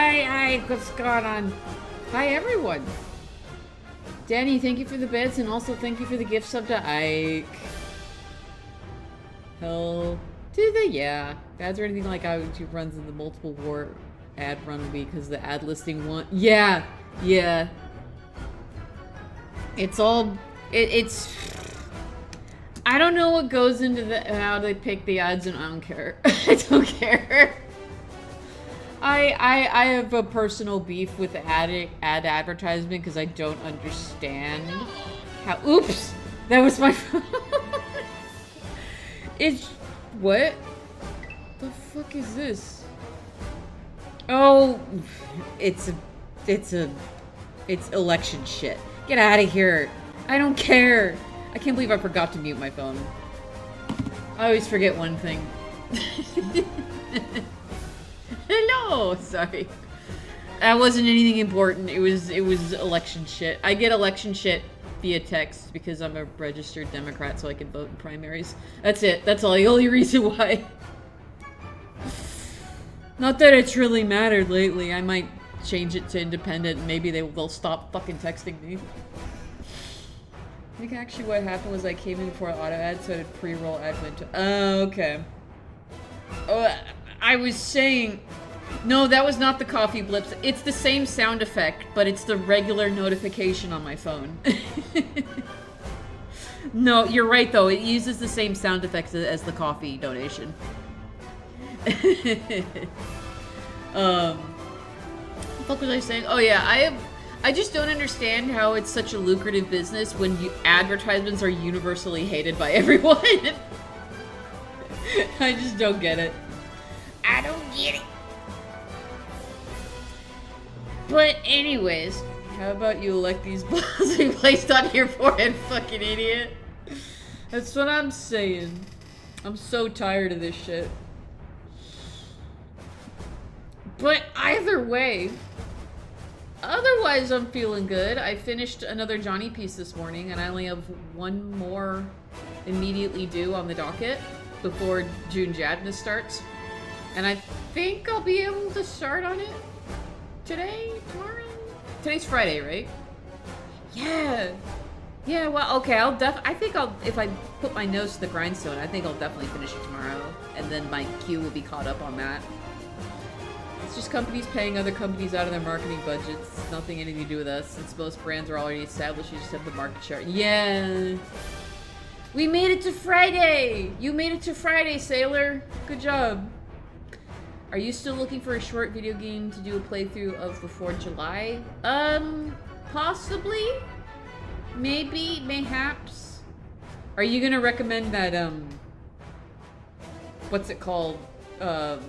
Hi, what's going on? Hi, everyone. Danny, thank you for the bits, and also thank you for the gift sub to Ike. Hell to the yeah. Ads or anything like how YouTube runs in the multiple war ad run week because the ad listing one. Yeah. It's all. It's. I don't know what goes into how they pick the ads, and I don't care. I don't care. I have a personal beef with ad advertisement because I don't understand how. Oops, that was my phone. It's what? The fuck is this? Oh, it's election shit. Get out of here. I don't care. I can't believe I forgot to mute my phone. I always forget one thing. Hello! Sorry. That wasn't anything important. It was election shit. I get election shit via text because I'm a registered Democrat so I can vote in primaries. That's it. That's all. The only reason why. Not that it's really mattered lately. I might change it to independent and maybe they'll stop fucking texting me. I think actually what happened was I came in before auto ad, so I did pre-roll ad went to. Oh, okay. Oh, I was saying. No, that was not the coffee blips. It's the same sound effect, but it's the regular notification on my phone. No, you're right though. It uses the same sound effects as the coffee donation. What the fuck was I saying? Oh yeah, I just don't understand how it's such a lucrative business when advertisements are universally hated by everyone. I just don't get it. I don't get it. But anyways, how about you elect these balls we placed on your forehead, fucking idiot? That's what I'm saying. I'm so tired of this shit. But either way, otherwise I'm feeling good. I finished another Johnny piece this morning and I only have one more immediately due on the docket before June Jadness starts. And I think I'll be able to start on it today, tomorrow? Today's Friday, right? Yeah. Yeah, well, okay, I think if I put my nose to the grindstone, I think I'll definitely finish it tomorrow. And then my queue will be caught up on that. It's just companies paying other companies out of their marketing budgets. It's nothing anything to do with us. Since most brands are already established, you just have the market share. Yeah. We made it to Friday! You made it to Friday, Sailor. Good job. Are you still looking for a short video game to do a playthrough of before July? Possibly? Maybe, mayhaps. Are you gonna recommend that, what's it called? The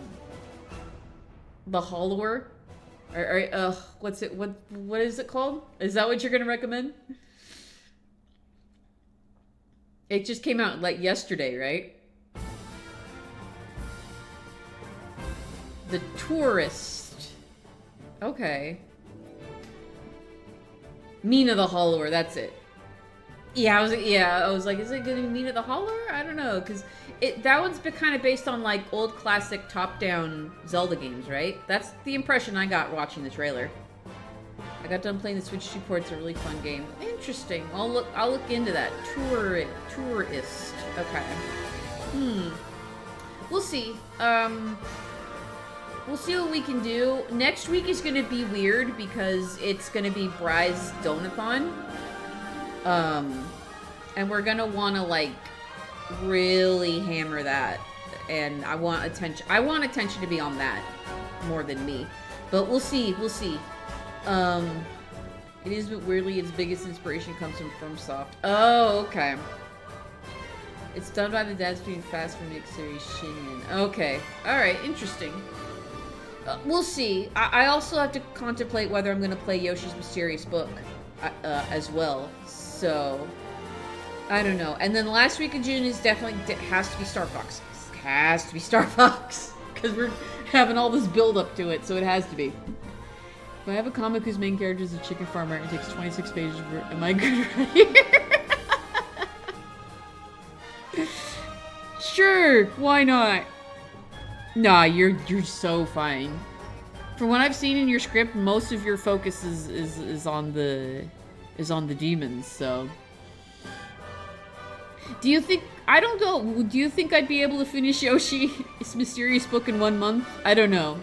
Hollower? Or what's it, what is it called? Is that what you're gonna recommend? It just came out, like, yesterday, right? The Tourist. Okay. Mina the Hollower, that's it. Yeah, I was like, is it gonna be Mina the Hollower? I don't know, because that one's been kind of based on like old classic top-down Zelda games, right? That's the impression I got watching the trailer. I got done playing the Switch 2 port. It's a really fun game. Interesting. I'll look into that. Tourist. Okay. We'll see. We'll see what we can do. Next week is gonna be weird because it's gonna be Bry's Donathon. And we're gonna wanna like really hammer that. And I want attention to be on that more than me. But we'll see. It is, but weirdly, its biggest inspiration comes from FromSoft. Oh, okay. It's done by the Dance Being Fast Remix series Shingen. Okay. Alright, interesting. We'll see. I also have to contemplate whether I'm going to play Yoshi's Mysterious Book as well. So, I don't know. And then the last week of June is definitely has to be Star Fox. Has to be Star Fox. Because we're having all this build up to it, so it has to be. If I have a comic whose main character is a chicken farmer and it takes 26 pages, am I good right here? Sure, why not? Nah, you're so fine. From what I've seen in your script, most of your focus is on the demons. So, do you think do you think I'd be able to finish Yoshi's Mysterious Book in 1 month? I don't know.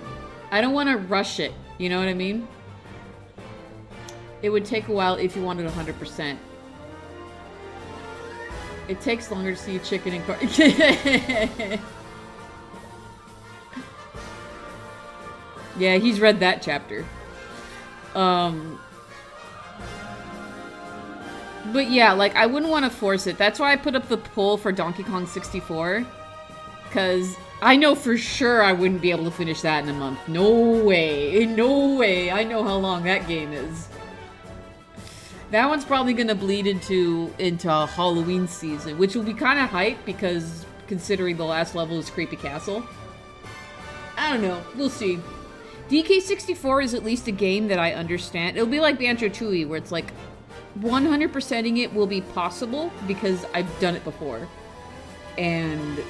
I don't want to rush it. You know what I mean? It would take a while if you wanted 100%. It takes longer to see a chicken and car. Yeah, he's read that chapter. But yeah, like, I wouldn't want to force it. That's why I put up the poll for Donkey Kong 64. Because I know for sure I wouldn't be able to finish that in a month. No way. No way. I know how long that game is. That one's probably going to bleed into Halloween season, which will be kind of hype because considering the last level is Creepy Castle. I don't know. We'll see. DK64 is at least a game that I understand. It'll be like Banjo-Tooie, where it's like 100%ing it will be possible because I've done it before. And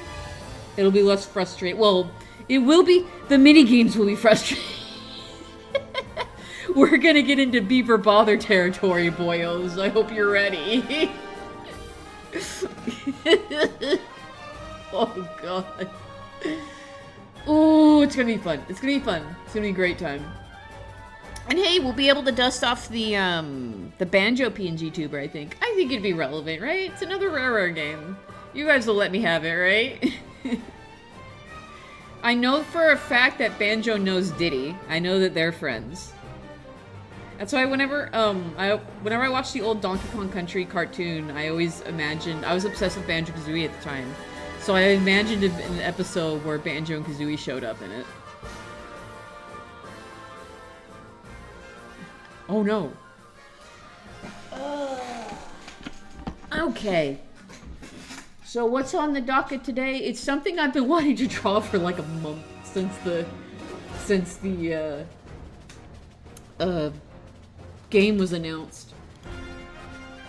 it'll be less frustrating. Well, it will be. The mini-games will be frustrating. We're gonna get into Beaver Bother territory, boyos. I hope you're ready. Oh, God. Oh, it's gonna be fun. It's gonna be fun. It's gonna be a great time. And hey, we'll be able to dust off the Banjo PNG tuber, I think. I think it'd be relevant, right? It's another Rare game. You guys will let me have it, right? I know for a fact that Banjo knows Diddy. I know that they're friends. That's why whenever I watched the old Donkey Kong Country cartoon, I always imagined... I was obsessed with Banjo-Kazooie at the time. So I imagined an episode where Banjo and Kazooie showed up in it. Oh no. Okay. So what's on the docket today? It's something I've been wanting to draw for like a month since the game was announced.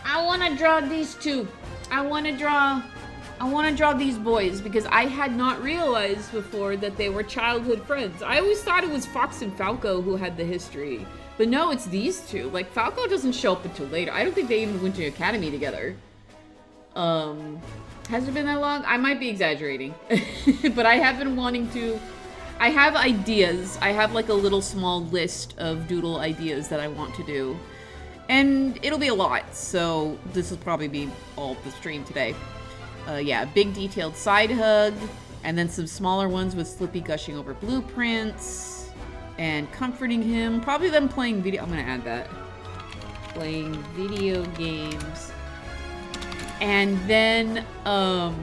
I want to draw these two. I want to draw these boys because I had not realized before that they were childhood friends. I always thought it was Fox and Falco who had the history. But no, it's these two. Like, Falco doesn't show up until later. I don't think they even went to academy together. Has it been that long? I might be exaggerating. But I have been wanting to... I have ideas. I have, like, a little small list of doodle ideas that I want to do. And it'll be a lot, so this will probably be all the stream today. Yeah, big detailed side hug, and then some smaller ones with Slippy gushing over blueprints, and comforting him. Probably them playing video... I'm gonna add that. Playing video games. And then, I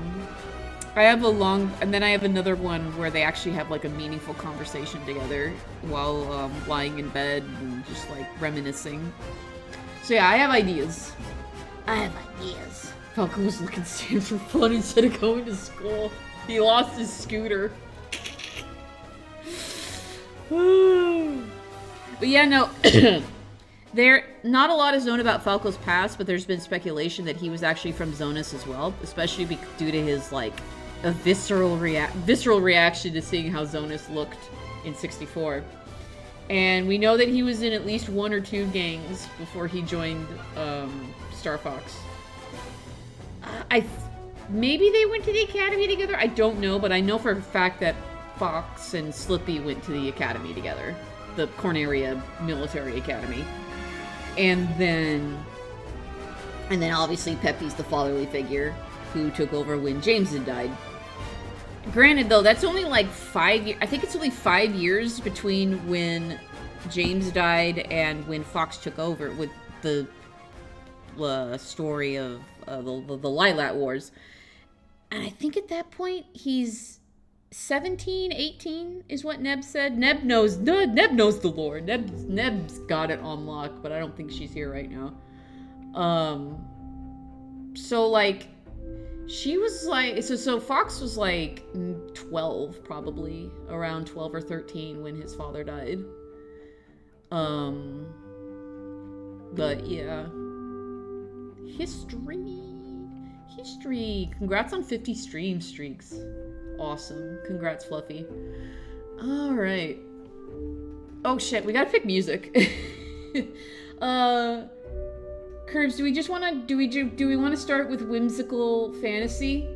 have a long... And then I have another one where they actually have, like, a meaningful conversation together while, lying in bed and just, like, reminiscing. So yeah, I have ideas. Falcon was looking to stand for fun instead of going to school. He lost his scooter. But yeah, no. Not a lot is known about Falco's past, but there's been speculation that he was actually from Zonus as well, especially due to his, like, a visceral reaction to seeing how Zonus looked in 64. And we know that he was in at least 1 or 2 gangs before he joined Star Fox. Maybe they went to the academy together? I don't know, but I know for a fact that Fox and Slippy went to the academy together. The Corneria Military Academy. And then obviously Pepe's the fatherly figure who took over when James had died. Granted, though, that's only like 5 years. I think it's only 5 years between when James died and when Fox took over with the story of the Lilat Wars. And I think at that point he's 17, 18 is what Neb said. Neb knows the lore. Neb's got it on lock, but I don't think she's here right now. So like she was like so Fox was like 12, probably around 12 or 13 when his father died. But yeah. History. Congrats on 50 stream streaks. Awesome. Congrats, Fluffy. Alright. Oh shit, we gotta pick music. Curbs, do we just wanna, do we wanna start with whimsical fantasy?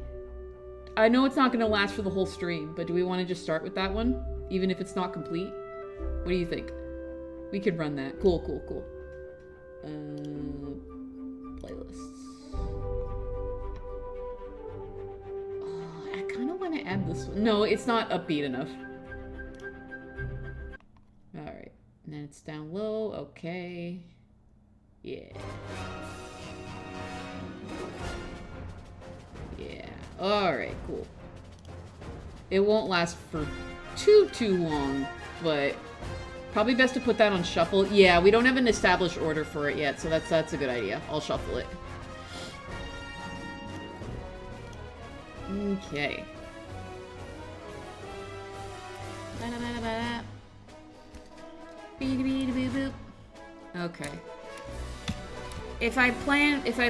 I know it's not gonna last for the whole stream, but do we wanna just start with that one? Even if it's not complete? What do you think? We could run that. Cool, cool, cool. Playlists. Oh, I kinda wanna add this one. No, it's not upbeat enough. Alright. And then it's down low. Okay. Yeah. Yeah. Alright, cool. It won't last for too long, but probably best to put that on shuffle. Yeah, we don't have an established order for it yet, so that's a good idea. I'll shuffle it. Okay. Okay. If I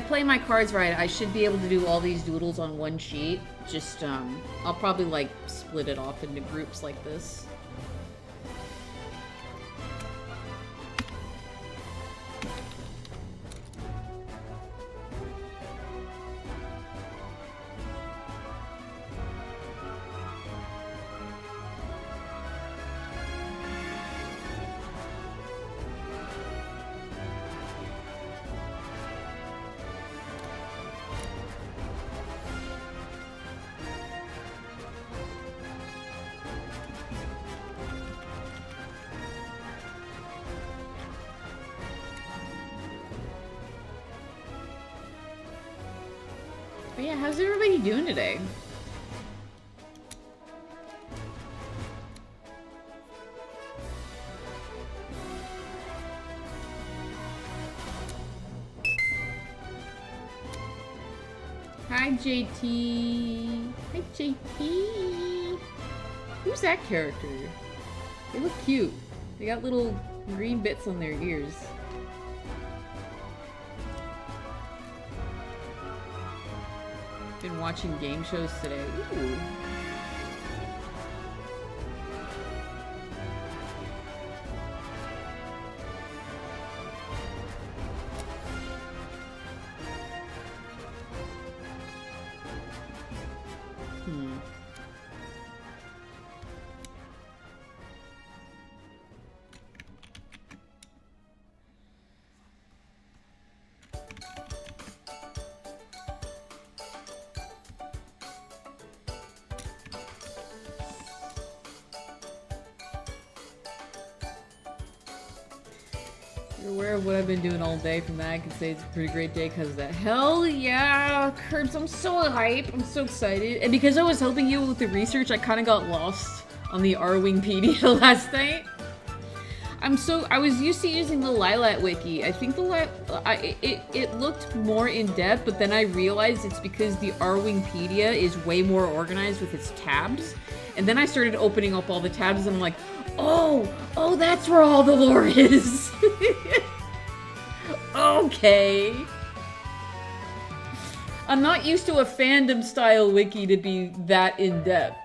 play my cards right, I should be able to do all these doodles on one sheet. Just, I'll probably, like, split it off into groups like this. But yeah, how's everybody doing today? Hi, JT. Hi, JT. Who's that character? They look cute. They got little green bits on their ears. Been watching game shows today. Ooh. You're aware of what I've been doing all day. From that, I can say it's a pretty great day because of that. Hell yeah, Curbs! I'm so hype. I'm so excited. And because I was helping you with the research, I kind of got lost on the R-Wingpedia last night. I was used to using the Lilat wiki. I think it looked more in depth, but then I realized it's because the R-Wingpedia is way more organized with its tabs. And then I started opening up all the tabs and I'm like, oh, that's where all the lore is. Okay. I'm not used to a fandom style wiki to be that in depth.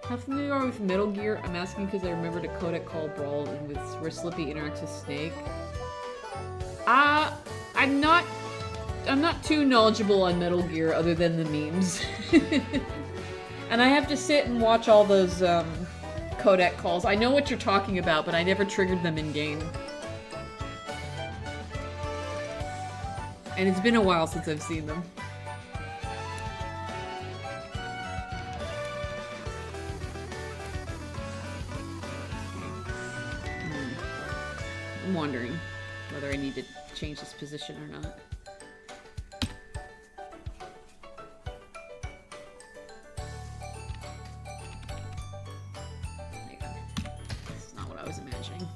How familiar are you with Metal Gear? I'm asking because I remembered a codec called Brawl where Slippy interacts with Snake. I'm not too knowledgeable on Metal Gear other than the memes. And I have to sit and watch all those codec calls. I know what you're talking about, but I never triggered them in game. And it's been a while since I've seen them. I'm wondering whether I need to change this position or not. That's not what I was imagining.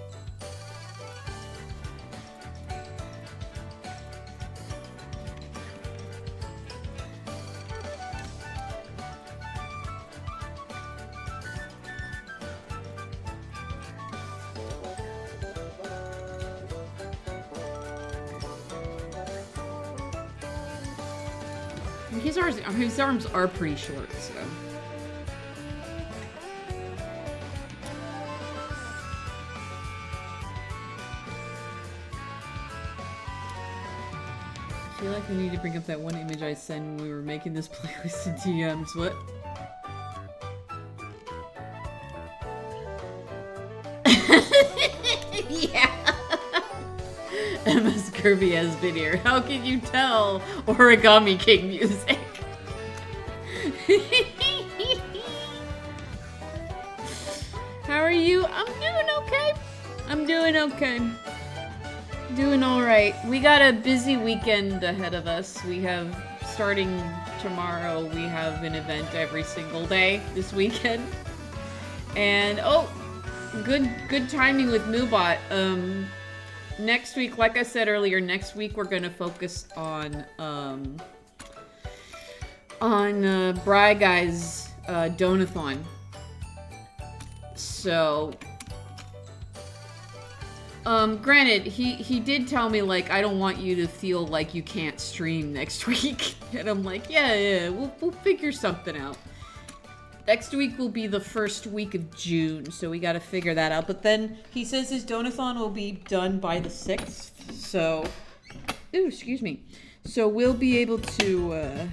His arms are pretty short, so. feel like I need to bring up that one image I sent when we were making this playlist in DMs. What? Yeah. Emma's Kirby has been here. How can you tell? Origami King music. How are you? I'm doing okay. I'm doing okay. Doing alright. We got a busy weekend ahead of us. We have, starting tomorrow, we have an event every single day this weekend. And, oh, good timing with Moobot. Next week, like I said earlier, next week we're gonna focus on Bry Guy's Donathon. So, granted, he did tell me, like, I don't want you to feel like you can't stream next week. And I'm like, yeah, we'll figure something out. Next week will be the first week of June, so we gotta figure that out. But then he says his donathon will be done by the 6th, so... Ooh, excuse me. So we'll be able to,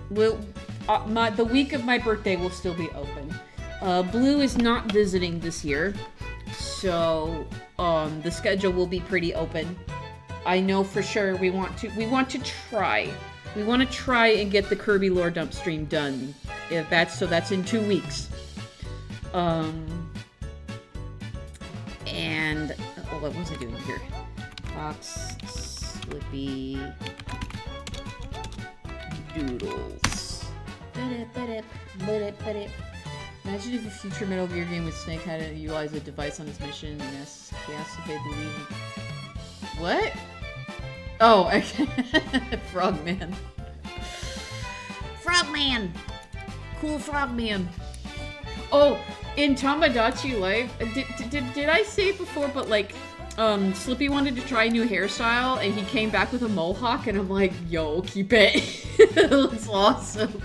the week of my birthday will still be open. Blue is not visiting this year, so, the schedule will be pretty open. I know for sure we want to try. We want to try and get the Kirby Lore Dump stream done. If that's in 2 weeks. And what was I doing here? Fox, Slippy, Doodles. Imagine if a future Metal Gear game with Snake had to utilize a device on his mission. Yes, yes, if they believe. What? Oh, okay. Frogman. Frogman! Cool Frogman. Oh, in Tamagotchi Life, did I say it before, but like, Slippy wanted to try a new hairstyle, and he came back with a mohawk, and I'm like, yo, keep it. It looks awesome.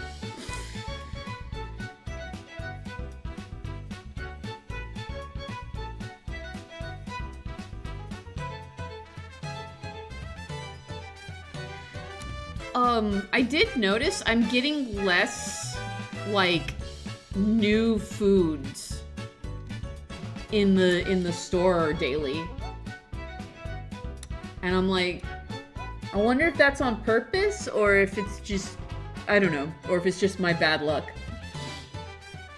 I did notice I'm getting less, like, new foods in the store daily. And I'm like, I wonder if that's on purpose, or if it's just, I don't know, or if it's just my bad luck.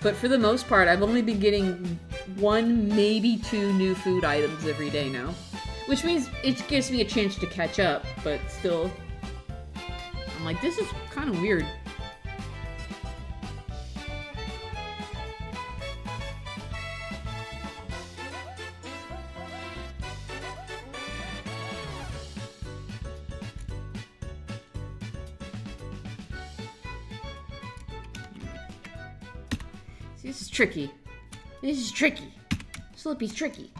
But for the most part, I've only been getting 1, maybe 2 new food items every day now. Which means it gives me a chance to catch up, but still... I'm like, this is kind of weird. See, this is tricky. This is tricky. Slippy's tricky.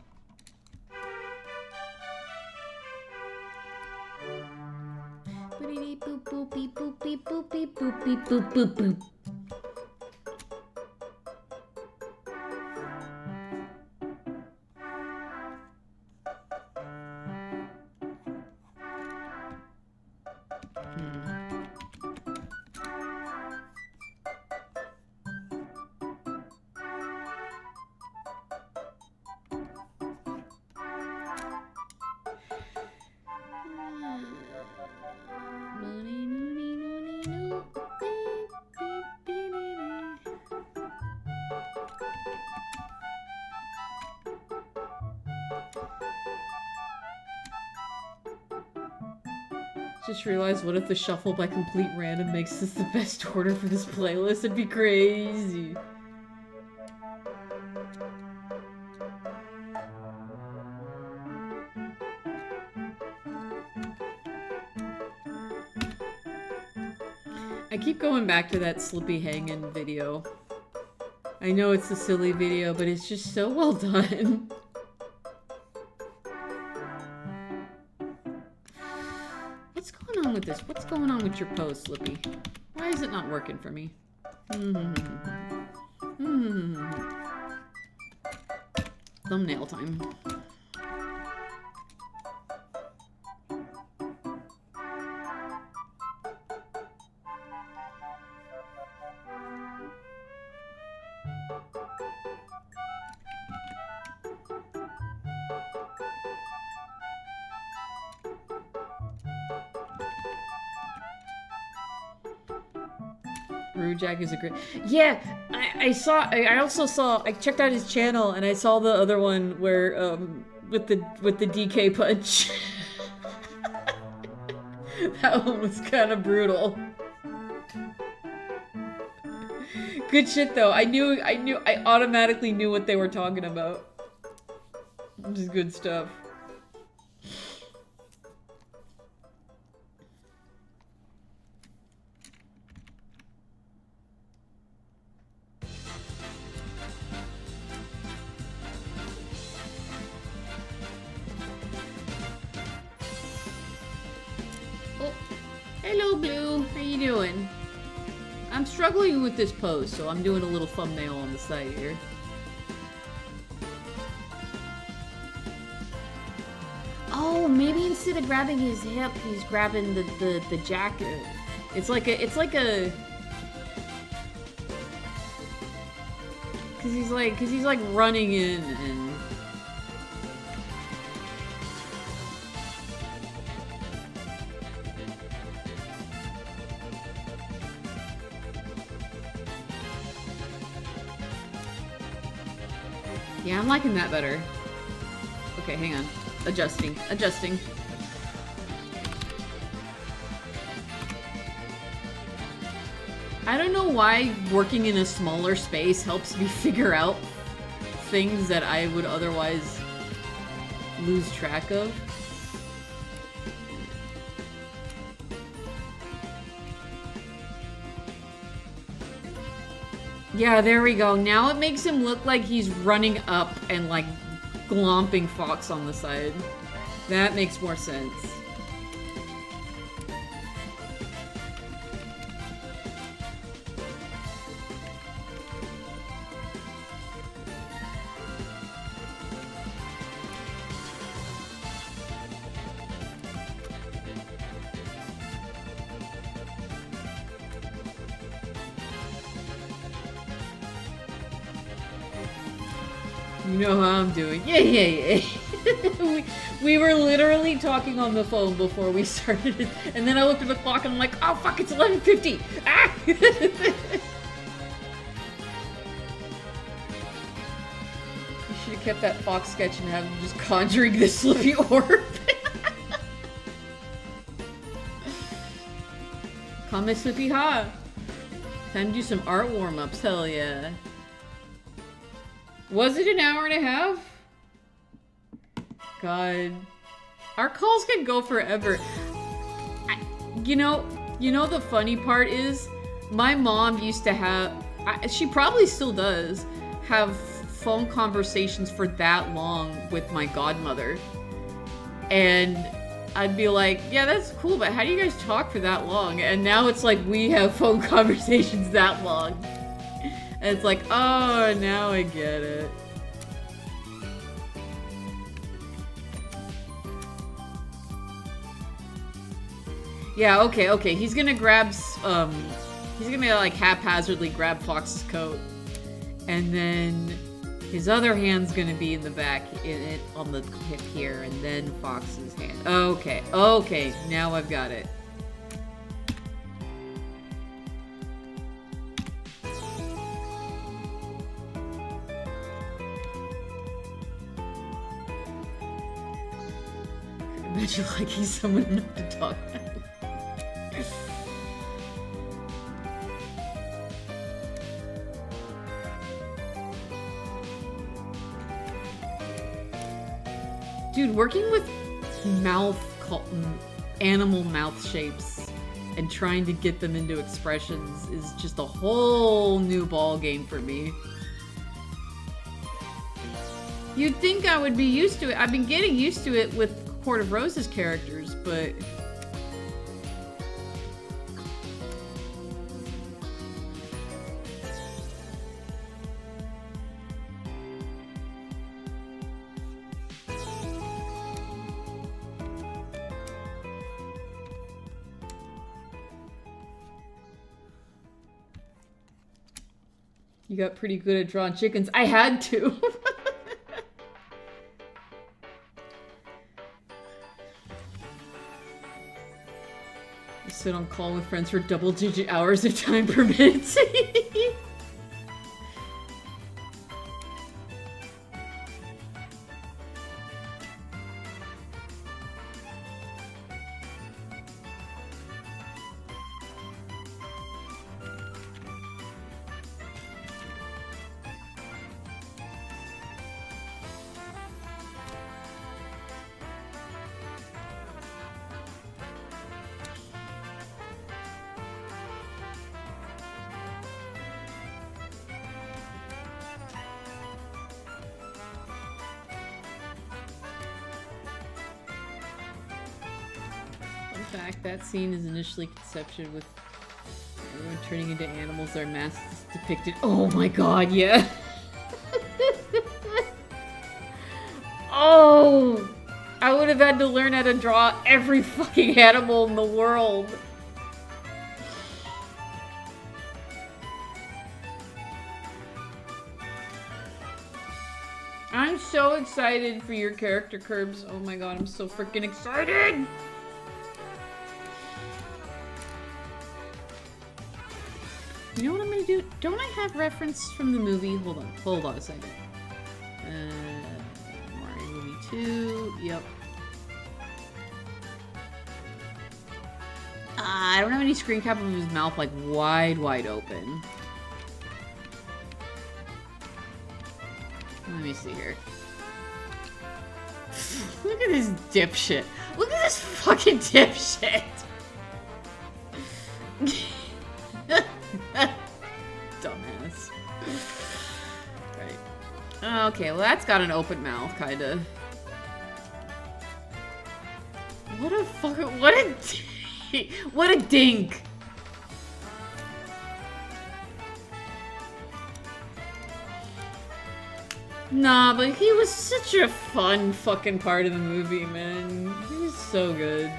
Boop boop beep boop beep boop beep boop beep boop boop boop. Just realized, what if the shuffle by complete random makes this the best order for this playlist? It'd be crazy. I keep going back to that Slippy hanging video. I know it's a silly video, but it's just so well done. What's going on with this? What's going on with your pose, Slippy? Why is it not working for me? Thumbnail time. Jack is a great. Yeah, I also saw. I checked out his channel and I saw the other one where with the DK punch. That one was kind of brutal. Good shit though. I automatically knew what they were talking about. Which is good stuff. Oh, hello Blue. How you doing? I'm struggling with this pose, so I'm doing a little thumbnail on the side here. Oh, maybe instead of grabbing his hip, he's grabbing the jacket. It's like a cause he's like running in and yeah, I'm liking that better. Okay, hang on. Adjusting. I don't know why working in a smaller space helps me figure out things that I would otherwise lose track of. Yeah, there we go. Now it makes him look like he's running up and like glomping Fox on the side. That makes more sense. You know how I'm doing. Yeah. we were literally talking on the phone before we started, and then I looked at the clock and I'm like, oh fuck, it's 11:50. Ah! You should have kept that Fox sketch and have him just conjuring this Slippy orb. Come, Slippy, ha! Time to do some art warm-ups, hell yeah. Was it an hour and a half? God. Our calls can go forever. You know the funny part is, my mom used to have, she probably still does, have phone conversations for that long with my godmother. And I'd be like, yeah, that's cool, but how do you guys talk for that long? And now it's like we have phone conversations that long. And it's like, oh, now I get it. Yeah, okay. He's gonna grab, he's gonna like haphazardly grab Fox's coat. And then his other hand's gonna be in the back, on the hip here, and then Fox's hand. Okay, now I've got it. Imagine liking someone enough to talk about. Dude, working with animal mouth shapes and trying to get them into expressions is just a whole new ball game for me. You'd think I would be used to it. I've been getting used to it with Court of Roses characters, but you got pretty good at drawing chickens. I had to. Sit on call with friends for double-digit hours if time permits. That scene is initially conception with everyone turning into animals. Their masks depicted. Oh my god, yeah. Oh, I would have had to learn how to draw every fucking animal in the world. I'm so excited for your character, Curbs. Oh my god, I'm so freaking excited! You know what I'm gonna do? Don't I have reference from the movie? Hold on a second. Mario movie 2, yep. I don't have any screen cap of his mouth like wide open. Let me see here. Look at this dipshit. Look at this fucking dipshit. Dumbass. Right. Okay, well that's got an open mouth, kinda. What a fucking, what a dink. Nah, but he was such a fun fucking part of the movie, man. He was so good.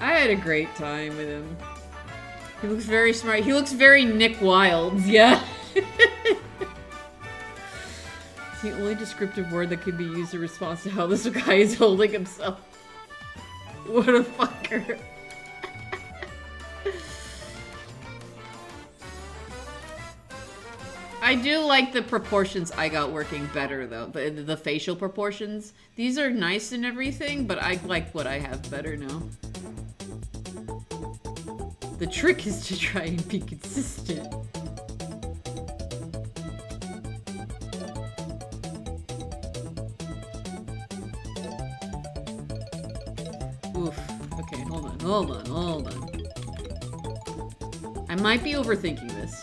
I had a great time with him. He looks very smart. He looks very Nick Wilde, yeah. It's the only descriptive word that could be used in response to how this guy is holding himself. What a fucker. I do like the proportions I got working better, though. The facial proportions. These are nice and everything, but I like what I have better now. The trick is to try and be consistent. Oof. Okay, hold on. I might be overthinking this.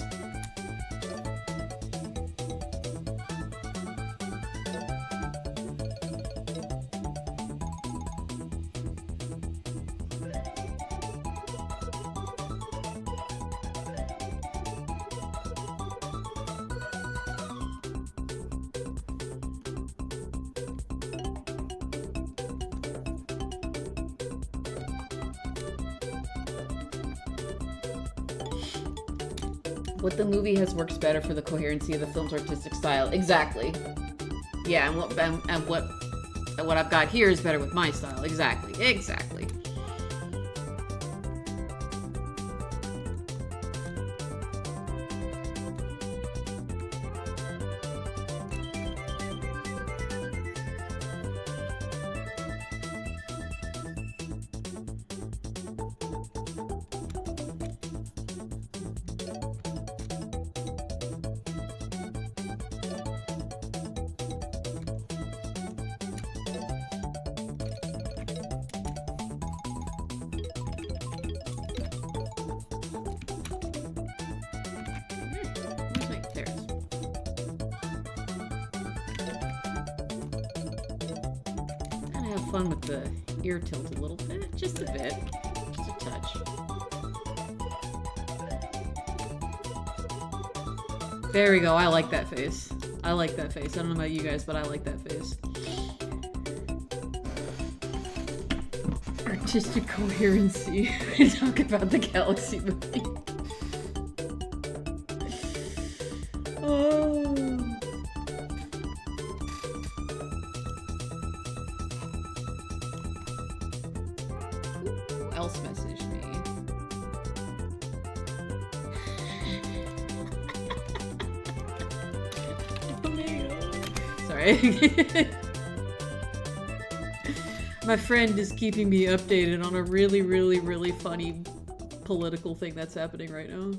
What the movie has works better for the coherency of the film's artistic style. Exactly. Yeah, and what I've got here is better with my style. Exactly. Fun with the ear tilt a little bit, just a bit, just a touch. There we go. I like that face. I don't know about you guys, but I like that face. Artistic coherency. We talk about the Galaxy movie. Oh. Else messaged me. right? My friend is keeping me updated on a really, really, really funny political thing that's happening right now.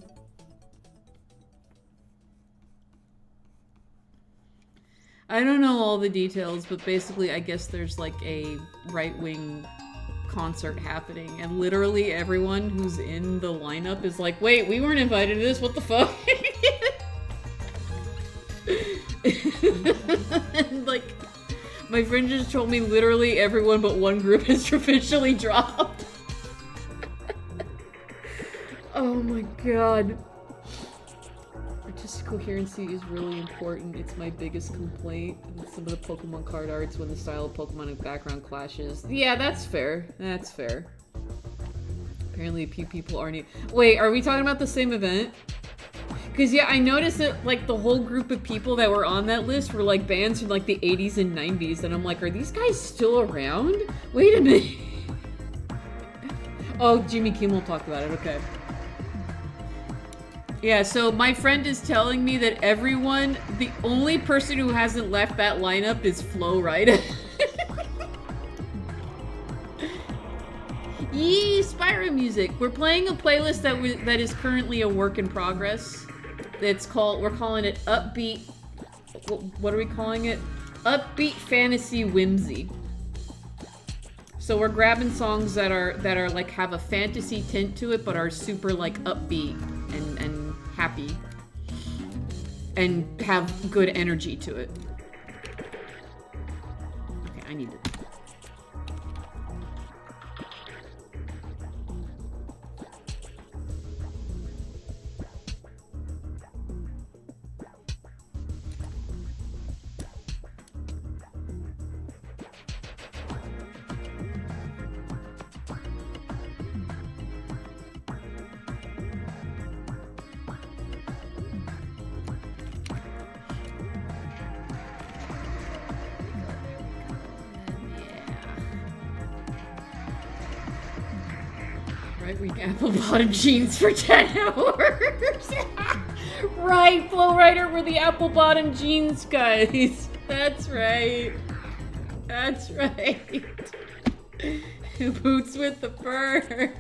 I don't know all the details, but basically I guess there's like a right-wing concert happening, and literally everyone who's in the lineup is like, wait, we weren't invited to this, what the fuck? And like, my friend just told me literally everyone but one group has officially dropped. Oh my god. Artistic coherency is really important. It's my biggest complaint. Some of the Pokemon card arts when the style of Pokemon and background clashes. Yeah, that's fair. That's fair. Apparently a few people aren't... Wait, are we talking about the same event? Because yeah, I noticed that like the whole group of people that were on that list were like bands from like the 80s and 90s, and I'm like, are these guys still around? Wait a minute. Oh, Jimmy Kimmel talked about it, okay. Yeah, so my friend is telling me that everyone, the only person who hasn't left that lineup is Flo Rida. Yee, Spyro music. We're playing a playlist that is currently a work in progress. It's called, we're calling it Upbeat, what are we calling it? Upbeat Fantasy Whimsy. So we're grabbing songs that are like have a fantasy tint to it, but are super like upbeat and happy. And have good energy to it. Okay, I need to... Apple bottom jeans for 10 hours. Right, Flow Rider, we're the apple bottom jeans guys. That's right. That's right. Boots with the fur.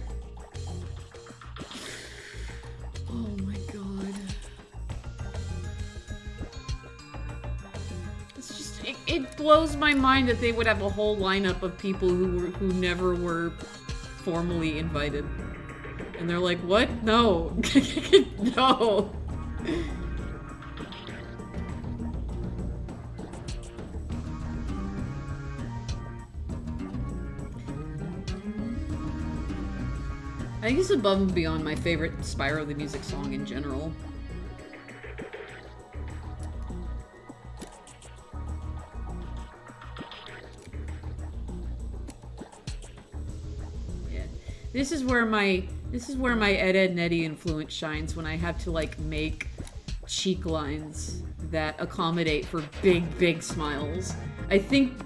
Oh my god. It's just, it blows my mind that they would have a whole lineup of people who never were formally invited. And they're like, what? No. No. I think it's above and beyond my favorite Spyro the Music song in general. Yeah. This is where my Ed, Edd n Eddy influence shines, when I have to like make cheek lines that accommodate for big smiles. I think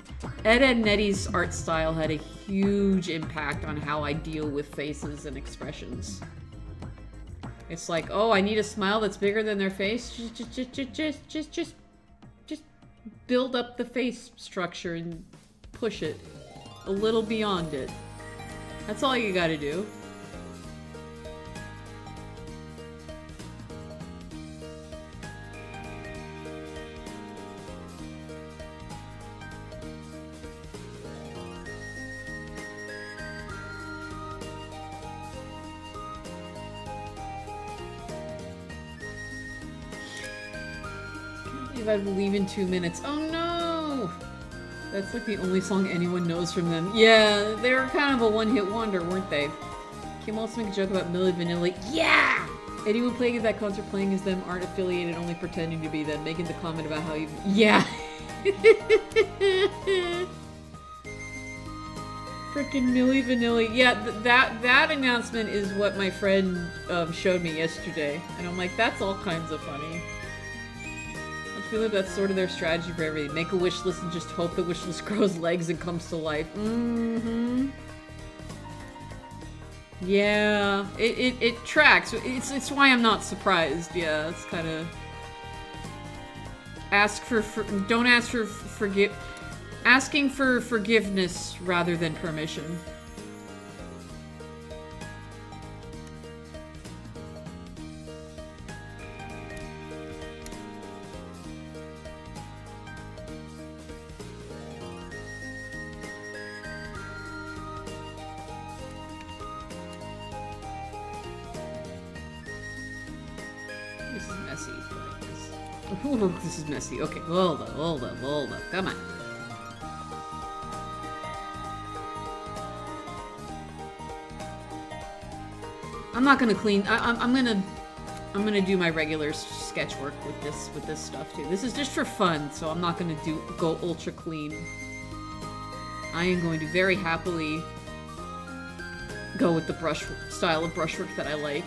Ed, Edd n Eddy's art style had a huge impact on how I deal with faces and expressions. It's like, oh, I need a smile that's bigger than their face. Just build up the face structure and push it a little beyond it. That's all you gotta do. I leave in 2 minutes. Oh no! That's like the only song anyone knows from them. Yeah, they were kind of a one-hit wonder, weren't they? Kim also make a joke about Milli Vanilli. Yeah! Anyone playing at that concert playing as them aren't affiliated, only pretending to be them. Making the comment about how you... Yeah! Frickin' Milli Vanilli. Yeah, that announcement is what my friend showed me yesterday. And I'm like, that's all kinds of funny. I feel like that's sort of their strategy for everything. Make a wish list and just hope the wish list grows legs and comes to life. Mm-hmm. Yeah, it tracks. It's why I'm not surprised. Yeah, it's kind of... Don't ask for asking for forgiveness rather than permission. Ooh, this is messy. Okay, hold up. Come on. I'm not gonna clean. I'm gonna do my regular sketch work with this stuff too. This is just for fun, so I'm not gonna go ultra clean. I am going to very happily go with the style of brushwork that I like.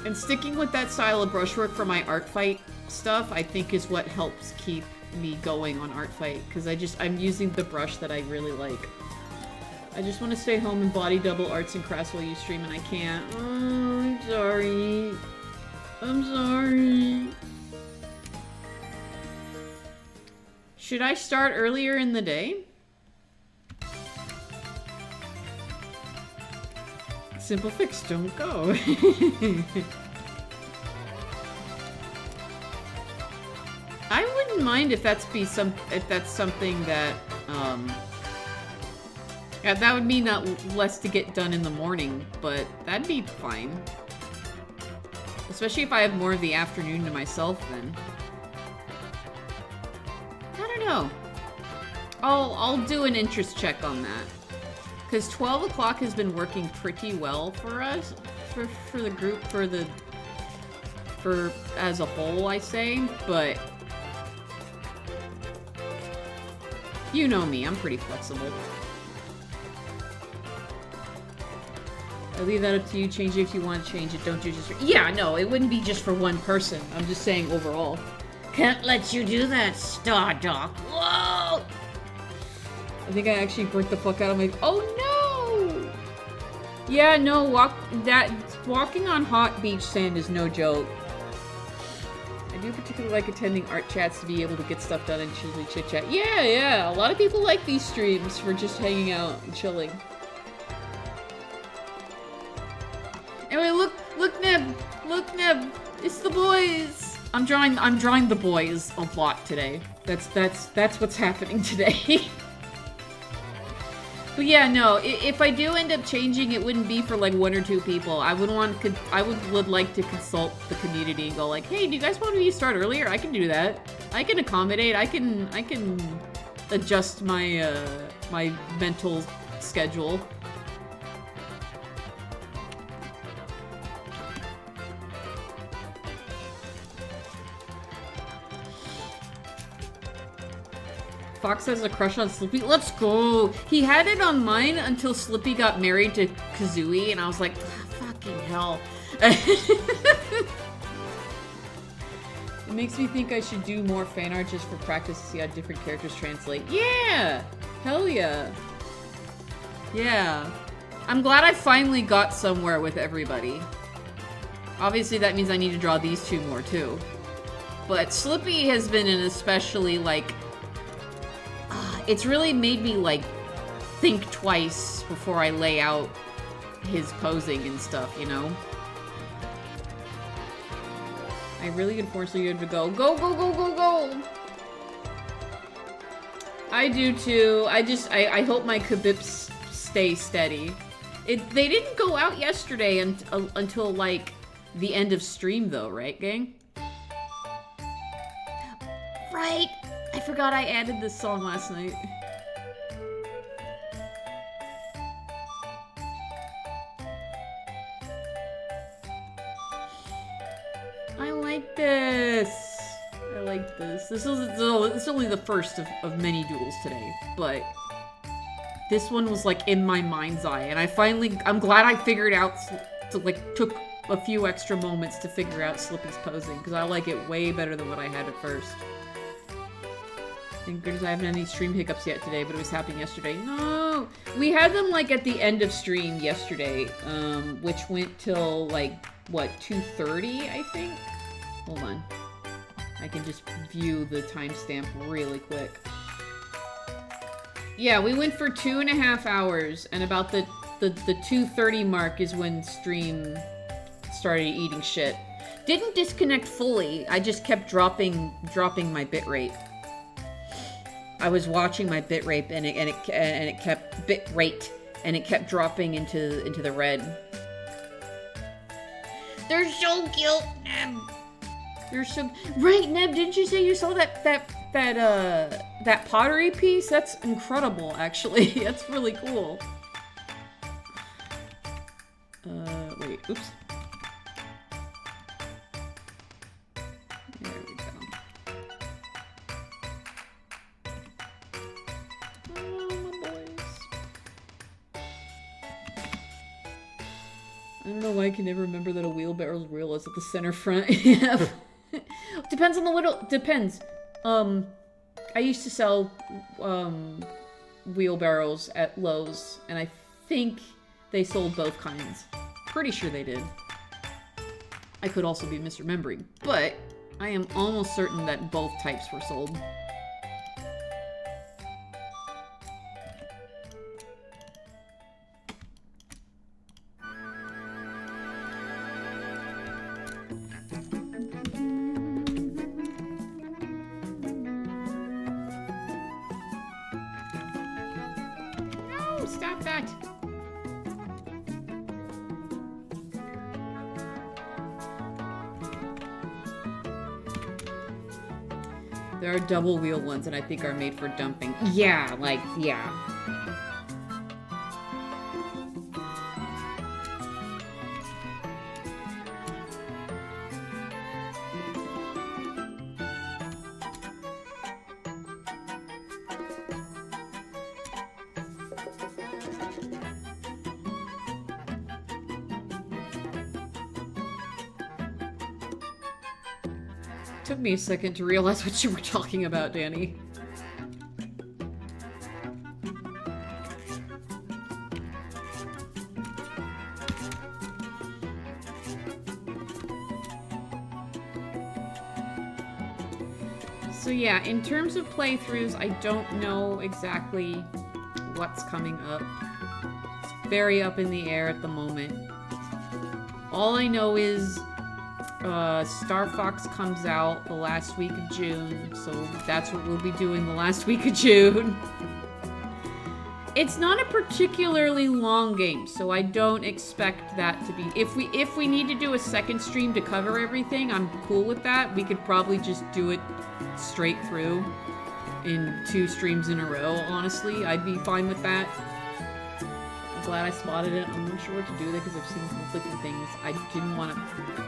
And sticking with that style of brushwork for my art fight stuff, I think is what helps keep me going on art fight, because I'm using the brush that I really like. I just want to stay home and body double arts and crafts while you stream, and I can't. Oh, I'm sorry. I'm sorry. Should I start earlier in the day? Simple fix, don't go. I wouldn't mind if that's something that yeah, that would mean less to get done in the morning, but that'd be fine. Especially if I have more of the afternoon to myself then. I don't know. I'll do an interest check on that. Because 12 o'clock has been working pretty well for us, for the group, for as a whole, I say, but you know me, I'm pretty flexible. I'll leave that up to you, change it if you want to change it, don't do just for— yeah, no, it wouldn't be just for one person, I'm just saying overall. Can't let you do that, Stardock, whoa! I think I actually burnt the fuck out of my— oh no! Yeah, no, walking on hot beach sand is no joke. I do particularly like attending art chats to be able to get stuff done and chit chat. Yeah, a lot of people like these streams for just hanging out and chilling. Anyway, look Neb, it's the boys. I'm drawing the boys a lot today. That's what's happening today. But yeah, no, if I do end up changing, it wouldn't be for like 1 or 2 people. I would like to consult the community and go like, hey, do you guys want me to start earlier? I can do that. I can accommodate. I can adjust my my mental schedule. Fox has a crush on Slippy. Let's go! He had it on mine until Slippy got married to Kazooie, and I was like, oh, fucking hell. It makes me think I should do more fan art just for practice to see how different characters translate. Yeah! Hell yeah. Yeah. I'm glad I finally got somewhere with everybody. Obviously that means I need to draw these 2 more too. But Slippy has been an especially, like, it's really made me, like, think twice before I lay out his posing and stuff, you know? I really could force you to go. Go, go, go, go, go! I do too. I hope my kabips stay steady. They didn't go out yesterday until, like, the end of stream, though, right, gang? Right! I forgot I added this song last night. I like this. I like this. This is only the first of many doodles today, but this one was like in my mind's eye, and I'm glad I figured out, took a few extra moments to figure out Slippy's posing, because I like it way better than what I had at first. Thank goodness I haven't had any stream hiccups yet today, but it was happening yesterday. No! We had them, like, at the end of stream yesterday, which went till, like, what, 2:30, I think? Hold on. I can just view the timestamp really quick. Yeah, we went for 2.5 hours, and about the 2:30 mark is when stream started eating shit. Didn't disconnect fully. I just kept dropping my bitrate. I was watching my bitrate, and it kept dropping into the red. They're so cute, Neb. They're so right, Neb. Didn't you say you saw that pottery piece? That's incredible, actually. That's really cool. Wait, oops. There we go. Oh, my boys. I don't know why I can never remember that a wheelbarrow's wheel is at the center front. Yeah. Depends on the little... Depends. I used to sell wheelbarrows at Lowe's, and I think they sold both kinds. Pretty sure they did. I could also be misremembering, but I am almost certain that both types were sold. No, stop that! There are double wheel ones that I think are made for dumping. Yeah, like, yeah. Took me a second to realize what you were talking about, Danny. So yeah, in terms of playthroughs, I don't know exactly what's coming up. It's very up in the air at the moment. All I know is Star Fox comes out the last week of June, so that's what we'll be doing the last week of June. It's not a particularly long game, so I don't expect that to be... If we need to do a second stream to cover everything, I'm cool with that. We could probably just do it straight through in 2 streams in a row, honestly. I'd be fine with that. I'm glad I spotted it. I'm not sure what to do with it because I've seen conflicting things. I didn't want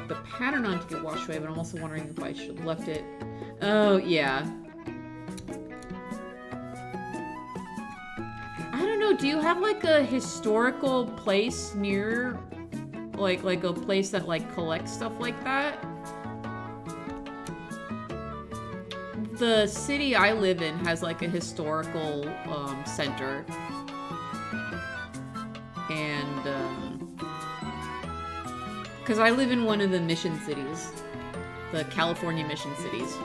the pattern on to get washed away, but I'm also wondering if I should have left it. Oh, yeah. I don't know, do you have like a historical place near, like a place that like collects stuff like that? The city I live in has like a historical center. And, because I live in one of the mission cities. The California mission cities.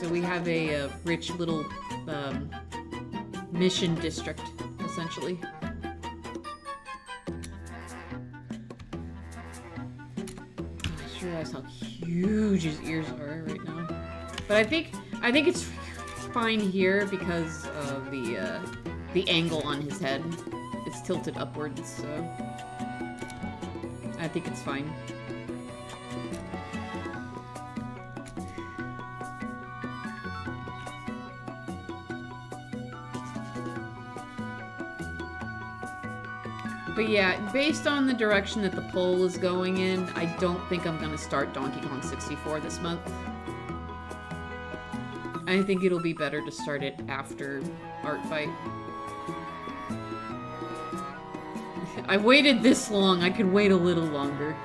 So we have a rich little mission district, essentially. I just realized how huge his ears are right now. But I think it's fine here because of the angle on his head. It's tilted upwards, so I think it's fine. But yeah, based on the direction that the poll is going in, I don't think I'm gonna start Donkey Kong 64 this month. I think it'll be better to start it after Art Fight. I waited this long, I could wait a little longer.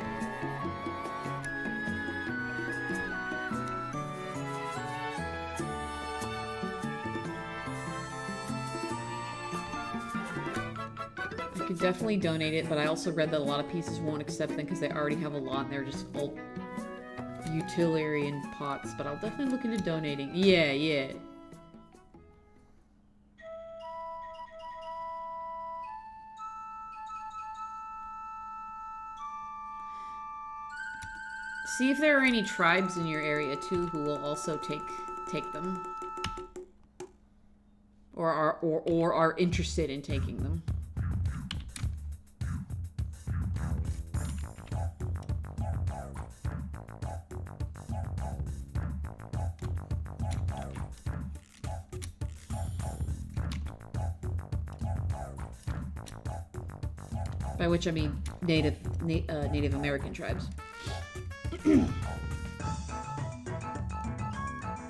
could definitely donate it, but I also read that a lot of pieces won't accept them because they already have a lot and they're just all utilitarian pots, but I'll definitely look into donating. Yeah, yeah. See if there are any tribes in your area too who will also take them. Or are interested in taking them. By which I mean Native American tribes.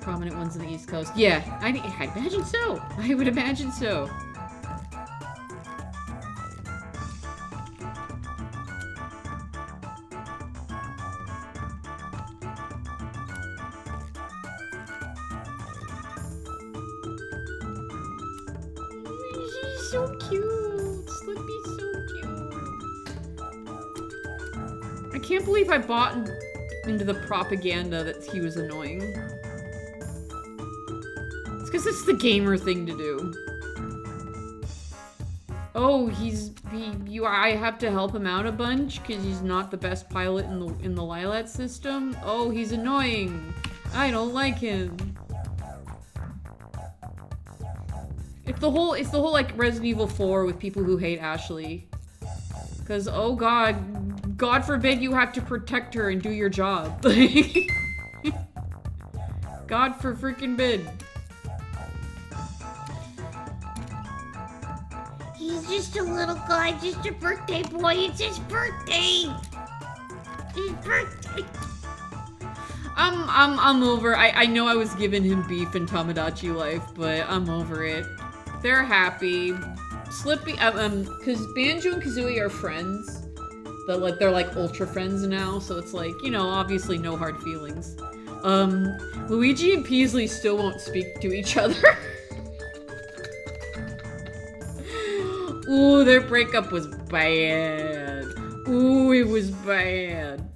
Prominent ones on the East Coast. Yeah, I imagine so. I would imagine so. He's so cute. Slippy's so cute. I can't believe I bought into the propaganda that he was annoying. It's because it's the gamer thing to do. Oh, I have to help him out a bunch because he's not the best pilot in the Lilat system. Oh, he's annoying. I don't like him. It's the whole like Resident Evil 4 with people who hate Ashley. Cause oh God forbid you have to protect her and do your job. God for freaking bid. He's just a little guy, just a birthday boy. It's his birthday. His birthday. I'm over. I know I was giving him beef in Tamagotchi life, but I'm over it. They're happy. Slippy, because Banjo and Kazooie are friends. They're like ultra friends now, so it's like, you know, obviously no hard feelings. Luigi and Peasley still won't speak to each other. Ooh, their breakup was bad. Ooh, it was bad.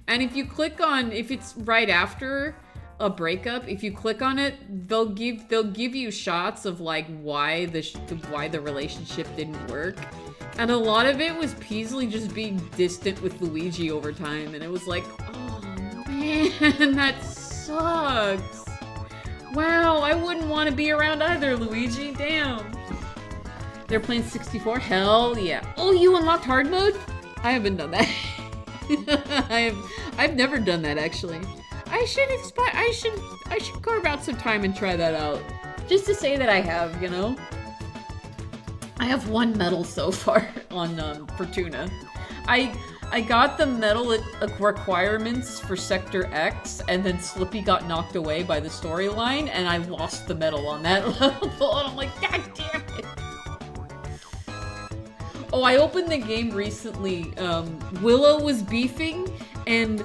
And if you click on, if it's right after a breakup, if you click on it, they'll give you shots of like why the relationship didn't work. And a lot of it was Peasley just being distant with Luigi over time, and it was like, oh man, that sucks. Wow, I wouldn't want to be around either, Luigi, damn. They're playing 64? Hell yeah. Oh, you unlocked hard mode? I haven't done that. I've never done that actually. I should carve out some time and try that out. Just to say that I have, you know? I have one medal so far on Fortuna. I got the medal requirements for Sector X, and then Slippy got knocked away by the storyline, and I lost the medal on that level, and I'm like, God damn it! Oh, I opened the game recently. Willow was beefing, and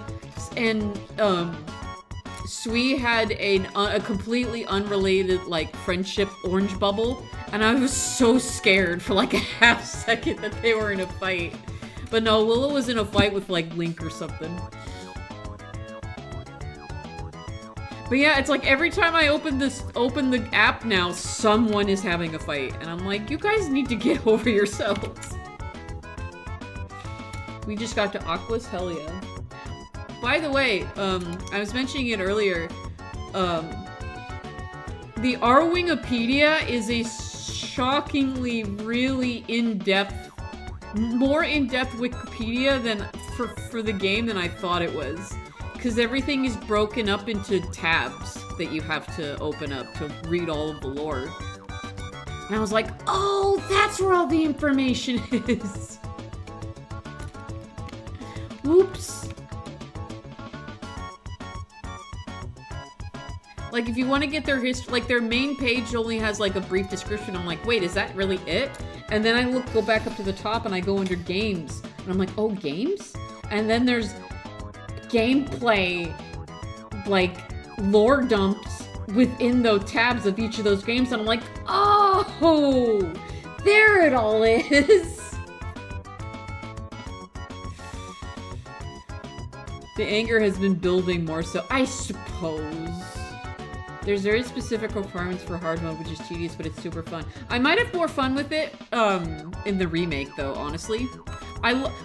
Sui had a completely unrelated, like, friendship orange bubble, and I was so scared for, like, a half second that they were in a fight. But no, Willow was in a fight with, like, Link or something. But yeah, it's like every time I open the app now, someone is having a fight. And I'm like, you guys need to get over yourselves. We just got to Aqua's, hell yeah. By the way, I was mentioning it earlier, the R-Wingopedia is a shockingly really in-depth, more in-depth Wikipedia than for the game than I thought it was. Because everything is broken up into tabs that you have to open up to read all of the lore. And I was like, oh, that's where all the information is. Oops. Like, if you want to get their history, like, their main page only has, like, a brief description. I'm like, wait, is that really it? And then I go back up to the top and I go under games. And I'm like, oh, games? And then there's gameplay, like, lore dumps within the tabs of each of those games. And I'm like, oh, there it all is. The anger has been building more so, I suppose. There's very specific requirements for hard mode, which is tedious, but it's super fun. I might have more fun with it, in the remake, though, honestly.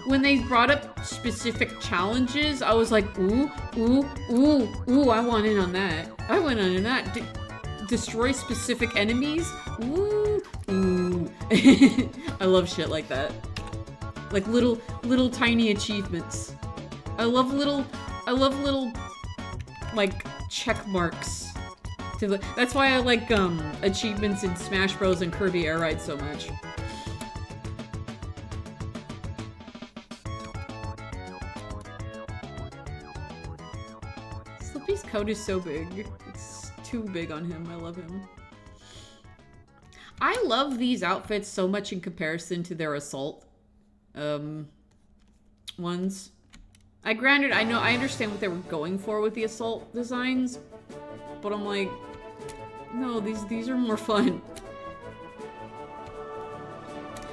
When they brought up specific challenges, I was like, ooh, ooh, ooh, ooh, I want in on that. I went on in that. Destroy specific enemies? Ooh, ooh. I love shit like that. Like little tiny achievements. I love little, like, check marks. That's why I like, achievements in Smash Bros. And Kirby Air Ride so much. Slippy's coat is so big. It's too big on him. I love him. I love these outfits so much in comparison to their assault, ones. I understand what they were going for with the assault designs, but I'm like, no, these are more fun.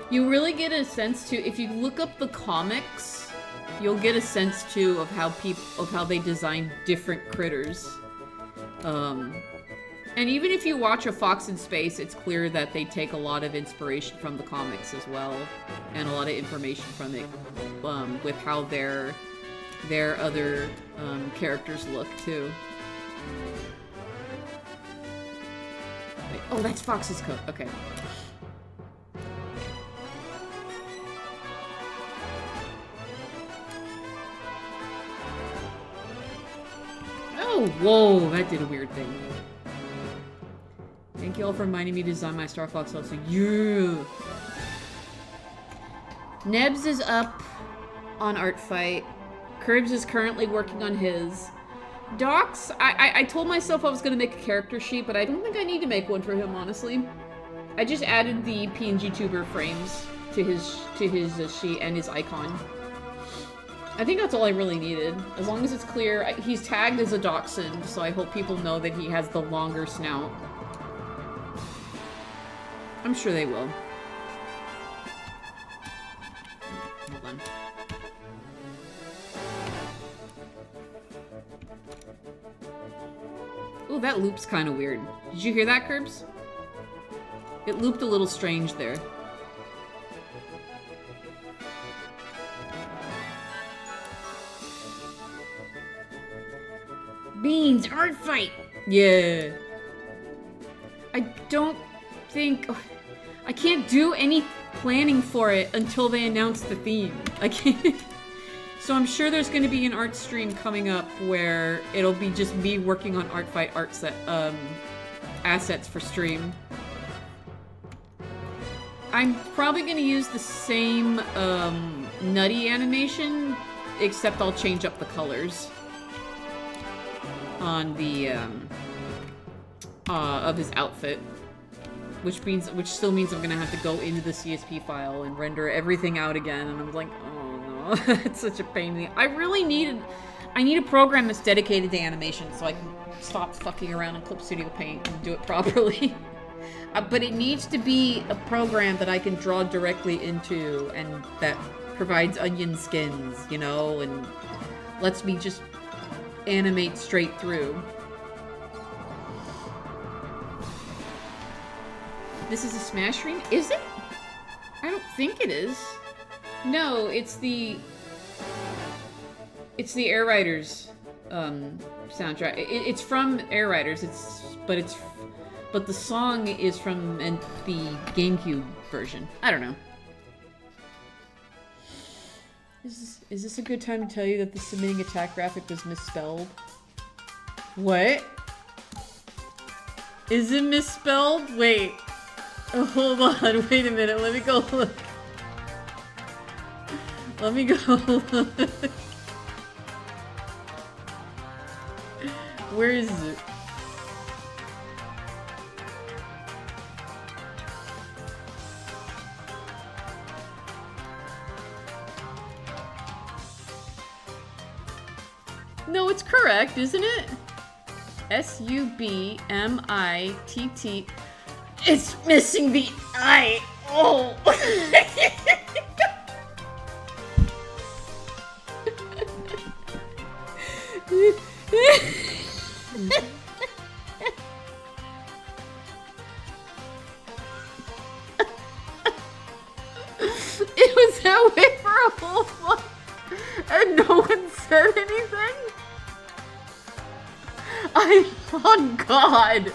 You really get a sense too, if you look up the comics, you'll get a sense too of how they design different critters. And even if you watch A Fox in Space, it's clear that they take a lot of inspiration from the comics as well, and a lot of information from it, with how their other characters look too. Wait, oh, that's Fox's coat. Okay. Oh, whoa, that did a weird thing. Thank you all for reminding me to design my Star Fox also. Yeah. Nebs is up on Art Fight. Curbs is currently working on his. Docs, I told myself I was going to make a character sheet, but I don't think I need to make one for him, honestly. I just added the PNG tuber frames to his sheet and his icon. I think that's all I really needed. As long as it's clear, he's tagged as a dachshund, so I hope people know that he has the longer snout. I'm sure they will. Hold on. Ooh, that loop's kind of weird. Did you hear that, Curbs? It looped a little strange there. Beans, Art Fight! Yeah. I don't think... I can't do any planning for it until they announce the theme. I can't... So I'm sure there's going to be an art stream coming up where it'll be just me working on Art Fight assets for stream. I'm probably going to use the same nutty animation, except I'll change up the colors on the of his outfit, which still means I'm gonna have to go into the CSP file and render everything out again, and I'm like, oh no, it's such a pain. I need a program that's dedicated to animation so I can stop fucking around in Clip Studio Paint and do it properly. But it needs to be a program that I can draw directly into and that provides onion skins, you know, and lets me just animate straight through. This is a Smash stream? Is it? I don't think it is. No, it's the Air Riders soundtrack. It's from Air Riders. But the song is from the GameCube version. I don't know. Is this a good time to tell you that the submitting attack graphic was misspelled? What? Is it misspelled? Wait. Oh, hold on. Wait a minute. Let me go look. Let me go look. Where is it? No, it's correct, isn't it? S-U-B-M-I-T-T. It's missing the I. Oh. And no one said anything? Oh God.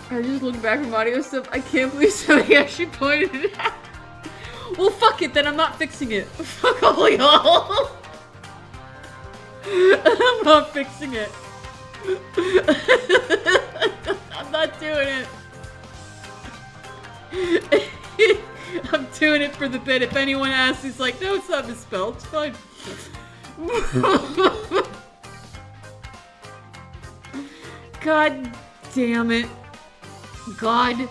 I just looked back from audio stuff. I can't believe somebody actually pointed it out. Well, fuck it, then I'm not fixing it. Fuck all y'all. I'm not fixing it. I'm not doing it. I'm doing it for the bit. If anyone asks, he's like, no, it's not misspelled. It's fine. God damn it. God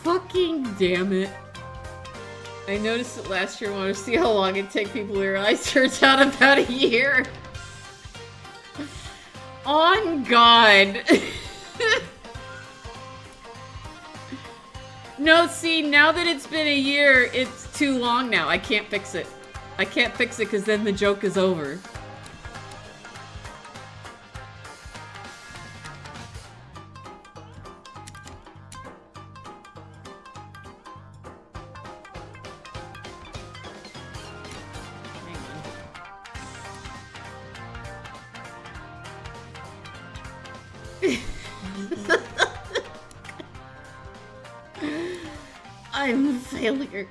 fucking damn it. I noticed it last year. I wanted to see how long it'd take people to realize. Turns out about a year. On God. No, see, now that it's been a year, it's too long now. I can't fix it. I can't fix it because then the joke is over. I'm a failure.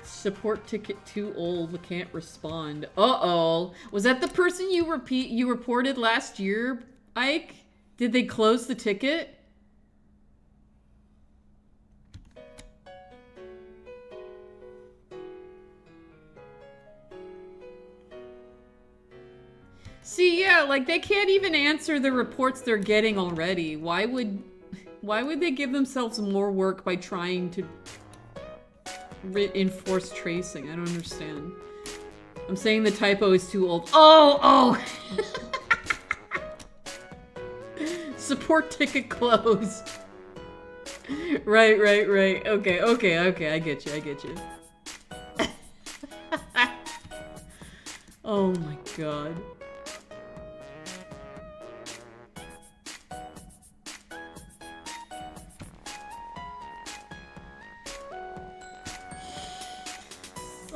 Support ticket too old, can't respond. Uh-oh. Was that the person you reported last year, Ike? Did they close the ticket? See, yeah, like they can't even answer the reports they're getting already. Why would they give themselves more work by trying to enforce tracing? I don't understand. I'm saying the typo is too old. Oh! Support ticket closed. Right. Okay, I get you. Oh my God.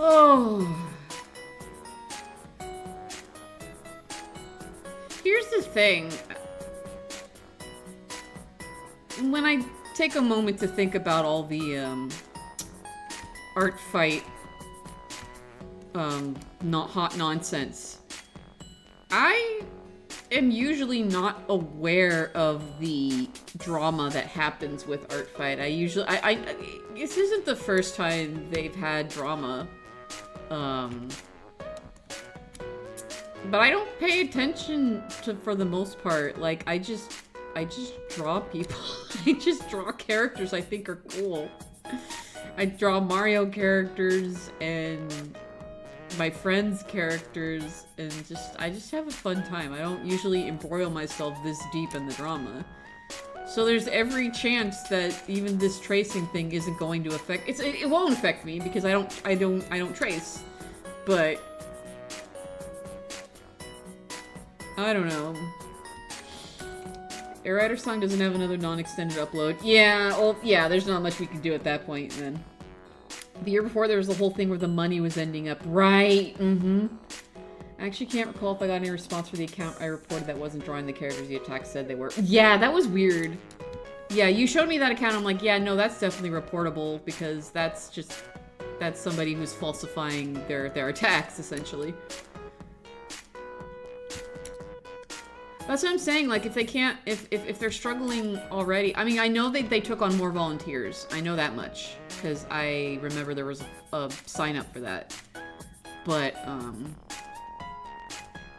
Oh. Here's the thing. When I take a moment to think about all the art fight not hot nonsense, I am usually not aware of the drama that happens with art fight. This isn't the first time they've had drama. But I don't pay attention to, for the most part. Like, I just draw people. I just draw characters I think are cool. I draw Mario characters and my friends' characters, and I just have a fun time. I don't usually embroil myself this deep in the drama. So there's every chance that even this tracing thing isn't going to affect it won't affect me because I don't trace. But I don't know. Air Rider song doesn't have another non-extended upload. Yeah, well, yeah, there's not much we can do at that point then. The year before there was the whole thing where the money was ending up. Right, I actually can't recall if I got any response for the account I reported that wasn't drawing the characters the attack said they were. Yeah, that was weird. Yeah, you showed me that account. I'm like, yeah, no, that's definitely reportable because that's somebody who's falsifying their attacks, essentially. That's what I'm saying, like, if they can't, if they're struggling already, I mean, I know they took on more volunteers. I know that much, because I remember there was a sign up for that. But,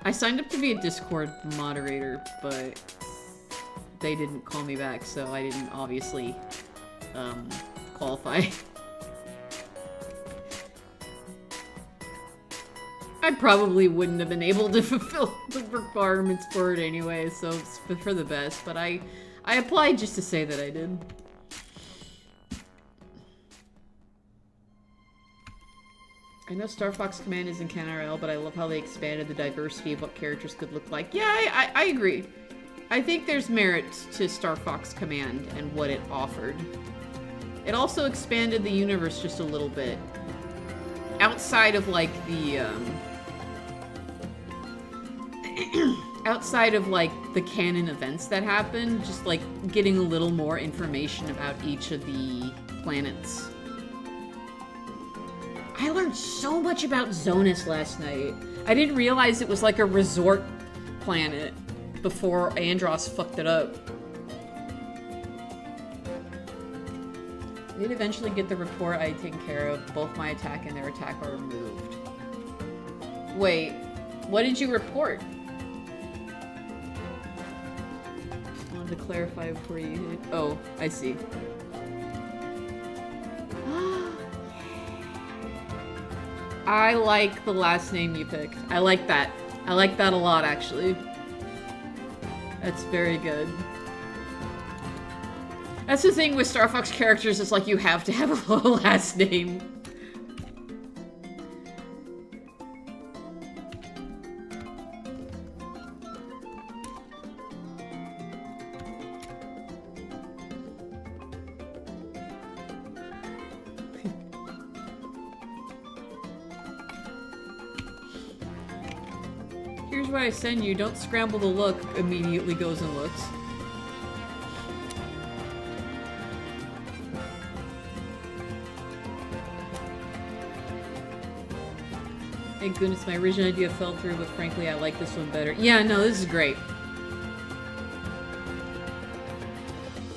I signed up to be a Discord moderator, but they didn't call me back, so I didn't obviously, qualify. I probably wouldn't have been able to fulfill the requirements for it anyway, so it's for the best, but I applied just to say that I did. I know Star Fox Command is in CanRL, but I love how they expanded the diversity of what characters could look like. Yeah, I agree. I think there's merit to Star Fox Command and what it offered. It also expanded the universe just a little bit. Outside of, like, the, outside of, like, the canon events that happened, just, like, getting a little more information about each of the planets. I learned so much about Zonus last night. I didn't realize it was, like, a resort planet before Andros fucked it up. I did eventually get the report I had taken care of. Both my attack and their attack are removed. Wait, what did you report? I wanted to clarify before you hit. Oh, I see. I like the last name you picked. I like that. I like that a lot, actually. That's very good. That's the thing with Star Fox characters, it's like you have to have a last name. Here's what I send you. Don't scramble to look. Immediately goes and looks. Thank goodness my original idea fell through, but frankly I like this one better. Yeah, no, this is great.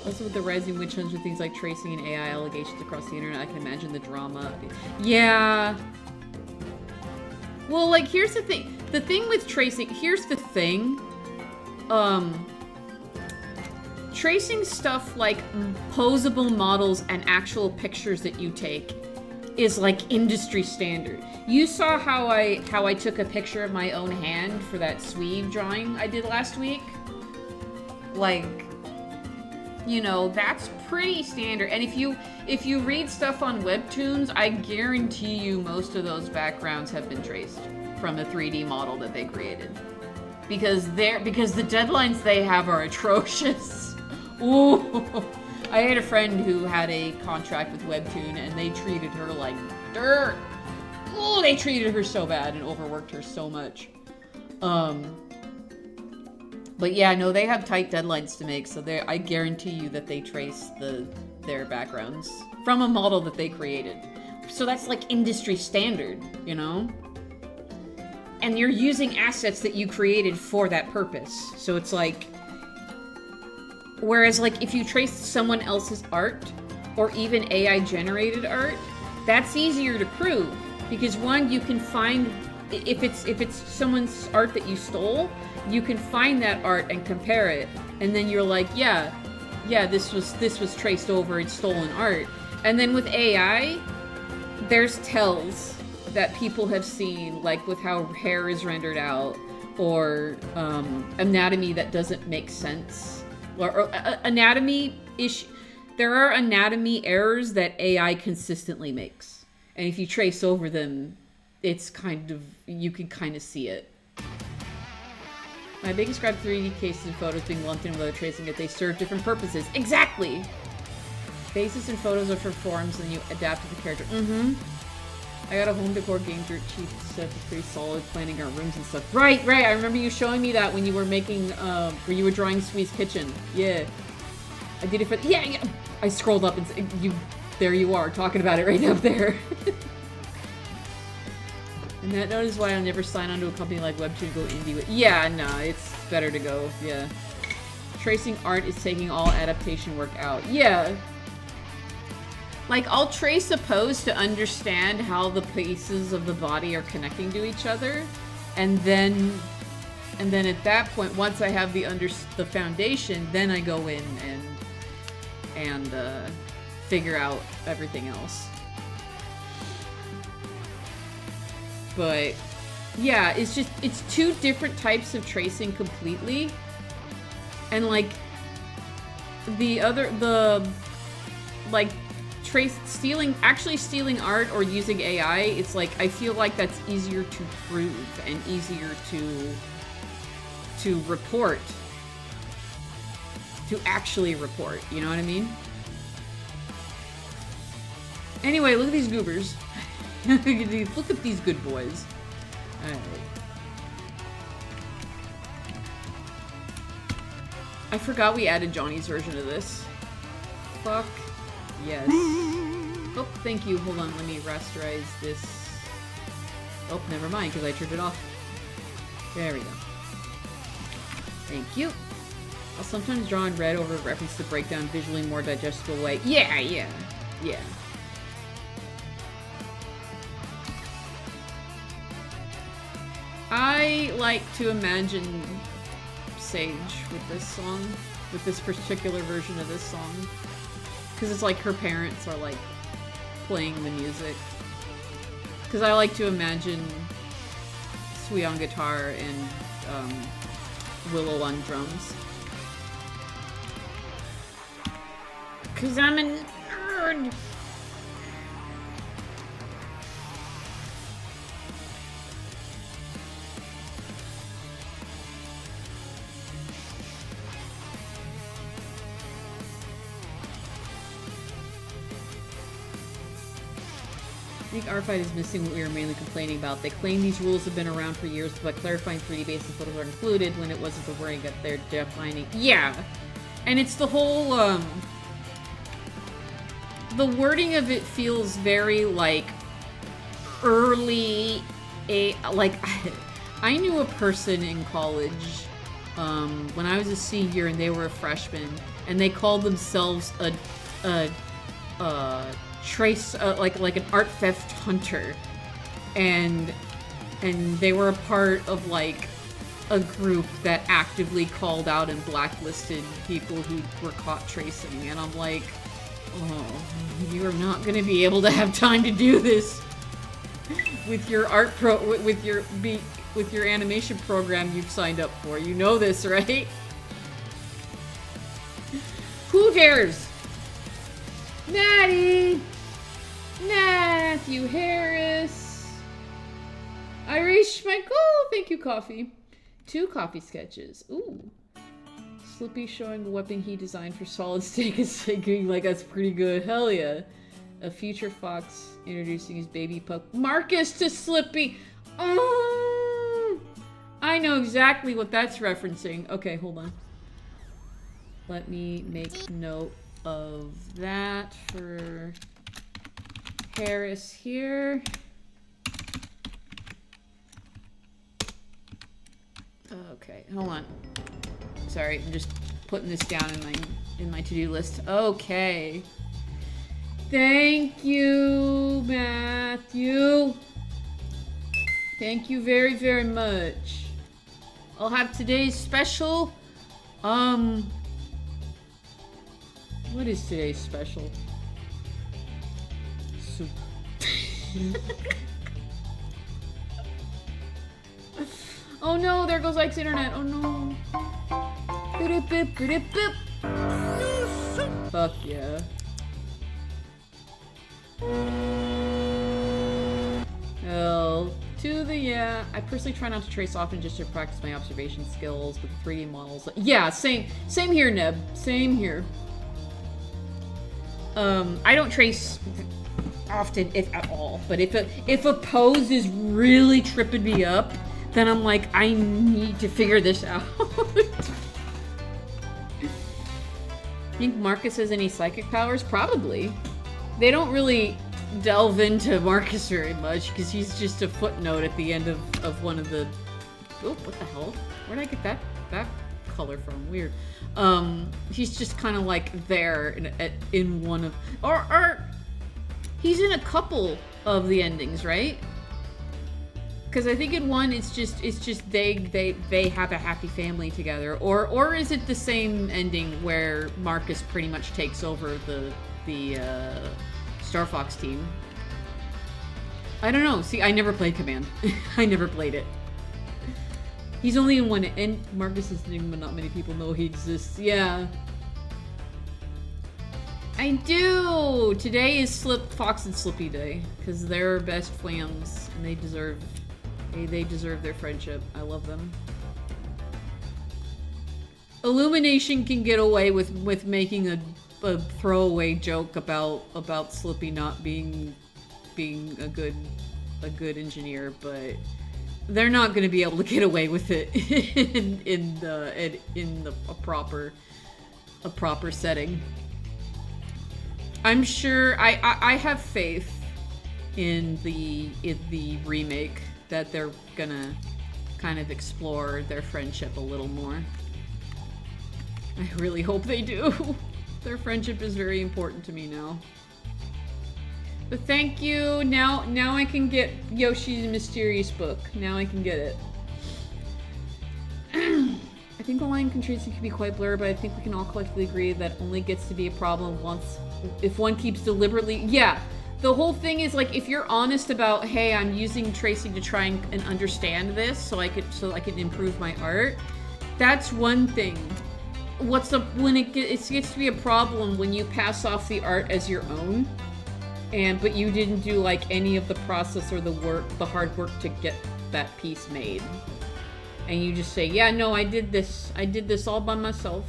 Also with the rising witch hunts and things like tracing and AI allegations across the internet, I can imagine the drama. Yeah. Well, like, here's the thing. The thing with tracing, here's the thing. Tracing stuff like posable models and actual pictures that you take is like industry standard. You saw how I took a picture of my own hand for that Sweeve drawing I did last week? Like, you know, that's pretty standard. And if you read stuff on webtoons, I guarantee you most of those backgrounds have been traced from a 3D model that they created. Because the deadlines they have are atrocious. Ooh. I had a friend who had a contract with Webtoon and they treated her like dirt. Oh, they treated her so bad and overworked her so much. But yeah, no, they have tight deadlines to make, so I guarantee you that they trace their backgrounds from a model that they created. So that's like industry standard, you know? And you're using assets that you created for that purpose. So it's like, whereas like if you trace someone else's art or even AI generated art, that's easier to prove because one, you can find if it's someone's art that you stole, you can find that art and compare it, and then you're like, yeah, this was traced over, it's stolen art. And then with AI, there's tells that people have seen, like with how hair is rendered out, or anatomy that doesn't make sense, or anatomy issue. There are anatomy errors that AI consistently makes, and if you trace over them, it's kind of, you can kind of see it. My biggest gripe 3D cases and photos being lumped in without tracing it, they serve different purposes. Exactly! Faces and photos are for forms, and you adapt to the character. I got a home decor game dirt cheap set that's pretty solid, planning our rooms and stuff. Right! I remember you showing me that when you were making, where you were drawing Sweet's kitchen. Yeah. I did it for, yeah! I scrolled up and there you are, talking about it right up there. And that note is why I'll never sign on to a company like Webtoon, go indie with. Yeah, no, it's better to go, yeah. Tracing art is taking all adaptation work out. Yeah. Like, I'll trace a pose to understand how the pieces of the body are connecting to each other. And then at that point, once I have the foundation, then I go in and figure out everything else. But yeah, it's two different types of tracing completely. And like actually stealing art or using AI, it's like, I feel like that's easier to prove and easier to report to actually report. You know what I mean? Anyway, look at these goobers. Look at these good boys. Alright. I forgot we added Johnny's version of this. Fuck. Yes. Oh, thank you. Hold on, let me rasterize this. Oh, never mind, because I turned it off. There we go. Thank you. I'll sometimes draw in red over reference to breakdown visually more digestible way. Yeah. I like to imagine Sage with this song, with this particular version of this song. Because it's like her parents are like playing the music. Because I like to imagine Sui on guitar and Willow on drums. Because I'm a nerd! I think R5 is missing what we were mainly complaining about. They claim these rules have been around for years, but clarifying 3D basis photos are included when it wasn't the wording that they're defining. Yeah! And it's the whole, the wording of it feels very, like, early, I knew a person in college, when I was a senior and they were a freshman, and they called themselves a trace, like an art theft hunter, and they were a part of like a group that actively called out and blacklisted people who were caught tracing, and I'm like, oh, you are not going to be able to have time to do this with your with your animation program you've signed up for. You know this, right? Who dares? Natty! Matthew Harris! I reached my goal! Thank you, coffee. 2 coffee sketches. Ooh. Slippy showing the weapon he designed for Solid Snake is thinking like that's pretty good. Hell yeah. A future fox introducing his baby pup Marcus to Slippy. Oh! I know exactly what that's referencing. Okay, hold on. Let me make note of that for Harris here. Okay, hold on. Sorry, I'm just putting this down in my to-do list. Okay. Thank you, Matthew. Thank you very, very much. I'll have today's special. What is today's special? Soup. Oh no, there goes Ike's internet. Oh no. Fuck yeah. L to the yeah. I personally try not to trace often just to practice my observation skills with 3D models. Yeah, same here, Neb. Same here. I don't trace often, if at all. But if a pose is really tripping me up, then I'm like, I need to figure this out. Think Marcus has any psychic powers? Probably. They don't really delve into Marcus very much because he's just a footnote at the end of one of the. Oh, what the hell? Where'd I get that color from? Weird. He's just kind of like there in one of or he's in a couple of the endings, right? Because I think in one it's just they have a happy family together, or is it the same ending where Marcus pretty much takes over the Star Fox team? I don't know. See, I never played Command. I never played it. He's only in one, and Marcus is name, but not many people know he exists. Yeah. I do! Today is Fox and Slippy Day, because they're best friends, and they deserve their friendship. I love them. Illumination can get away with making a throwaway joke about Slippy not being a good engineer, but they're not going to be able to get away with it in a proper setting. I'm sure I have faith in the remake that they're gonna kind of explore their friendship a little more. I really hope they do. Their friendship is very important to me now. But thank you. Now I can get Yoshi's Mysterious Book. Now I can get it. I think the line tracing can be quite blurred, but I think we can all collectively agree that only gets to be a problem if one keeps deliberately... Yeah, the whole thing is, like, if you're honest about, hey, I'm using tracing to try and understand this so I can improve my art, that's one thing. When it gets to be a problem when you pass off the art as your own, but you didn't do, like, any of the process or the hard work to get that piece made. And you just say, yeah, no, I did this all by myself.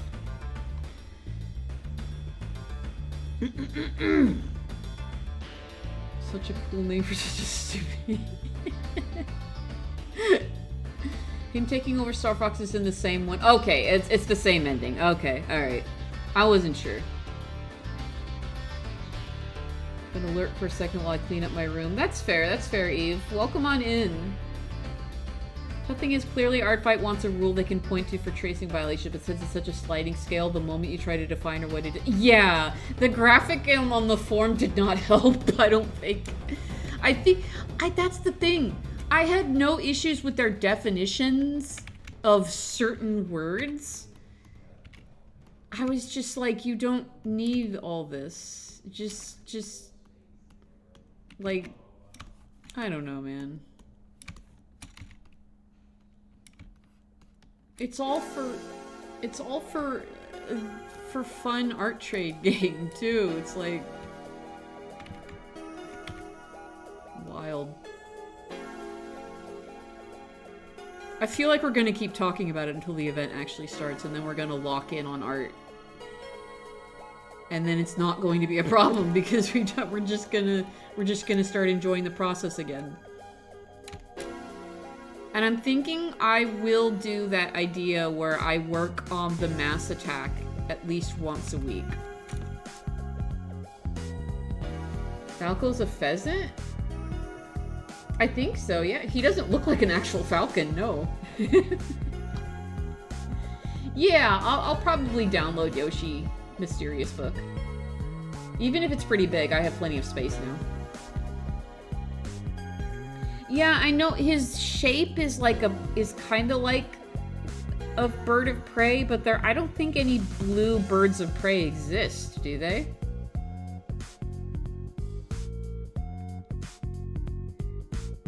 Such a cool name for such a stupid... Him taking over Star Fox is in the same one. Okay, it's the same ending. Okay, alright. I wasn't sure. Been alert for a second while I clean up my room. That's fair, Eve. Welcome on in. Something is clearly Artfight wants a rule they can point to for tracing violation, but since it's such a sliding scale, the moment you try to define or what it is... Yeah, the graphic on the form did not help, I don't think. That's the thing. I had no issues with their definitions of certain words. I was just like, you don't need all this. Just... Like... I don't know, man. It's all for fun art trade game too. It's like wild. I feel like we're gonna keep talking about it until the event actually starts, and then we're gonna lock in on art. And then it's not going to be a problem because we're just gonna start enjoying the process again. And I'm thinking I will do that idea where I work on the mass attack at least once a week. Falco's a pheasant? I think so, yeah. He doesn't look like an actual falcon, no. Yeah, I'll probably download Yoshi Mysterious Book. Even if it's pretty big, I have plenty of space now. Yeah, I know his shape is kind of like a bird of prey, but I don't think any blue birds of prey exist, do they?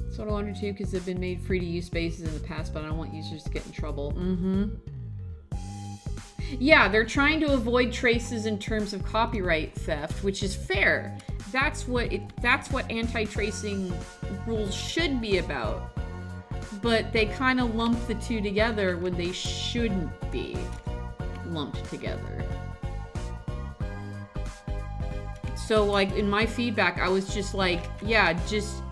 Sort of wonder too, because they've been made free to use spaces in the past, but I don't want users to get in trouble. Yeah, they're trying to avoid traces in terms of copyright theft, which is fair. That's what anti-tracing rules should be about. But they kind of lump the two together when they shouldn't be lumped together. So, like, in my feedback, I was just like, yeah, just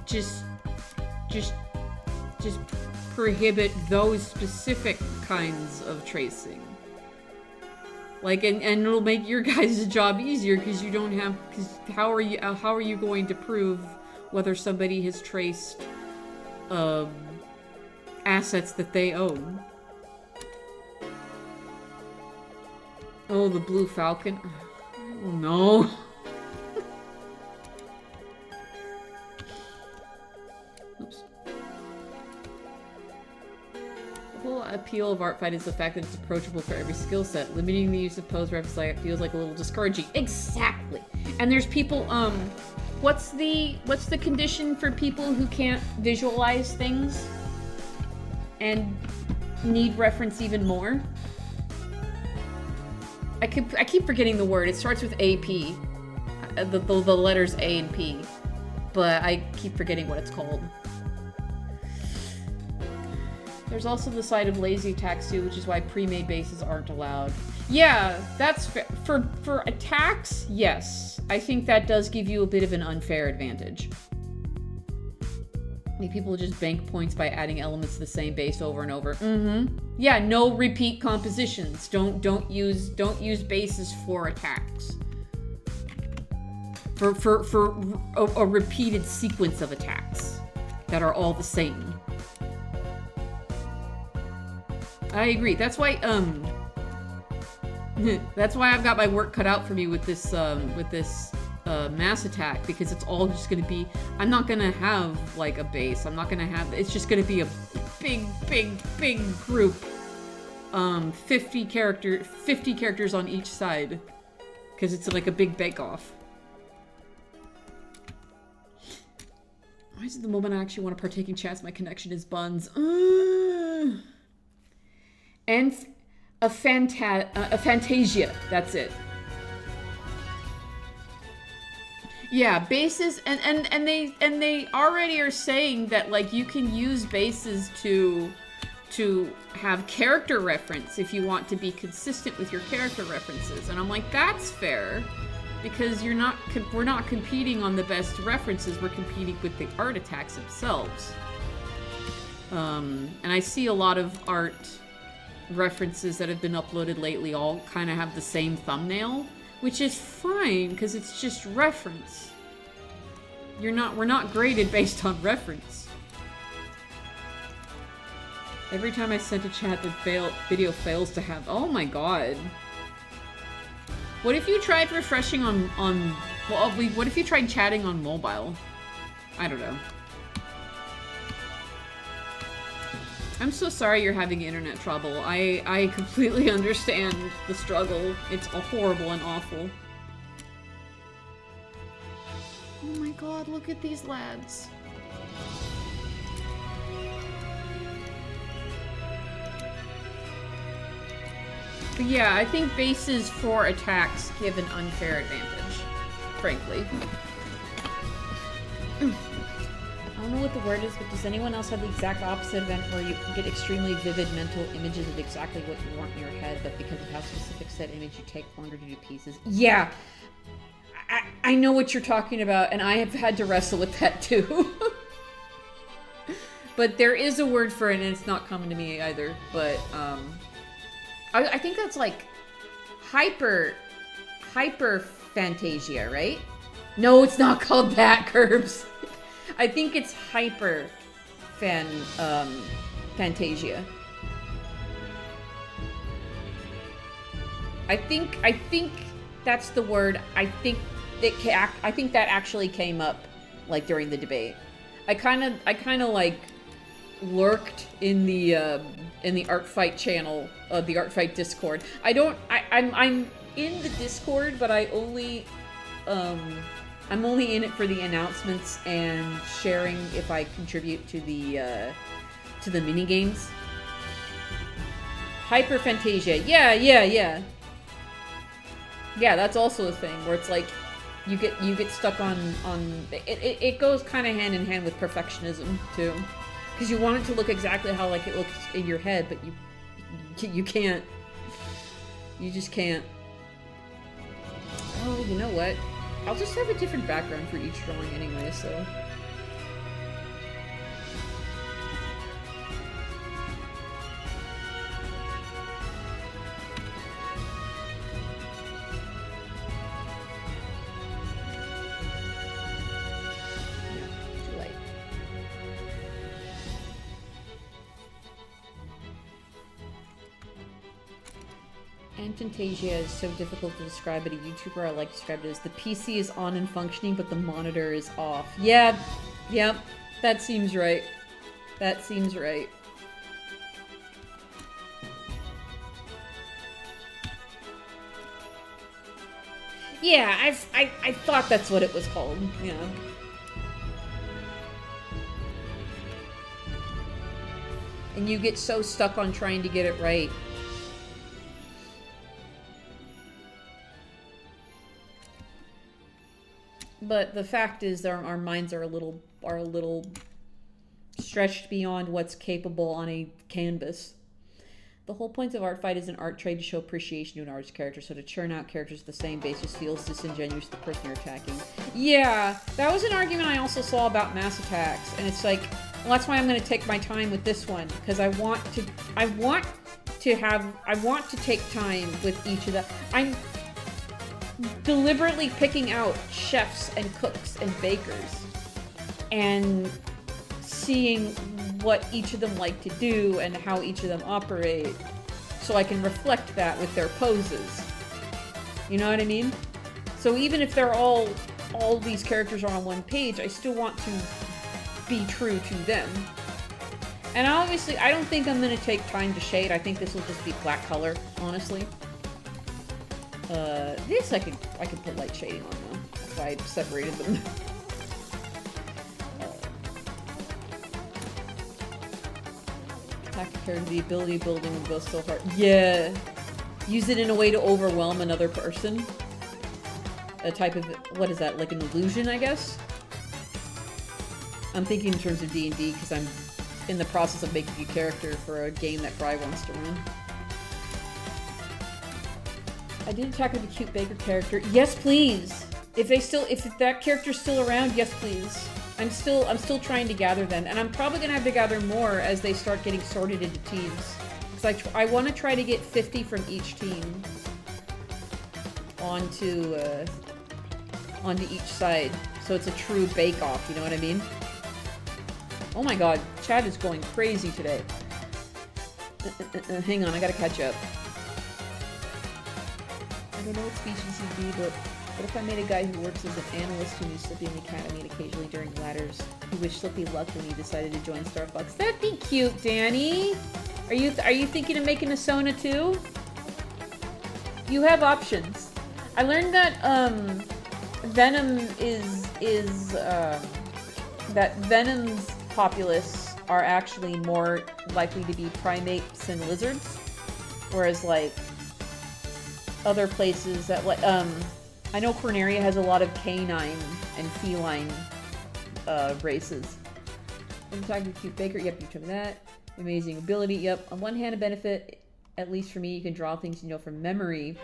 prohibit those specific kinds of tracing. Like, and it'll make your guys' job easier because you don't have, because how are you going to prove whether somebody has traced assets that they own? Oh, the blue falcon. Oh, no. Oops. The whole appeal of Artfight is the fact that it's approachable for every skill set. Limiting the use of pose reference feels like a little discouraging. Exactly. And there's people, what's the condition for people who can't visualize things and need reference even more? I keep forgetting the word. It starts with AP. The letters A and P. But I keep forgetting what it's called. There's also the side of lazy attacks too, which is why pre-made bases aren't allowed. Yeah, that's fair. For attacks, yes. I think that does give you a bit of an unfair advantage. Like, people just bank points by adding elements to the same base over and over. Yeah, no repeat compositions. Don't use bases for attacks. For a repeated sequence of attacks that are all the same. I agree. That's why that's why I've got my work cut out for me with this mass attack, because it's all just gonna be, I'm not gonna have like a base. I'm not gonna have, it's just gonna be a big group. 50 characters on each side, because it's like a big bake-off. Why is it the moment I actually want to partake in chats, my connection is buns? And a Fantasia, that's it. Yeah, bases, and they already are saying that, like, you can use bases to have character reference if you want to be consistent with your character references. And I'm like, that's fair, because we're not competing on the best references, we're competing with the art attacks themselves. And I see a lot of art references that have been uploaded lately all kind of have the same thumbnail, which is fine, because it's just reference. We're not graded based on reference. Every time I sent a chat, the video fails to have. Oh my god. What if you tried refreshing what if you tried chatting on mobile? I don't know. I'm so sorry you're having internet trouble. I completely understand the struggle. It's horrible and awful. Oh my god, look at these lads. But yeah, I think bases for attacks give an unfair advantage, frankly. I don't know what the word is, but does anyone else have the exact opposite event where you get extremely vivid mental images of exactly what you want in your head, but because of how specific said image, you take longer to do pieces? Yeah! I know what you're talking about, and I have had to wrestle with that too. But there is a word for it, and it's not coming to me either. But, I think that's like hyper Fantasia, right? No, it's not called that, Curbs. I think it's hyper Fantasia. I think that's the word. I think that actually came up like during the debate. I kind of like lurked in the Art Fight channel, the Art Fight Discord. I'm in the Discord, but I'm only in it for the announcements and sharing if I contribute to the mini games. Hyper Fantasia, yeah. Yeah, that's also a thing where it's like you get stuck on it goes kind of hand in hand with perfectionism too, because you want it to look exactly how like it looks in your head, but you can't. You just can't. Oh, you know what? I'll just have a different background for each drawing anyway, so. Fantasia is so difficult to describe, but a YouTuber I like described it as the PC is on and functioning, but the monitor is off. Yeah, yep, that seems right. That seems right. Yeah, I thought that's what it was called, yeah. And you get so stuck on trying to get it right. But the fact is, our minds are a little stretched beyond what's capable on a canvas. The whole point of art fight is an art trade to show appreciation to an artist's character, so to churn out characters with the same base just feels disingenuous to the person you're attacking. Yeah, that was an argument I also saw about Mass Attacks, and it's like, well, that's why I'm going to take my time with this one, because I want to take time with each of them. I'm deliberately picking out chefs and cooks and bakers, and seeing what each of them like to do and how each of them operate, so I can reflect that with their poses. You know what I mean? So even if they're all these characters are on one page, I still want to be true to them. And obviously, I don't think I'm going to take time to shade. I think this will just be flat color, honestly. This I could put light shading on though. That's why I separated them. Attack a character, the ability building will go so hard. Yeah. Use it in a way to overwhelm another person. A type of, what is that, like an illusion, I guess? I'm thinking in terms of D&D because I'm in the process of making a character for a game that Fry wants to run. I did attack with a cute baker character. Yes, please. If that character's still around, yes, please. I'm still trying to gather them, and I'm probably gonna have to gather more as they start getting sorted into teams. Because I want to try to get 50 from each team onto each side, so it's a true bake-off. You know what I mean? Oh my God, chat is going crazy today. Hang on, I gotta catch up. I don't know what species he'd be, but what if I made a guy who works as an analyst who knew Slippy in the academy and occasionally during ladders, who wished Slippy luck when he decided to join Star Fox? That'd be cute, Danny! Are you thinking of making a Sona too? You have options. I learned that, Venom that Venom's populace are actually more likely to be primates and lizards, whereas, like, other places that, like, I know Corneria has a lot of canine and feline races. Talking to cute baker, yep, you took that. Amazing ability, yep. On one hand, a benefit, at least for me, you can draw things you know from memory.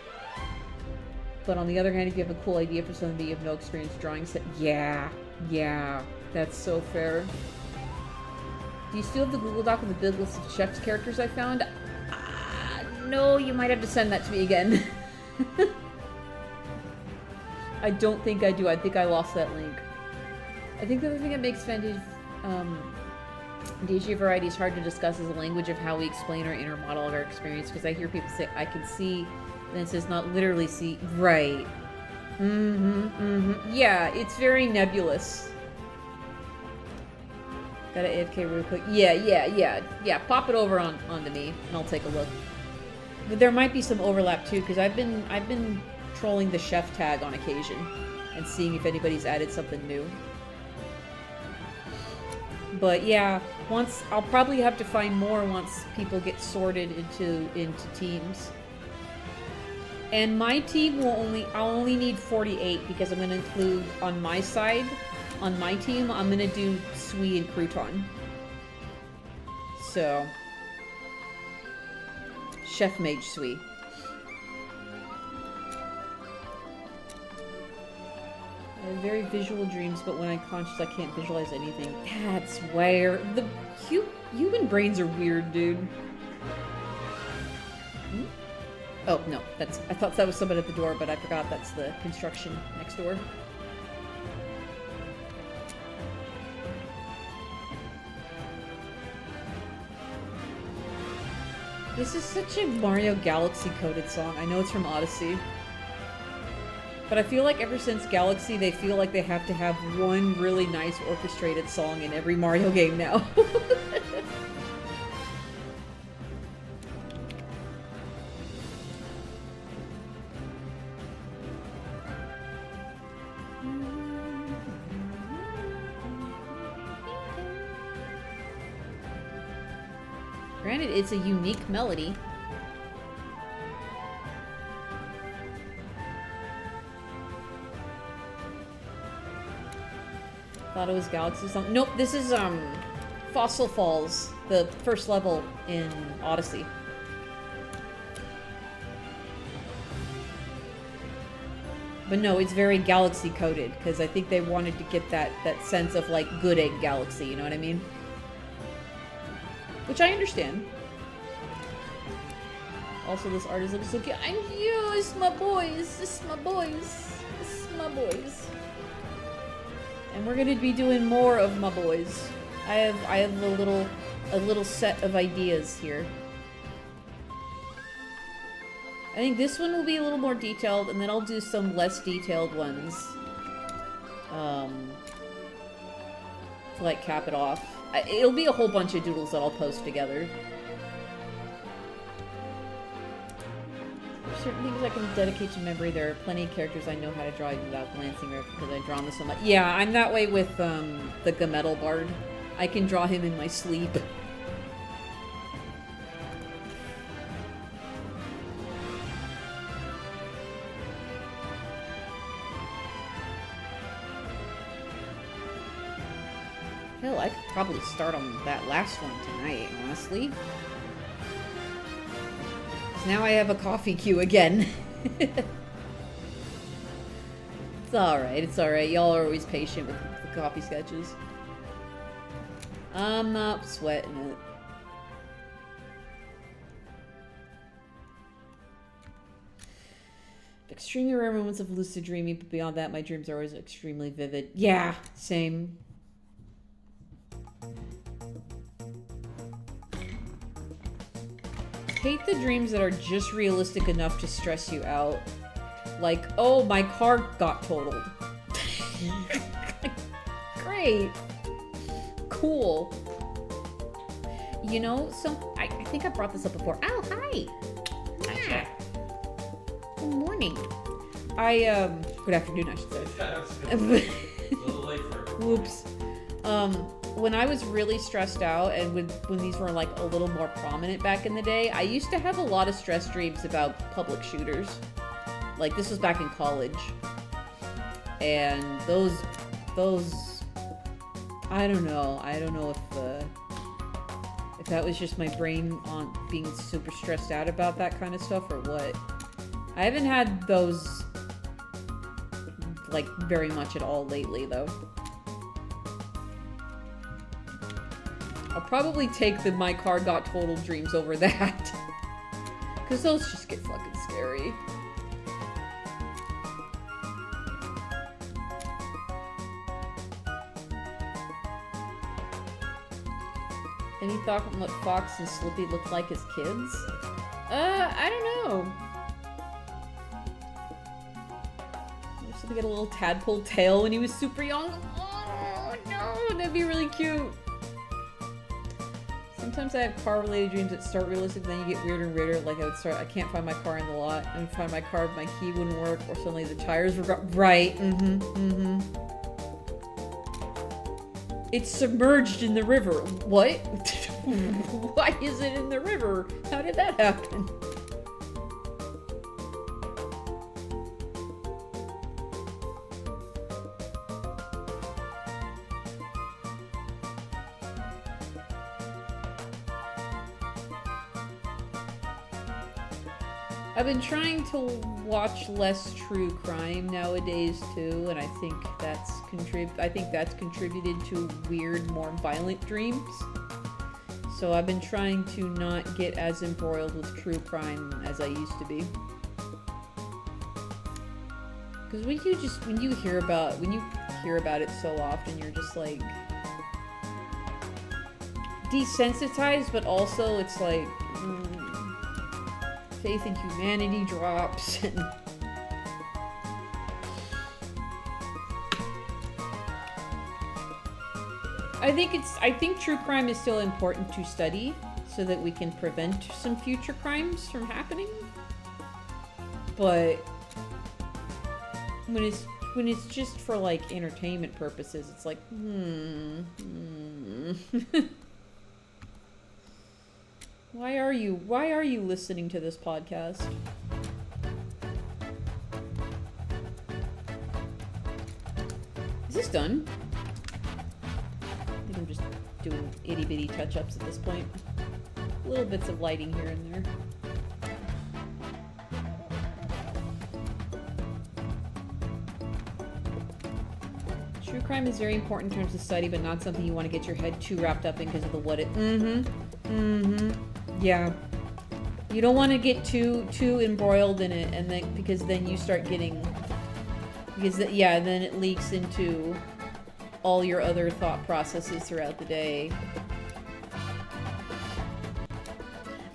But on the other hand, if you have a cool idea for something you have no experience drawing set, yeah, that's so fair. Do you still have the Google Doc with the big list of chef's characters I found? No, you might have to send that to me again. I don't think I do. I think I lost that link. I think the other thing that makes Fantasia Variety hard to discuss is the language of how we explain our inner model of our experience, because I hear people say, I can see, and it says not literally see. Right. Yeah, it's very nebulous. Got an AFK real quick. Yeah. Pop it over onto me, and I'll take a look. But there might be some overlap too, because I've been trolling the chef tag on occasion and seeing if anybody's added something new. But yeah, I'll probably have to find more once people get sorted into teams. And my team I'll only need 48 because I'm gonna include on my side, on my team, I'm gonna do Sui and Crouton. So Chef Mage Sui. I have very visual dreams, but when I'm conscious, I can't visualize anything. That's where the human brains are weird, dude. Hmm? Oh, no, I thought that was someone at the door, but I forgot that's the construction next door. This is such a Mario Galaxy coded song. I know it's from Odyssey. But I feel like ever since Galaxy, they feel like they have to have one really nice orchestrated song in every Mario game now. Granted, it's a unique melody. Thought it was Galaxy song. Nope, this is Fossil Falls, the first level in Odyssey. But no, it's very galaxy coded, because I think they wanted to get that sense of, like, good egg galaxy, you know what I mean? Which I understand. Also, this art is looking so cute. And you, it's my boys. It's my boys. It's my boys. And we're gonna be doing more of my boys. I have a little set of ideas here. I think this one will be a little more detailed, and then I'll do some less detailed ones. To, like, cap it off. It'll be a whole bunch of doodles that I'll post together. There's certain things I can dedicate to memory. There are plenty of characters I know how to draw without glancing at because I've drawn this so much. Yeah, I'm that way with the Gametal Bard. I can draw him in my sleep. Hell, I could probably start on that last one tonight, honestly. So now I have a coffee queue again. It's alright, it's alright. Y'all are always patient with the coffee sketches. I'm not sweating it. Extremely rare moments of lucid dreaming, but beyond that, my dreams are always extremely vivid. Yeah, same. Hate the dreams that are just realistic enough to stress you out. Like, oh, my car got totaled. Great. Cool. You know, I think I brought this up before. Oh, hi. Yeah. Good morning. Good afternoon, I should say. A little late for Whoops. When I was really stressed out, and when these were like a little more prominent back in the day, I used to have a lot of stress dreams about public shooters. Like, this was back in college. And those, I don't know if that was just my brain on being super stressed out about that kind of stuff or what. I haven't had those, like, very much at all lately, though. I'll probably take the my car got totaled dreams over that. Because those just get fucking scary. Any thought on what Fox and Slippy looked like as kids? I don't know. Slippy got a little tadpole tail when he was super young. Oh no, that'd be really cute. Sometimes I have car-related dreams that start realistic, then you get weirder and weirder. Like I can't find my car in the lot, and find my car, my key wouldn't work, or suddenly the tires were right. It's submerged in the river. What? Why is it in the river? How did that happen? I've been trying to watch less true crime nowadays too, and I think that's contributed to weird, more violent dreams. So I've been trying to not get as embroiled with true crime as I used to be. Because when you hear about it so often, you're just like desensitized, but also it's like faith in humanity drops. And I think true crime is still important to study so that we can prevent some future crimes from happening. But when it's just for like entertainment purposes, it's like Why are you listening to this podcast? Is this done? I think I'm just doing itty bitty touch-ups at this point. Little bits of lighting here and there. True crime is very important in terms of study, but not something you want to get your head too wrapped up in because of the what it. Yeah. You don't want to get too embroiled in it, and then because then you start getting, then it leaks into all your other thought processes throughout the day.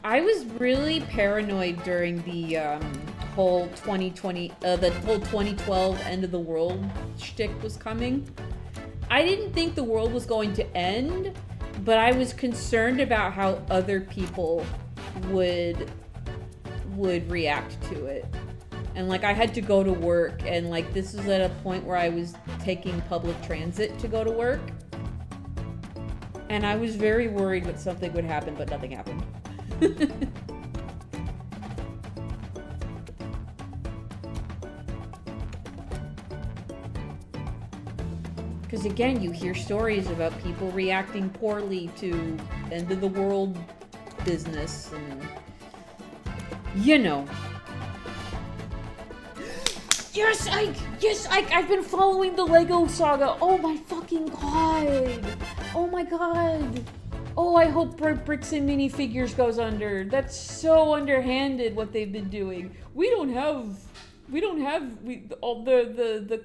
I was really paranoid during the whole 2020, the whole 2012 end of the world shtick was coming. I didn't think the world was going to end, but I was concerned about how other people would react to it. And like I had to go to work, and like this was at a point where I was taking public transit to go to work. And I was very worried that something would happen, but nothing happened. Because again, you hear stories about people reacting poorly to end of the world business, and you know. Yes, I've been following the Lego saga. Oh my fucking god. Oh my god. Oh, I hope Bricks and Minifigures goes under. That's so underhanded what they've been doing. The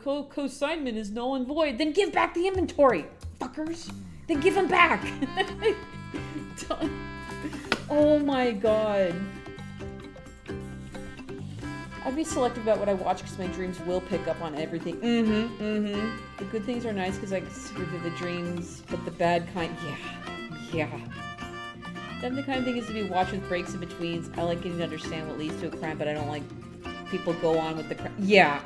co-consignment is null and void. Then give back the inventory, fuckers. Then give them back. Oh my god. I'd be selective about what I watch because my dreams will pick up on everything. The good things are nice because I can see the dreams, but the bad kind, yeah. Then the kind of thing is to be watched with breaks in betweens. I like getting to understand what leads to a crime, but I don't like people go on with the crime. Yeah,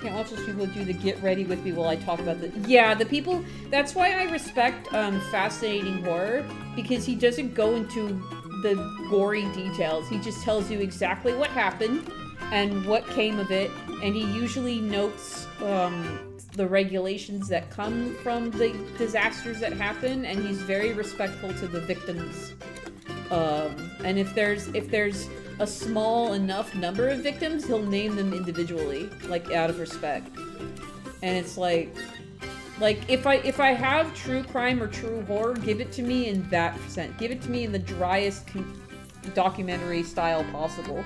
Can't watch those people do the get ready with me while I talk about the... Yeah, the people... That's why I respect Fascinating Horror, because he doesn't go into the gory details. He just tells you exactly what happened and what came of it, and he usually notes the regulations that come from the disasters that happen, and he's very respectful to the victims. And if there's a small enough number of victims, he'll name them individually, like out of respect. And it's like if I have true crime or true horror, give it to me in that percent. Give it to me in the driest documentary style possible.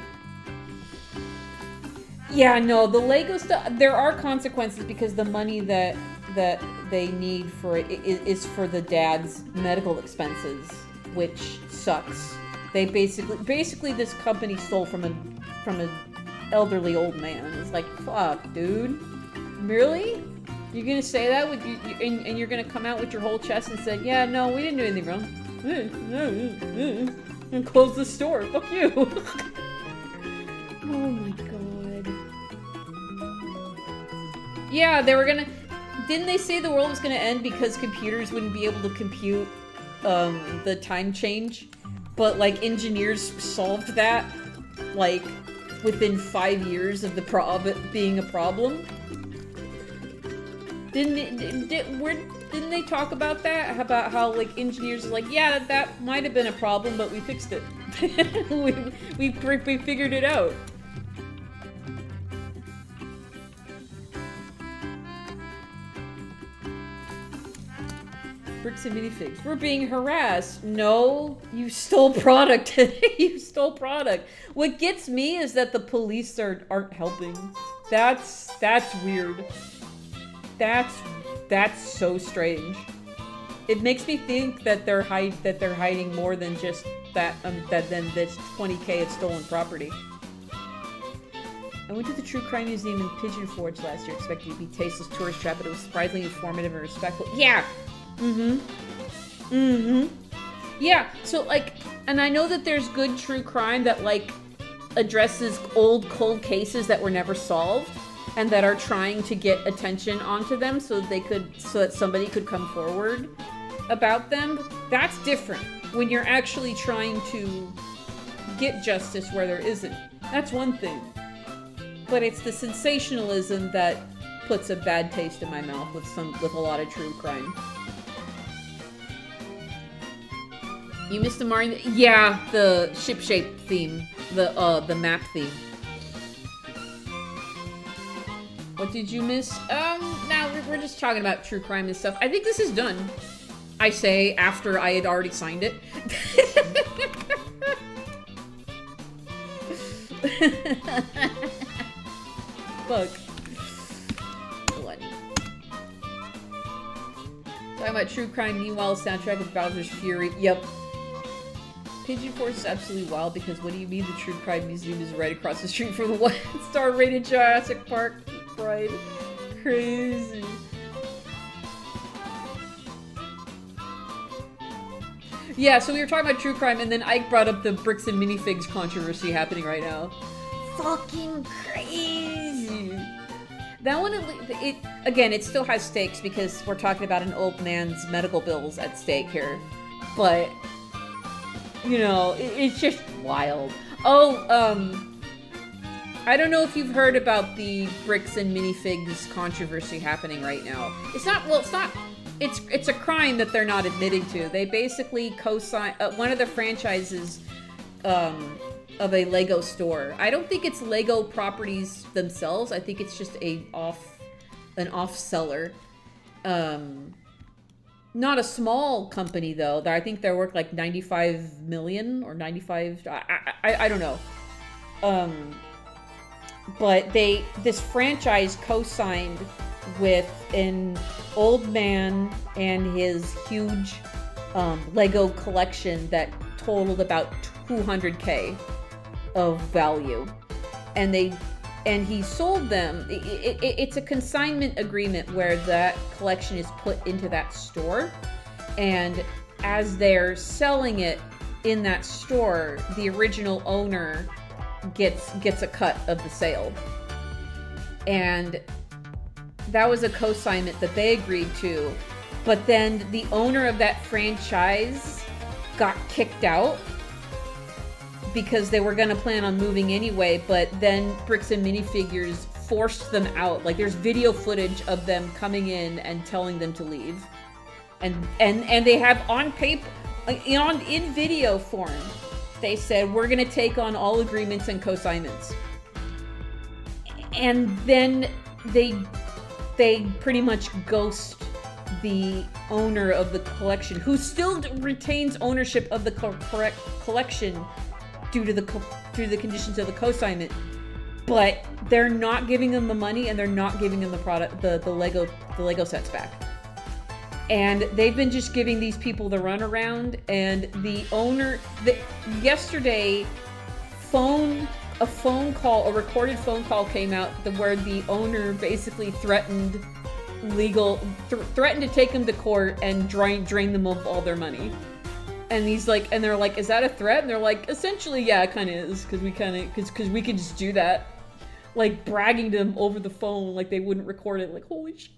Yeah, no, the Lego stuff, there are consequences because the money that they need for it is for the dad's medical expenses, which sucks. They basically this company stole from an elderly old man. It's like, fuck, dude. Really? You're gonna say that with you, and you're gonna come out with your whole chest and say, yeah, no, we didn't do anything wrong. And close the store. Fuck you. Oh my god. Yeah, they were gonna... Didn't they say the world was gonna end because computers wouldn't be able to compute the time change? But, like, engineers solved that, like, within 5 years of it being a problem. Didn't they talk about that? About how, like, engineers are like, yeah, that might have been a problem, but we fixed it. we figured it out. Bricks and minifigs. We're being harassed. No, you stole product. You stole product. What gets me is that the police aren't helping. That's weird. That's so strange. It makes me think that they're hiding more than just than this 20K of stolen property. I went to the True Crime Museum in Pigeon Forge last year, expecting to be tasteless tourist trap, but it was surprisingly informative and respectful. Yeah. Yeah, so, like, and I know that there's good true crime that, like, addresses old, cold cases that were never solved and that are trying to get attention onto them so that somebody could come forward about them. That's different when you're actually trying to get justice where there isn't. That's one thing. But it's the sensationalism that puts a bad taste in my mouth with a lot of true crime. You missed the Mario... Yeah, the ship shape theme. The map theme. What did you miss? Now we're just talking about true crime and stuff. I think this is done. I say after I had already signed it. Fuck. What? Talking about true crime, meanwhile, soundtrack of Bowser's Fury. Yep. Pigeon Force is absolutely wild because what do you mean the True Crime Museum is right across the street from the one-star rated Jurassic Park ride? Crazy. Yeah, so we were talking about true crime, and then Ike brought up the bricks and minifigs controversy happening right now. Fucking crazy. That one, again, it still has stakes because we're talking about an old man's medical bills at stake here. But, you know, it's just wild. Oh, I don't know if you've heard about the bricks and minifigs controversy happening right now. It's a crime that they're not admitting to. They basically co-sign one of the franchises of a Lego store. I don't think it's Lego properties themselves. I think it's just an off seller. Not a small company though. I think they're worth like 95 million or 95. I don't know. But this franchise co-signed with an old man and his huge Lego collection that totaled about 200K of value, and he sold them. It's a consignment agreement where that collection is put into that store, and as they're selling it in that store, the original owner gets a cut of the sale. And that was a co-signment that they agreed to, but then the owner of that franchise got kicked out because they were going to plan on moving anyway, but then Bricks and Minifigures forced them out. Like, there's video footage of them coming in and telling them to leave. And they have on paper, in video form, they said, we're going to take on all agreements and co-signments. And then they pretty much ghost the owner of the collection, who still retains ownership of the correct collection due to the conditions of the co-signment, but they're not giving them the money and they're not giving them the product, the Lego sets back. And they've been just giving these people the runaround. And the owner, yesterday, a recorded phone call came out where the owner basically threatened to take them to court and drain them of all their money. And they're like, is that a threat? And they're like, essentially, yeah, it kind of is, because we can just do that, like bragging to them over the phone, like they wouldn't record it. Like, holy shit.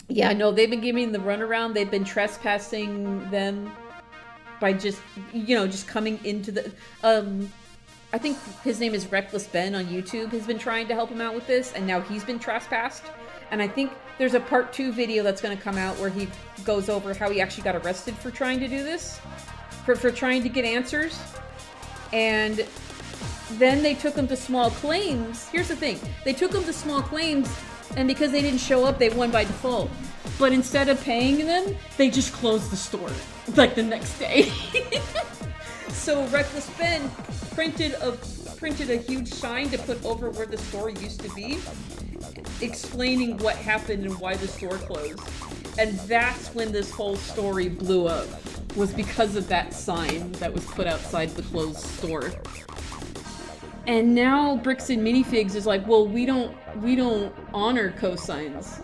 Yeah, no, they've been giving the runaround. They've been trespassing them by just coming into the, I think his name is Reckless Ben on YouTube, has been trying to help him out with this, and now he's been trespassed. And I think there's a part 2 video that's going to come out where he goes over how he actually got arrested for trying to do this, for trying to get answers. And then they took him to small claims. Here's the thing. They took him to small claims, and because they didn't show up, they won by default. But instead of paying them, they just closed the store, like, the next day. So Reckless Ben printed a huge sign to put over where the store used to be, explaining what happened and why the store closed. And that's when this whole story blew up, was because of that sign that was put outside the closed store. And now Bricks and Minifigs is like, well, we don't honor cosigns.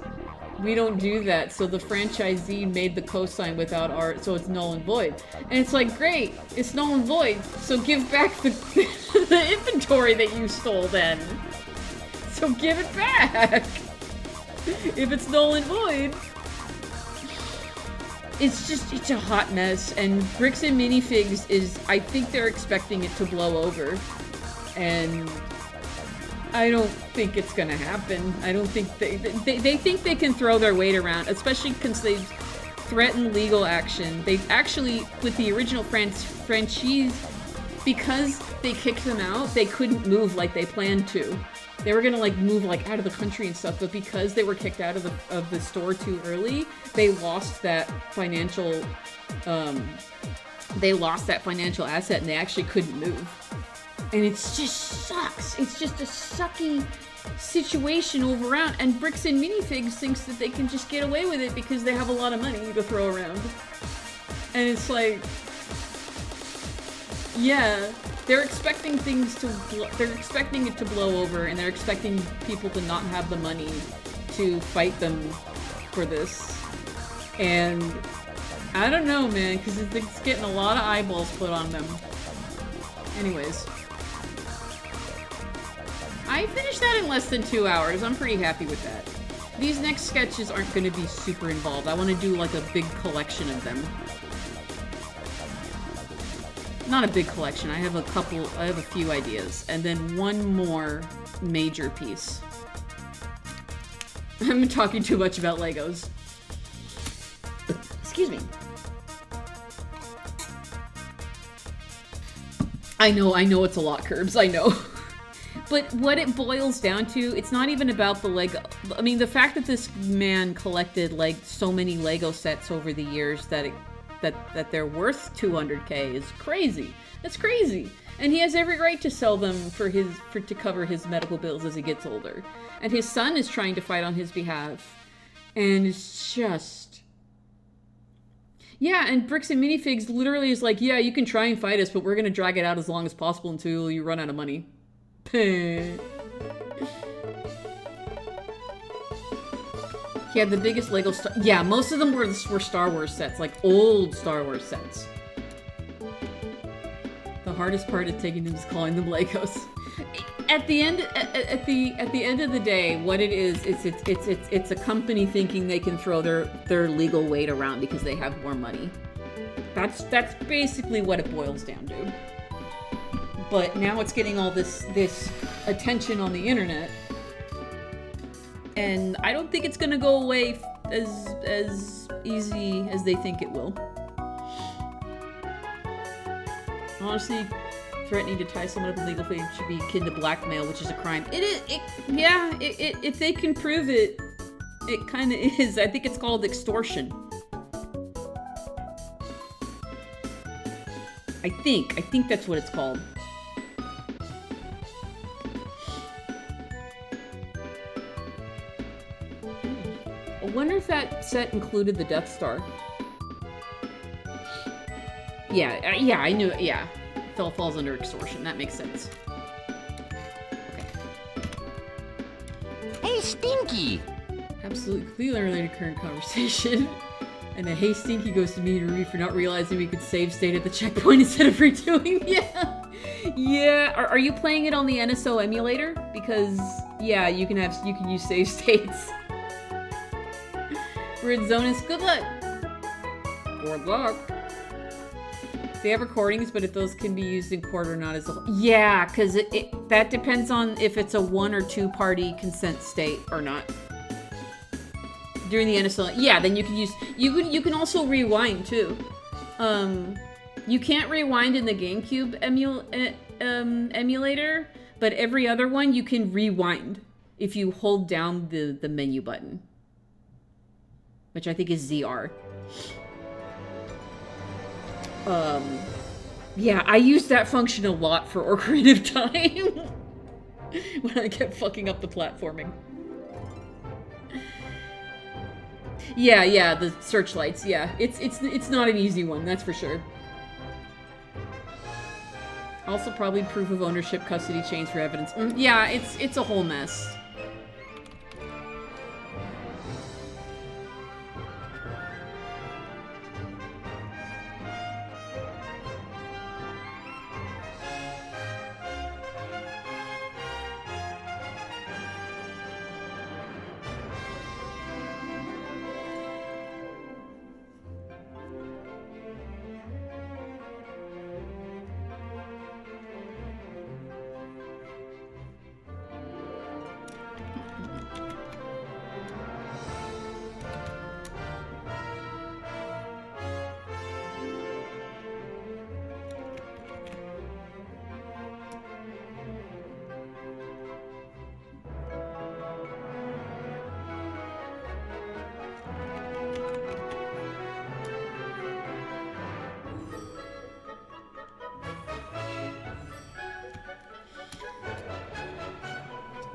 We don't do that. So the franchisee made the cosign without art, so it's null and void. And it's like, great, it's null and void. So give back the inventory that you stole then. So give it back. If it's null and void. It's a hot mess. And Bricks and Minifigs is, I think they're expecting it to blow over. And I don't think it's gonna happen. I don't think they think they can throw their weight around, especially because threatened legal action. They actually, with the original franchise, because they kicked them out, they couldn't move like they planned to. They were gonna like move like out of the country and stuff, but because they were kicked out of the store too early, they lost that financial asset and they actually couldn't move. And it just sucks. It's just a sucky situation all around. And Bricks and Minifigs thinks that they can just get away with it because they have a lot of money to throw around. And it's like, yeah, they're expecting they're expecting it to blow over, and they're expecting people to not have the money to fight them for this. And I don't know, man, because it's getting a lot of eyeballs put on them. Anyways. I finished that in less than 2 hours. I'm pretty happy with that. These next sketches aren't going to be super involved. I want to do like a big collection of them. Not a big collection. I have a few ideas. And then one more major piece. I'm talking too much about Legos. Excuse me. I know it's a lot, Curbs. I know. But what it boils down to, it's not even about the Lego. I mean, the fact that this man collected like so many Lego sets over the years that they're worth 200K is crazy. That's crazy. And he has every right to sell them to cover his medical bills as he gets older. And his son is trying to fight on his behalf. And it's just... Yeah, and Bricks and Minifigs literally is like, yeah, you can try and fight us, but we're gonna drag it out as long as possible until you run out of money. He had the biggest Lego yeah, most of them were Star Wars sets, like old Star Wars sets. The hardest part of taking them is calling them Legos. At the end of the day, what it is, it's a company thinking they can throw their legal weight around because they have more money. That's basically what it boils down to. But now it's getting all this attention on the internet, and I don't think it's gonna go away as easy as they think it will. Honestly, threatening to tie someone up in legal fame should be akin to blackmail, which is a crime. If they can prove it, it kind of is. I think it's called extortion. I think that's what it's called. I wonder if that set included the Death Star. Yeah, I knew it. Yeah, falls under extortion. That makes sense. Okay. Hey, Stinky! Absolutely clearly related to current conversation. And a hey Stinky goes to me and Ruby for not realizing we could save state at the checkpoint instead of redoing. Yeah. Yeah. Are you playing it on the NSO emulator? Because yeah, you can use save states. Red Zonus, good luck. Good luck. They have recordings, but if those can be used in court or not is a... Yeah, because that depends on if it's a 1 or 2 party consent state or not. During the NSL, yeah, then you can use... You can also rewind, too. You can't rewind in the GameCube emulator, but every other one you can rewind if you hold down the menu button. Which I think is ZR. Yeah, I used that function a lot for Ocarina of Time. When I kept fucking up the platforming. Yeah, the searchlights, yeah. It's not an easy one, that's for sure. Also probably proof of ownership, custody chains for evidence. Yeah, it's a whole mess.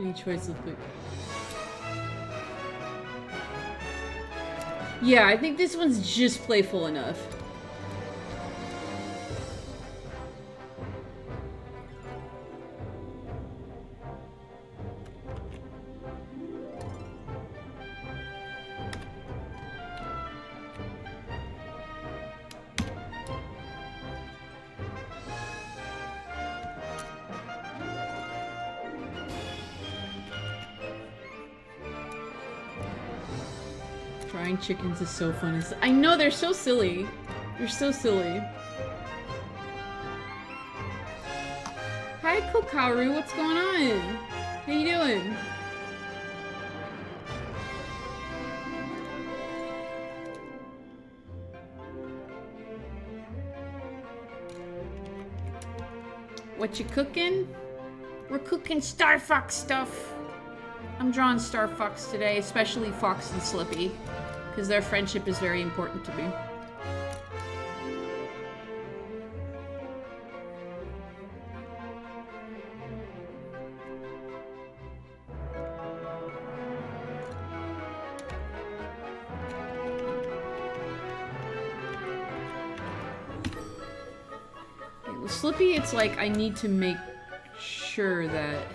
Any choice of food. Yeah, I think this one's just playful enough. Frying chickens is so fun. I know, they're so silly. They're so silly. Hi, Kokaru. What's going on? How you doing? What you cooking? We're cooking Star Fox stuff. I'm drawing Star Fox today, especially Fox and Slippy, because their friendship is very important to me. Okay, with Slippy, it's like I need to make sure that...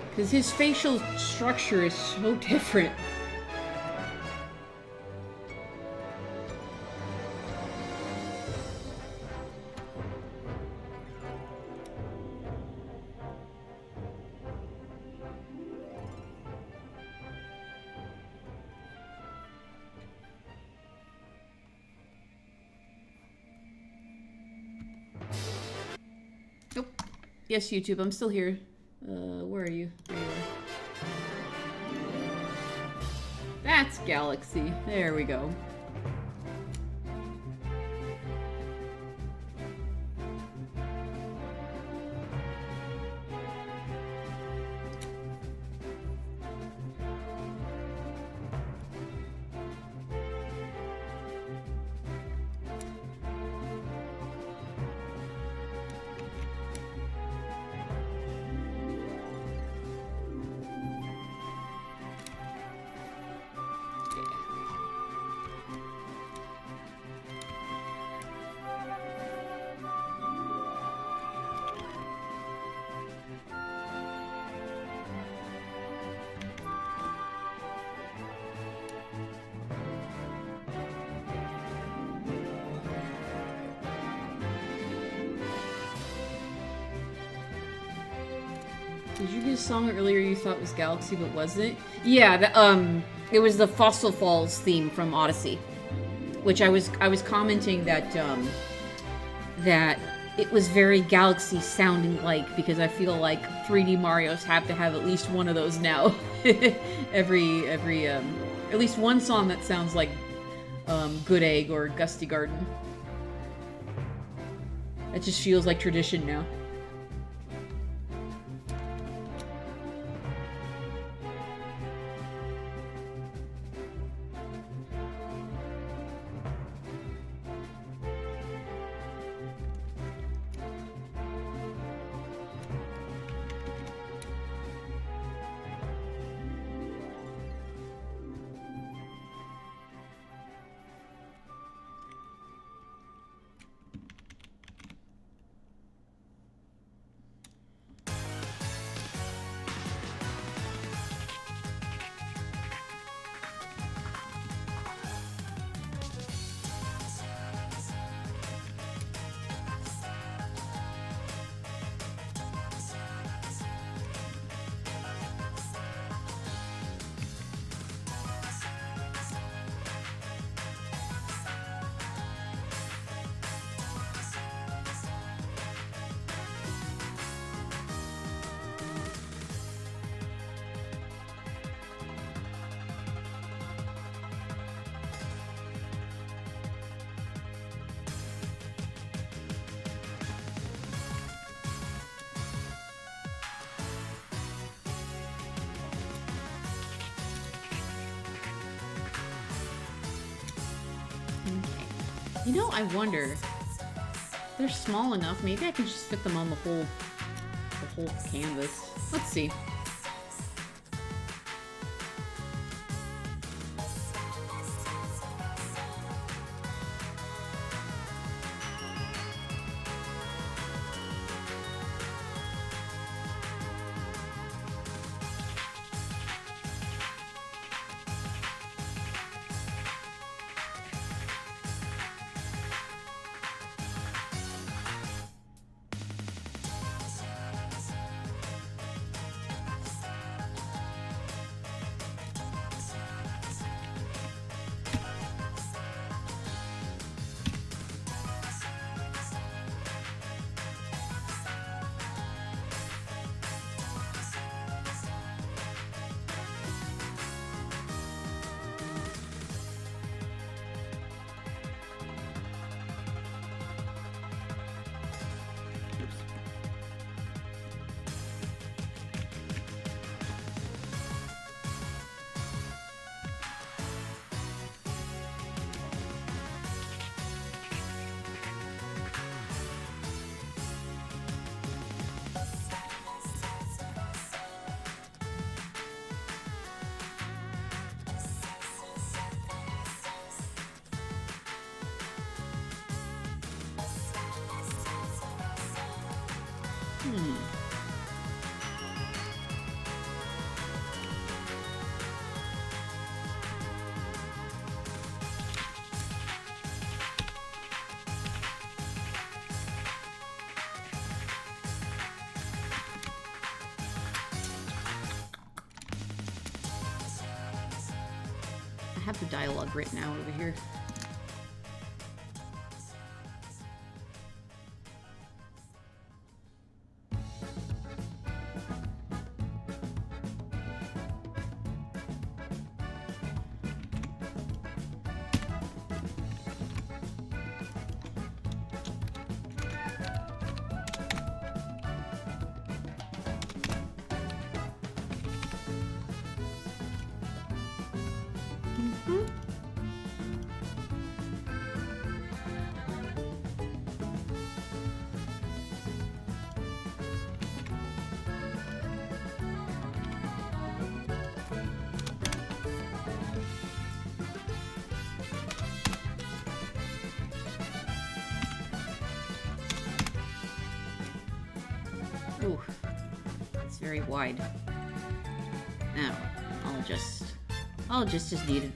because his facial structure is so different. Nope. Yes, YouTube, I'm still here. Where are you? There you are. That's Galaxy. There we go. Did you get a song earlier you thought was Galaxy but wasn't? Yeah, it was the Fossil Falls theme from Odyssey, which I was commenting that that it was very Galaxy sounding like, because I feel like 3D Marios have to have at least one of those now. every at least one song that sounds like Good Egg or Gusty Garden. It just feels like tradition now. You know, I wonder, they're small enough, maybe I can just fit them on the whole the whole canvas. Let's see. I have the dialogue written out over here. Ooh, it's very wide. Now, I'll adjust as needed.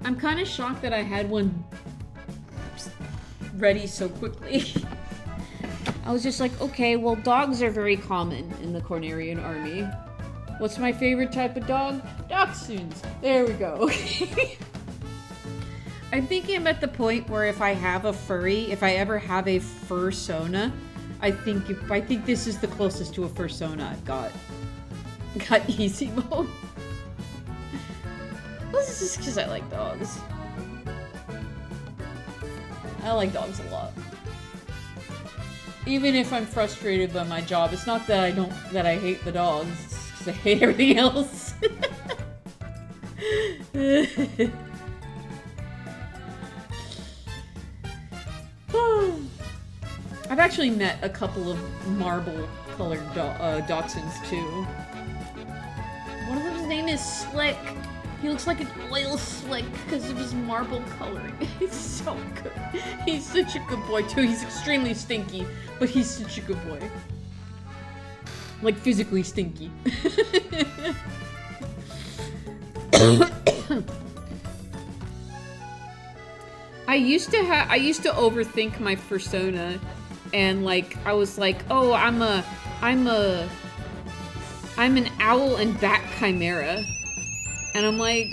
I'm kind of shocked that I had one ready so quickly. I was just like, okay, well, dogs are very common in the Cornerian army. What's my favorite type of dog? Dachshunds. There we go. I'm thinking I'm at the point where if I have a furry, if I ever have a fursona, I think this is the closest to a fursona I've got. Got easy mode. This is just because I like dogs. I like dogs a lot. Even if I'm frustrated by my job, it's not that I hate the dogs, it's because I hate everything else. I've actually met a couple of marble-colored dachshunds too. One of them's name is Slick. He looks like an oil slick because of his marble coloring. He's so good. He's such a good boy too. He's extremely stinky, but he's such a good boy. Like physically stinky. I used to overthink my persona, and like I was like, oh, I'm an owl and bat chimera. And I'm like,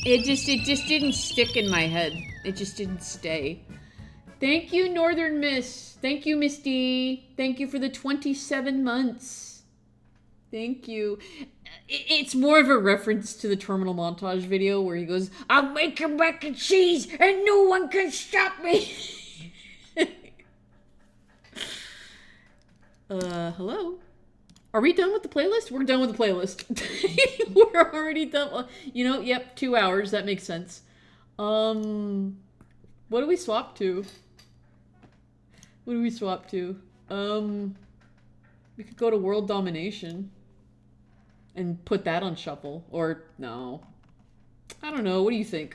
it just didn't stick in my head. It just didn't stay. Thank you, Northern Miss. Thank you, Misty. Thank you for the 27 months. Thank you. It's more of a reference to the terminal montage video where he goes, "I'll make a mac and cheese and no one can stop me." Hello? Are we done with the playlist? We're done with the playlist. We're already done. You know, yep, 2 hours. That makes sense. What do we swap to? What do we swap to? We could go to World Domination. And put that on shuffle. Or, no. I don't know. What do you think?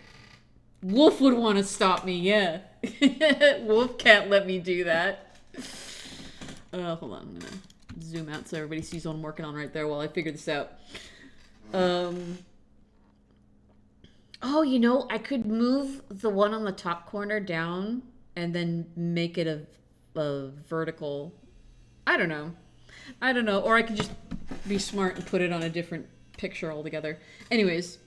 Wolf would want to stop me, yeah. Wolf can't let me do that. Hold on. I'm going to zoom out so everybody sees what I'm working on right there while I figure this out. Oh, you know, I could move the one on the top corner down and then make it a vertical. I don't know. Or I could just be smart and put it on a different picture altogether. Anyways.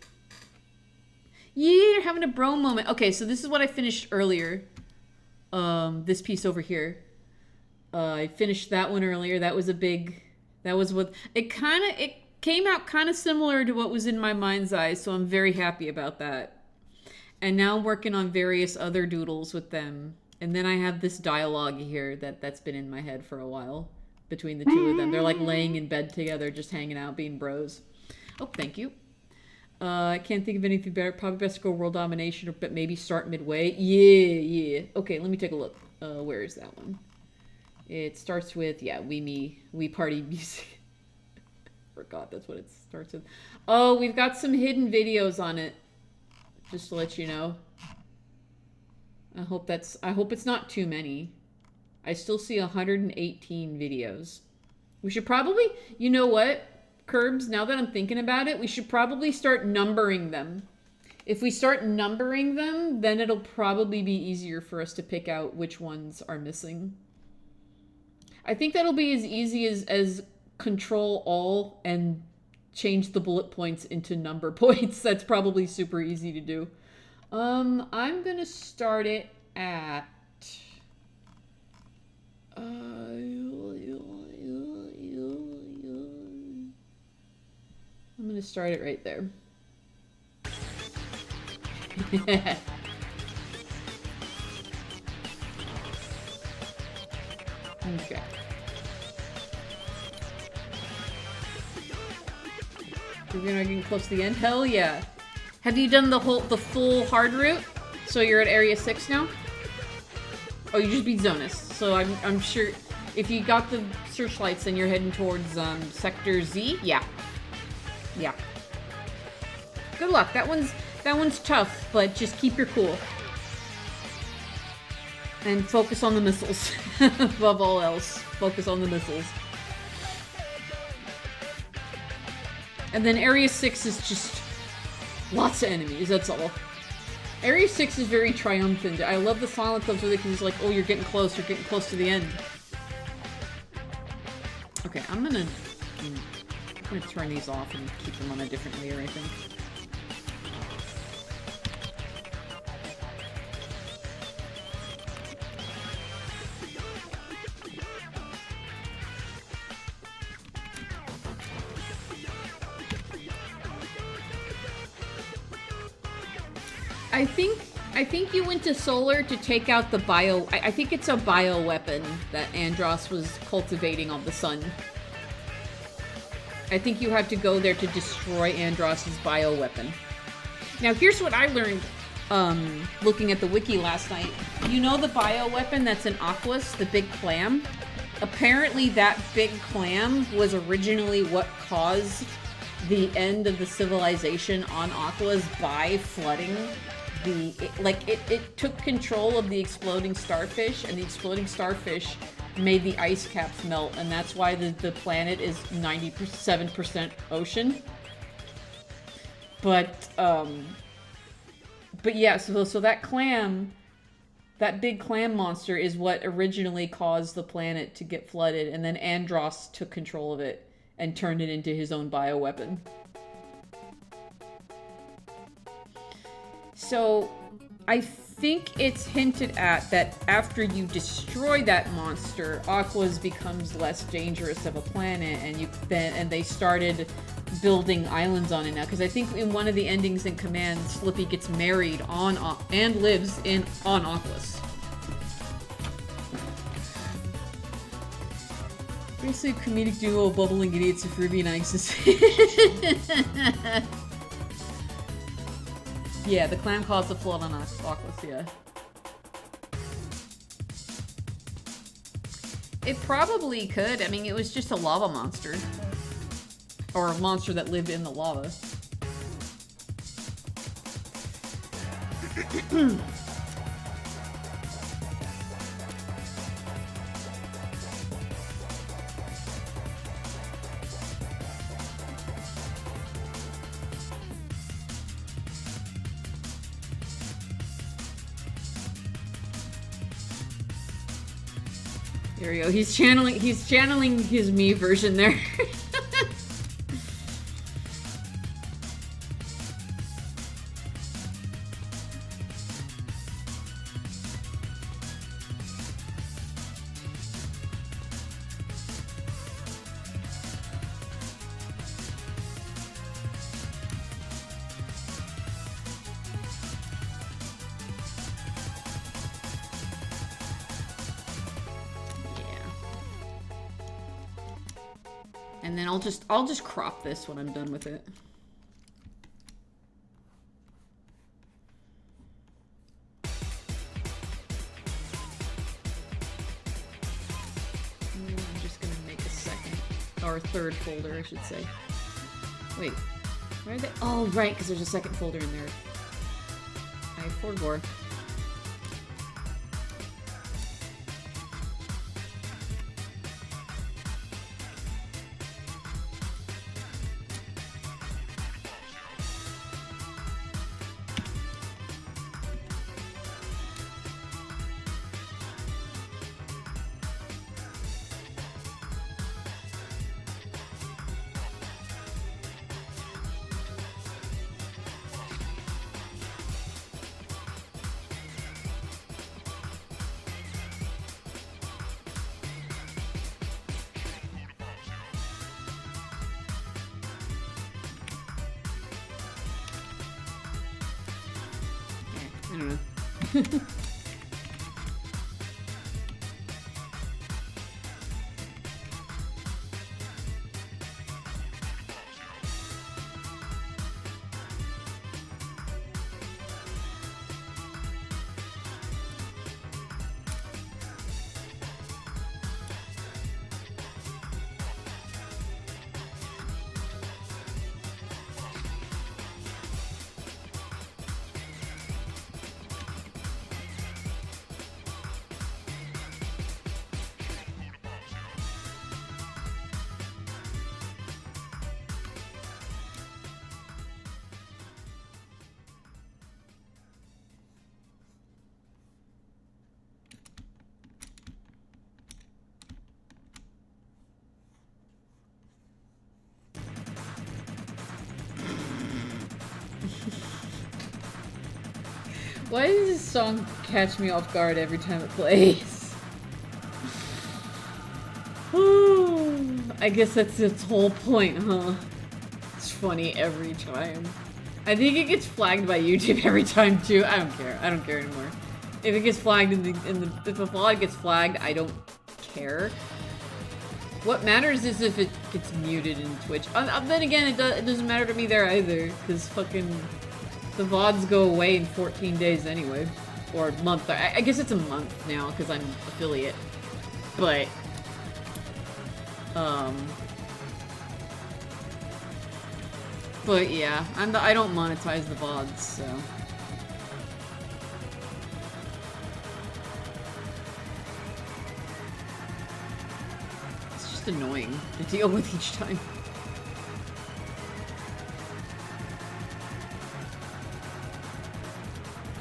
Yeah, you're having a bro moment. Okay, so this is what I finished earlier. This piece over here. I finished that one earlier. That was what... It came out kind of similar to what was in my mind's eye, so I'm very happy about that. And now I'm working on various other doodles with them. And then I have this dialogue here that's been in my head for a while. Between the two of them. They're like laying in bed together, just hanging out, being bros. Oh, thank you. I can't think of anything better. Probably best to go World Domination, but maybe start midway. Yeah. Okay, let me take a look. Where is that one? It starts with, yeah, we party music. Forgot that's what it starts with. Oh, we've got some hidden videos on it. Just to let you know. I hope it's not too many. I still see 118 videos. We should probably, you know what, Curbs, now that I'm thinking about it, we should probably start numbering them. If we start numbering them, then it'll probably be easier for us to pick out which ones are missing. I think that'll be as easy as Control All and change the bullet points into number points. That's probably super easy to do. I'm gonna start it at... I'm gonna start it right there. Okay. We're getting close to the end. Hell yeah! Have you done the full hard route? So you're at Area 6 now? Oh, you just beat Zonus. So I'm sure if you got the searchlights and you're heading towards Sector Z, yeah. Good luck. That one's tough, but just keep your cool. And focus on the missiles. Above all else, focus on the missiles. And then Area 6 is just lots of enemies, that's all. Area 6 is very triumphant. I love the silent clubs where they can just like, oh, you're getting close to the end. Okay, I'm gonna turn these off and keep them on a different layer, I think. I think you went to Solar to take out the bio... I think it's a bio weapon that Andros was cultivating on the sun. I think you have to go there to destroy Andros's bio weapon. Now, here's what I learned looking at the wiki last night. You know the bio weapon that's in Aquas, the big clam? Apparently that big clam was originally what caused the end of the civilization on Aquas by flooding it took control of the exploding starfish, and the exploding starfish made the ice caps melt, and that's why the planet is 97% ocean. But yeah, so that clam, that big clam monster is what originally caused the planet to get flooded, and then Andros took control of it and turned it into his own bioweapon. So, I think it's hinted at that after you destroy that monster, Aqua's becomes less dangerous of a planet, and they started building islands on it now. Because I think in one of the endings in Command, Slippy gets married on and lives on Aqua's. Basically, a comedic duo of bubbling idiots if Ruby and Isis. Yeah, the clam caused a flood on Aquas, yeah. It probably could. I mean, it was just a lava monster. Or a monster that lived in the lava. There we go. He's channeling his me version there. And then I'll just crop this when I'm done with it. And I'm just gonna make a second or third folder, I should say. Wait, where are they? Oh, right, because there's a second folder in there. I forgot. I don't know. Why does this song catch me off guard every time it plays? I guess that's its whole point, huh? It's funny every time. I think it gets flagged by YouTube every time too. I don't care. I don't care anymore. If it gets flagged if a VOD gets flagged, I don't care. What matters is if it gets muted in Twitch. Then again, it doesn't matter to me there either, because fucking the VODs go away in 14 days anyway. Or a month. I guess it's a month now, because I'm affiliate. But, but yeah, I don't monetize the VODs, so. It's just annoying to deal with each time.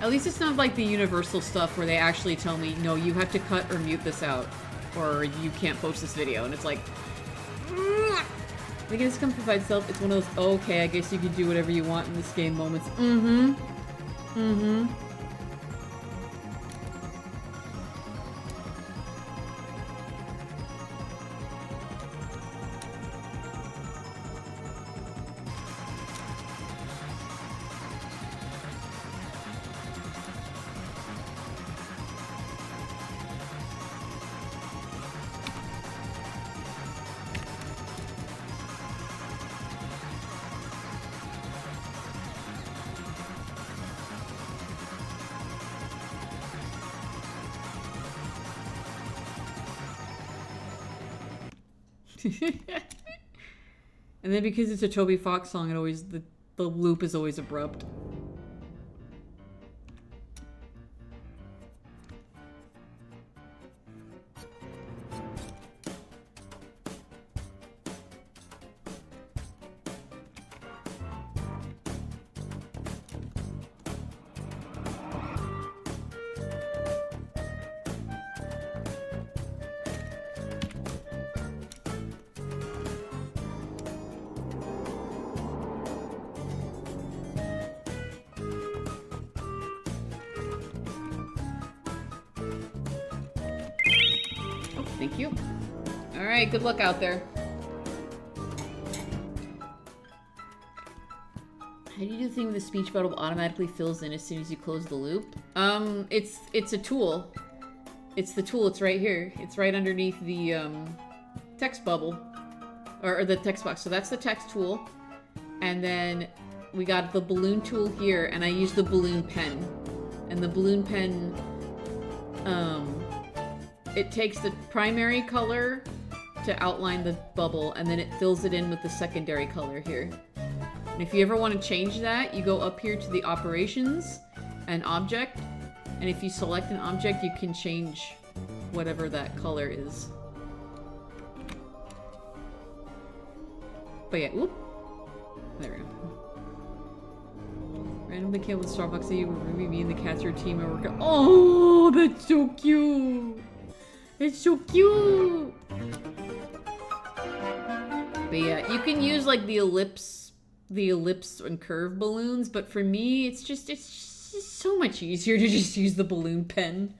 At least it's not like the Universal stuff where they actually tell me, no, you have to cut or mute this out, or you can't post this video, and it's like, I guess come provide self. It's one of those, oh, okay, I guess you can do whatever you want in this game moments. Mm-hmm. And then because it's a Toby Fox song, it always the loop is always abrupt. Thank you. All right, good luck out there. How do you do the thing with the speech bubble automatically fills in as soon as you close the loop? It's a tool. It's the tool. It's right here. It's right underneath the text bubble or the text box. So that's the text tool, and then we got the balloon tool here, and I use the balloon pen, and the balloon pen. It takes the primary color to outline the bubble, and then it fills it in with the secondary color here. And if you ever want to change that, you go up here to the operations and object, and if you select an object, you can change whatever that color is. But yeah, whoop. There we go. Randomly kill with Starbucks, so you maybe me and the cats are a team and work out. Oh, that's so cute! It's so cute! But yeah, you can use like the ellipse and curve balloons, but for me, it's just so much easier to just use the balloon pen.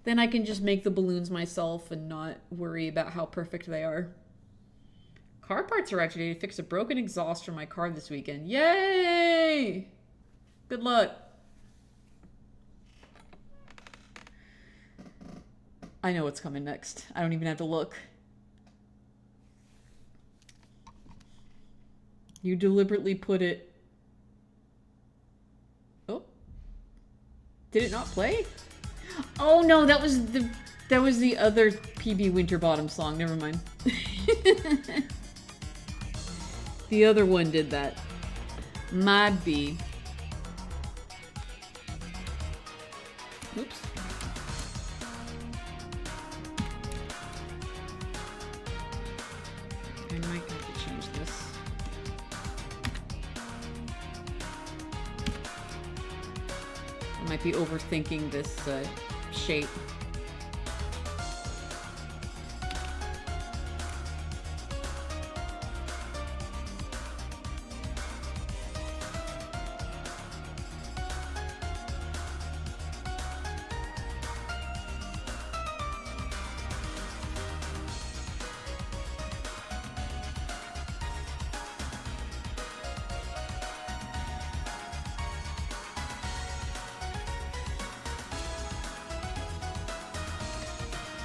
Then I can just make the balloons myself and not worry about how perfect they are. Car parts are actually to fix a broken exhaust for my car this weekend. Yay! Good luck. I know what's coming next. I don't even have to look. You deliberately put it... Oh. Did it not play? Oh no, that was the other PB Winterbottom song. Never mind. The other one did that. My B. Oops. I might have to change this. I might be overthinking this shape.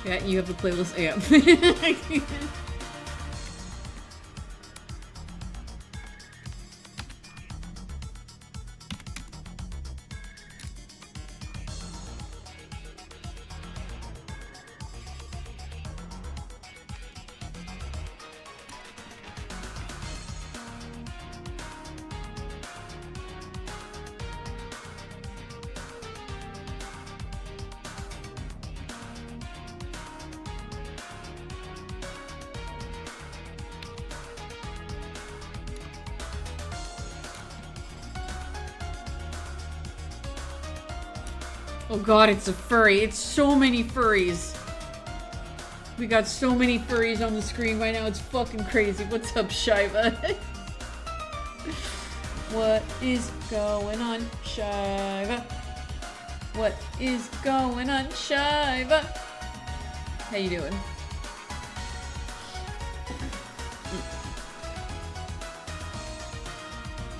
Yeah, you have the playlist. Yeah. Oh god, it's a furry. It's so many furries. We got so many furries on the screen right now. It's fucking crazy. What's up, Shiva? What is going on, Shiva? What is going on, Shiva? How you doing?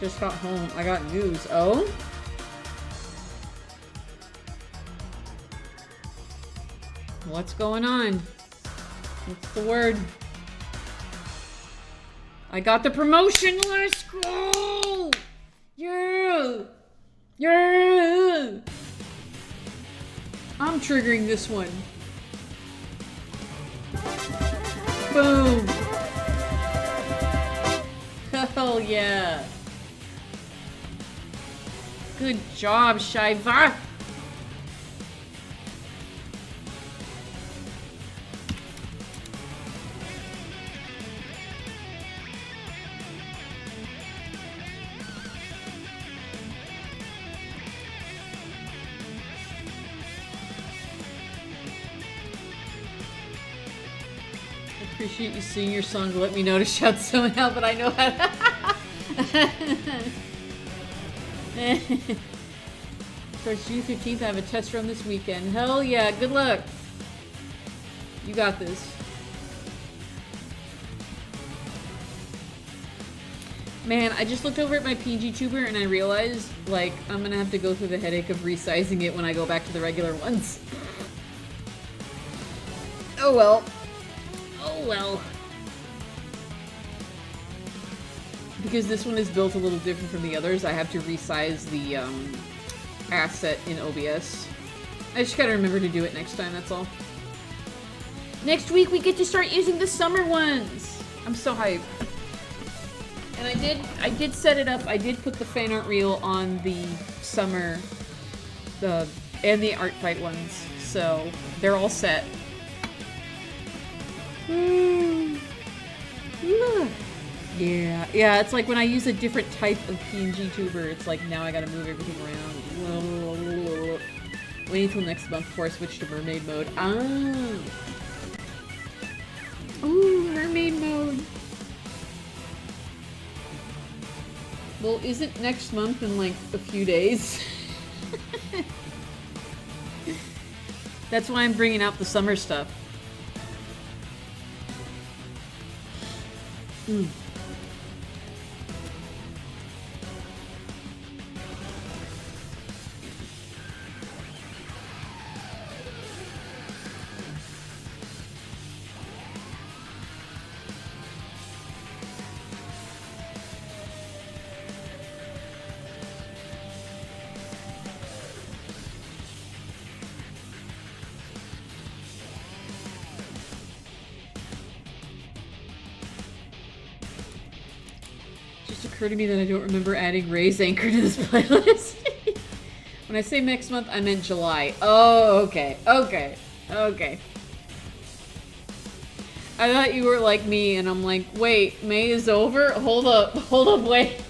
Just got home. I got news. Oh? What's going on? What's the word? I got the promotion. Let's go! Yeah! Yeah! I'm triggering this one. Boom! Hell yeah! Good job, Shiva! Appreciate you singing your song. Let me know to shout somehow, but I know how to. Starts June 15th. I have a test run this weekend. Hell yeah. Good luck. You got this. Man, I just looked over at my PNG tuber and I realized, like, I'm gonna have to go through the headache of resizing it when I go back to the regular ones. Oh well. Oh well. Because this one is built a little different from the others, I have to resize the asset in OBS. I just gotta remember to do it next time, that's all. Next week we get to start using the summer ones! I'm so hyped. And I did set it up. I did put the fan art reel on the summer, and the art fight ones. So they're all set. Yeah, it's like when I use a different type of PNG tuber, it's like now I gotta move everything around. Wait until next month before I switch to mermaid mode. Ah. Ooh, mermaid mode. Well, isn't next month in like a few days? That's why I'm bringing out the summer stuff. Occurred to me that I don't remember adding Ray's Anchor to this playlist. When I say next month, I meant July. Oh, okay. I thought you were like me, and I'm like, wait, May is over? Hold up, wait.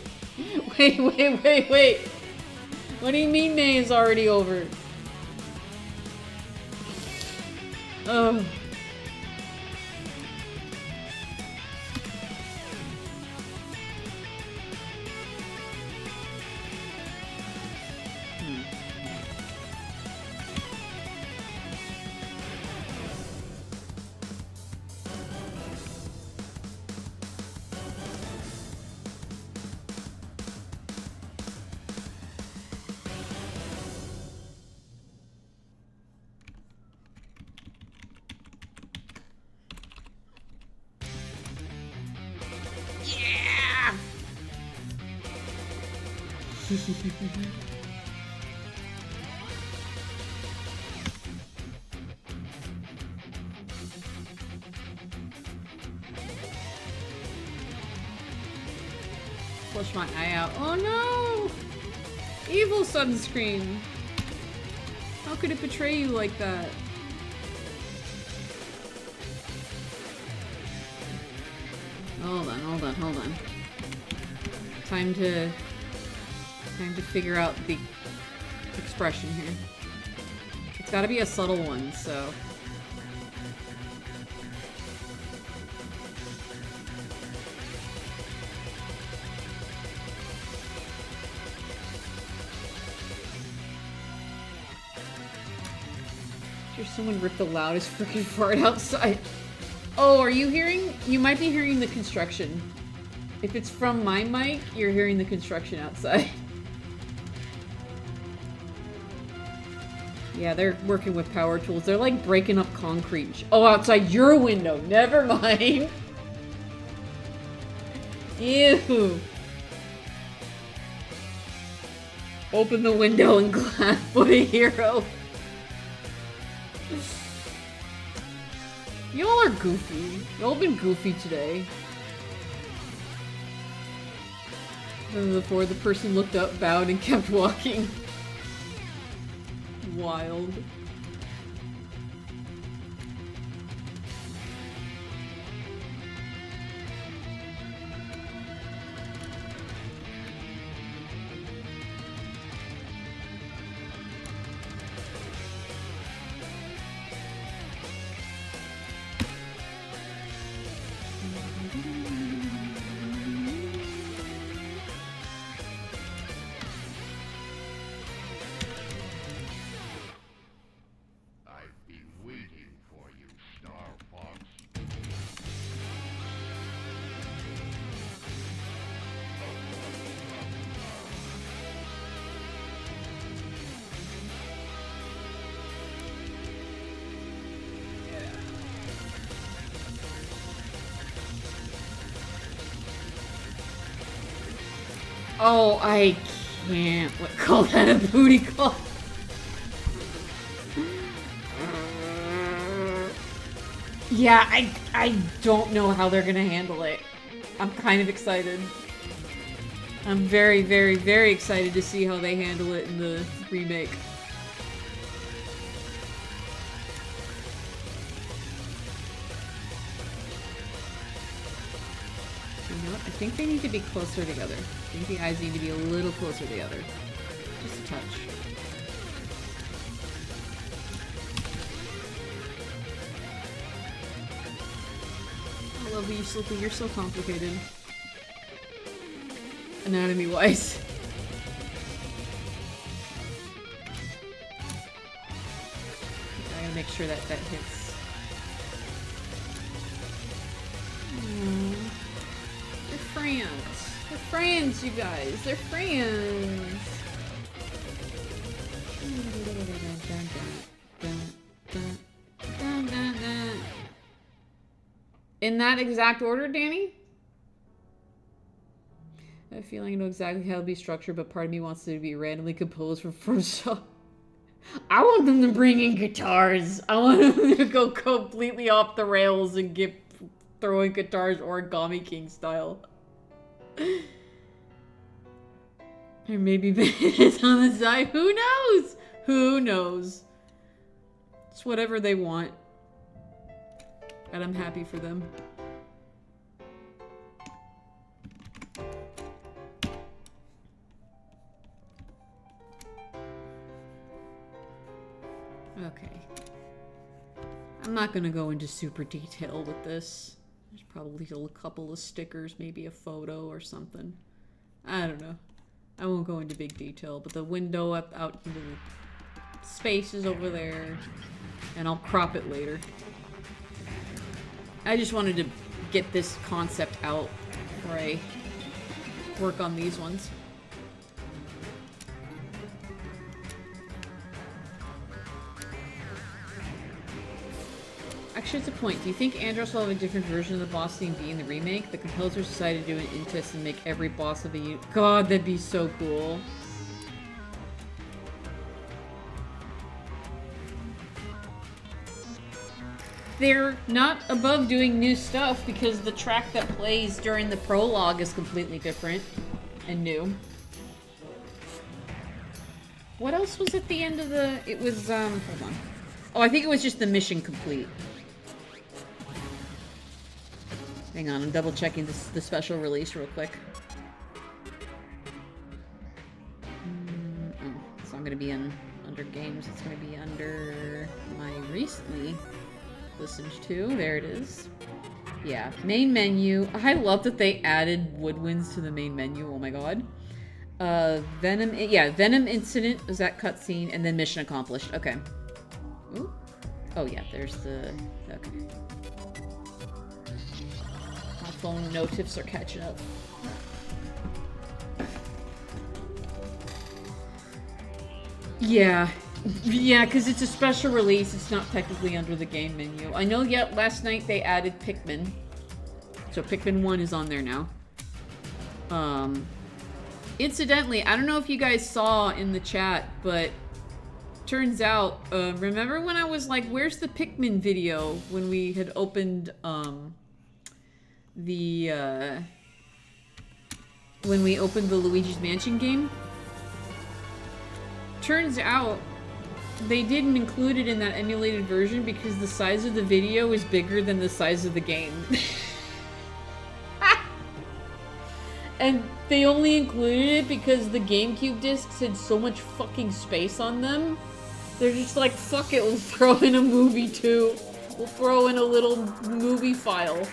Wait. What do you mean May is already over? Oh. Flush my eye out. Oh no! Evil sunscreen! How could it betray you like that? Hold on. Time to figure out the expression here. It's gotta be a subtle one, so... There's someone ripped the loudest freaking fart outside. Oh, are you hearing? You might be hearing the construction. If it's from my mic, you're hearing the construction outside. Yeah, they're working with power tools. They're like breaking up concrete. Oh, outside your window. Never mind. Ew. Open the window and clap for the hero. Y'all are goofy. Y'all been goofy today. Before the person looked up, bowed, and kept walking. Wild. Oh, I can't call that a booty call. Yeah, I don't know how they're gonna handle it. I'm kind of excited. I'm very, very, very excited to see how they handle it in the remake. You know what? I think they need to be closer together. I think the eyes need to be a little closer together. Just a touch. I love you, Slippy. You're so complicated. Anatomy-wise. I gotta make sure that that hits. They're friends. They're friends, you guys. They're friends. In that exact order, Danny? I have a feeling I know exactly how it'll be structured, but part of me wants it to be randomly composed from first shot. I want them to bring in guitars. I want them to go completely off the rails and get throwing guitars Origami King style. Or maybe it's on the side. Who knows? Who knows? It's whatever they want. And I'm happy for them. Okay. I'm not gonna go into super detail with this. There's probably a couple of stickers, maybe a photo or something. I don't know. I won't go into big detail, but the window up out into the space is over there, and I'll crop it later. I just wanted to get this concept out before I work on these ones. Actually, it's a point. Do you think Andros will have a different version of the boss theme be in the remake? The composers decided to do an in-test and make every boss of a God, that'd be so cool. They're not above doing new stuff because the track that plays during the prologue is completely different and new. What else was at the end of the... It was, hold on. Oh, I think it was just the mission complete. Hang on, I'm double checking the special release real quick. Oh, so I'm gonna be under games. It's gonna be under my recently listened to. There it is. Yeah, main menu. I love that they added woodwinds to the main menu. Oh my god. Venom. Yeah, Venom Incident was that cutscene, and then mission accomplished. Okay. Ooh. Oh yeah, there's the... Okay. My phone notifs are catching up. Yeah. Yeah, because it's a special release. It's not technically under the game menu. I know yet last night they added Pikmin. So Pikmin 1 is on there now. Incidentally, I don't know if you guys saw in the chat, but turns out, remember when I was like, where's the Pikmin video when we had opened, when we opened the Luigi's Mansion game? Turns out they didn't include it in that emulated version because the size of the video is bigger than the size of the game. And they only included it because the GameCube discs had so much fucking space on them. They're just like, fuck it, we'll throw in a movie too. We'll throw in a little movie file.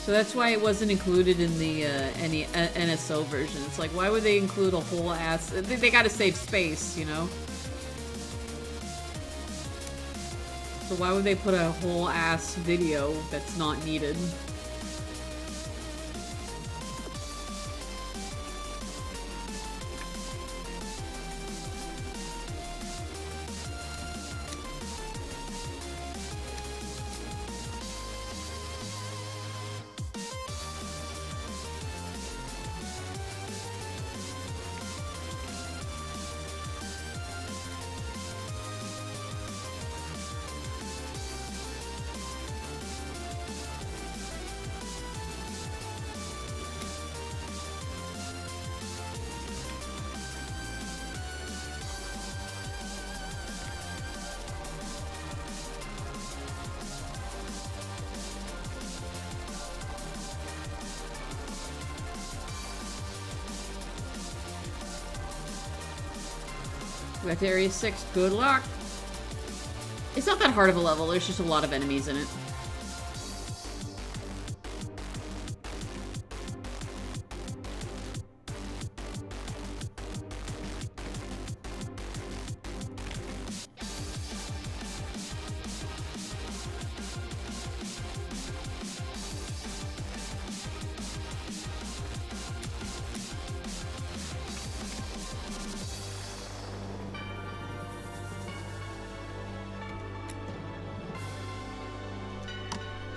So that's why it wasn't included in the any NSO version. It's like, why would they include a whole ass... They gotta save space, you know? So why would they put a whole ass video that's not needed? We got to Area 6. Good luck! It's not that hard of a level, there's just a lot of enemies in it.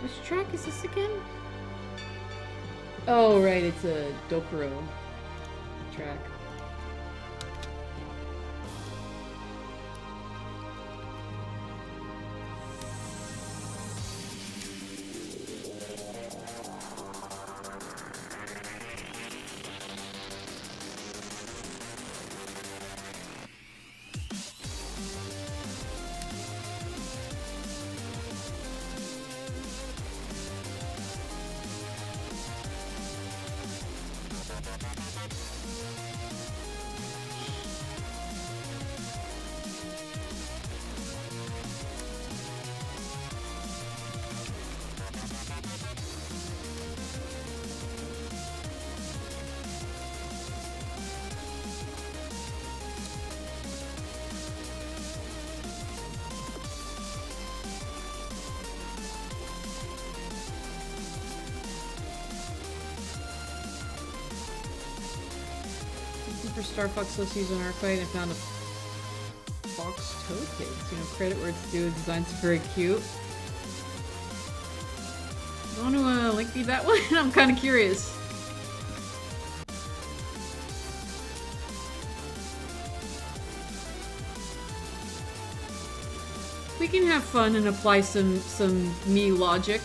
Which track is this again? Oh, right, it's a Dokuro track. For Star Fox, let's use an arcade and found a Fox Toe Kids. You know, credit where it's due. The designs are very cute. You want to link me that one? I'm kind of curious. We can have fun and apply some me logic.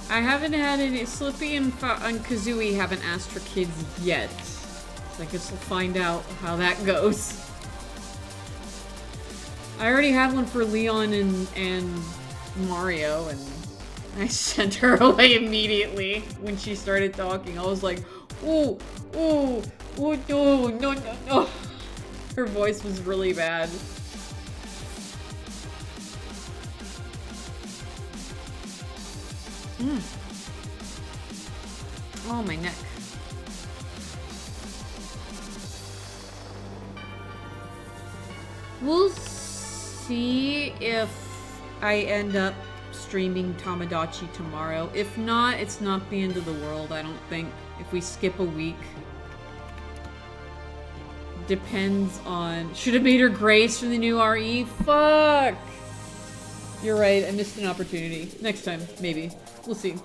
I haven't had any... Slippy and Kazooie haven't asked for kids yet. So I guess we'll find out how that goes. I already have one for Leon and Mario, and I sent her away immediately when she started talking. I was like, ooh, ooh, ooh, no, no, no, no. Her voice was really bad. Oh, my neck. We'll see if I end up streaming Tamagotchi tomorrow. If not, it's not the end of the world, I don't think. If we skip a week. Depends on... Should have made her Grace for the new RE? Fuck! You're right, I missed an opportunity. Next time, maybe. We'll see.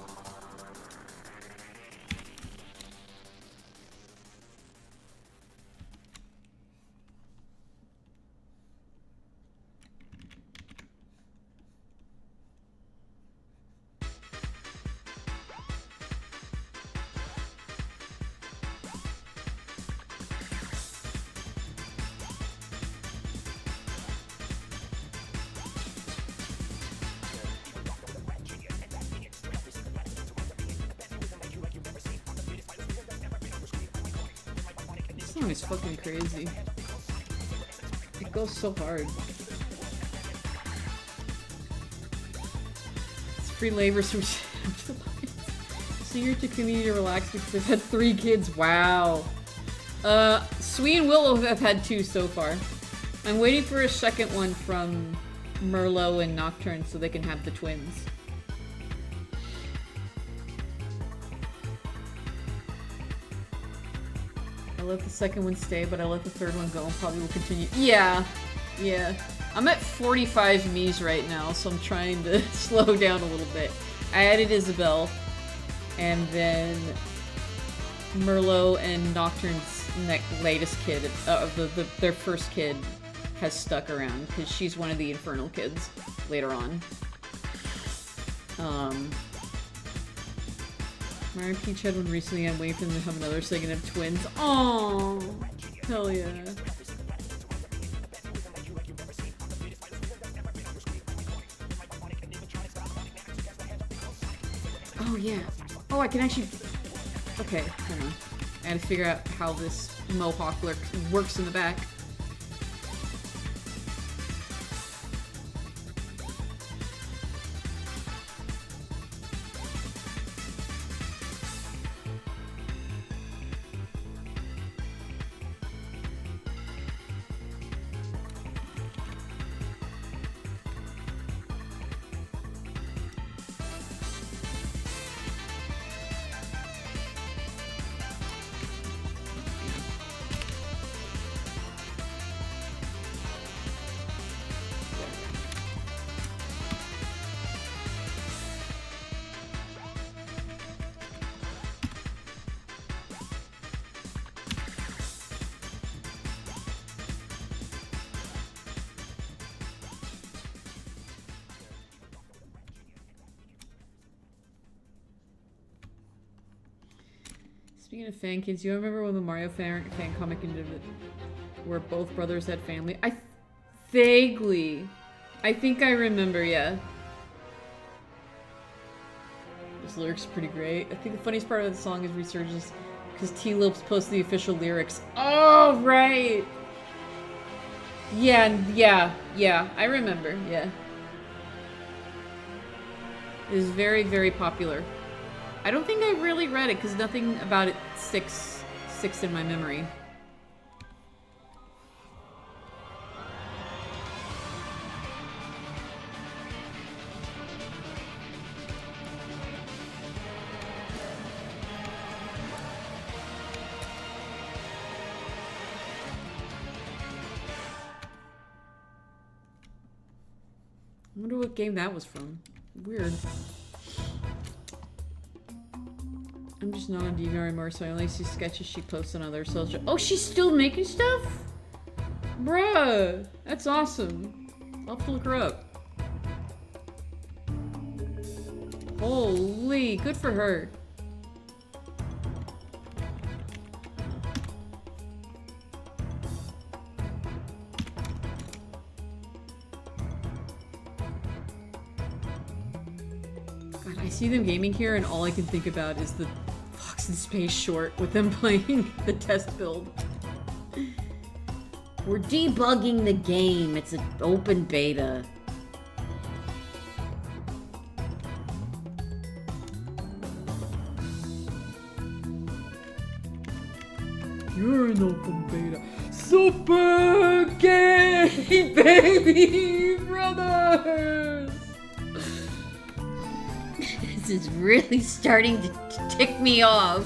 This song is fucking crazy. It goes so hard. It's free labor, so Singer to community to relax because they've had 3 kids. Wow. Sweet and Willow have had 2 so far. I'm waiting for a second one from Merlot and Nocturne so they can have the twins. I let the second one stay, but I let the third one go and probably will continue. Yeah. Yeah. I'm at 45 Mies right now, so I'm trying to slow down a little bit. I added Isabel, and then Merlot and Nocturne's latest kid, their first kid, has stuck around, because she's one of the Infernal kids later on. Mario and Peach had one recently. I'm waiting for them to have another so they can have twins. Aww! Hell yeah. Oh yeah. Oh, I can actually... Okay, hold on. I gotta figure out how this mohawk works in the back. Speaking of fan kids, you remember when the Mario fan comic ended where both brothers had family? Vaguely. I think I remember, yeah. This lyric's pretty great. I think the funniest part of the song is resurgence because T-Lopes posted the official lyrics. Oh, right! Yeah, I remember, yeah. It was very, very popular. I don't think I really read it because nothing about it sticks in my memory. I wonder what game that was from. Weird. I'm just not on DVR anymore, so I only see sketches she posts on other social. Oh, she's still making stuff? Bruh, that's awesome. I'll have to look her up. Holy, good for her. God, I see them gaming here, and all I can think about is the Fox in Space short with them playing the test build. We're debugging the game. It's an open beta. You're an open beta. Super gay, baby brothers! This is really starting to tick me off.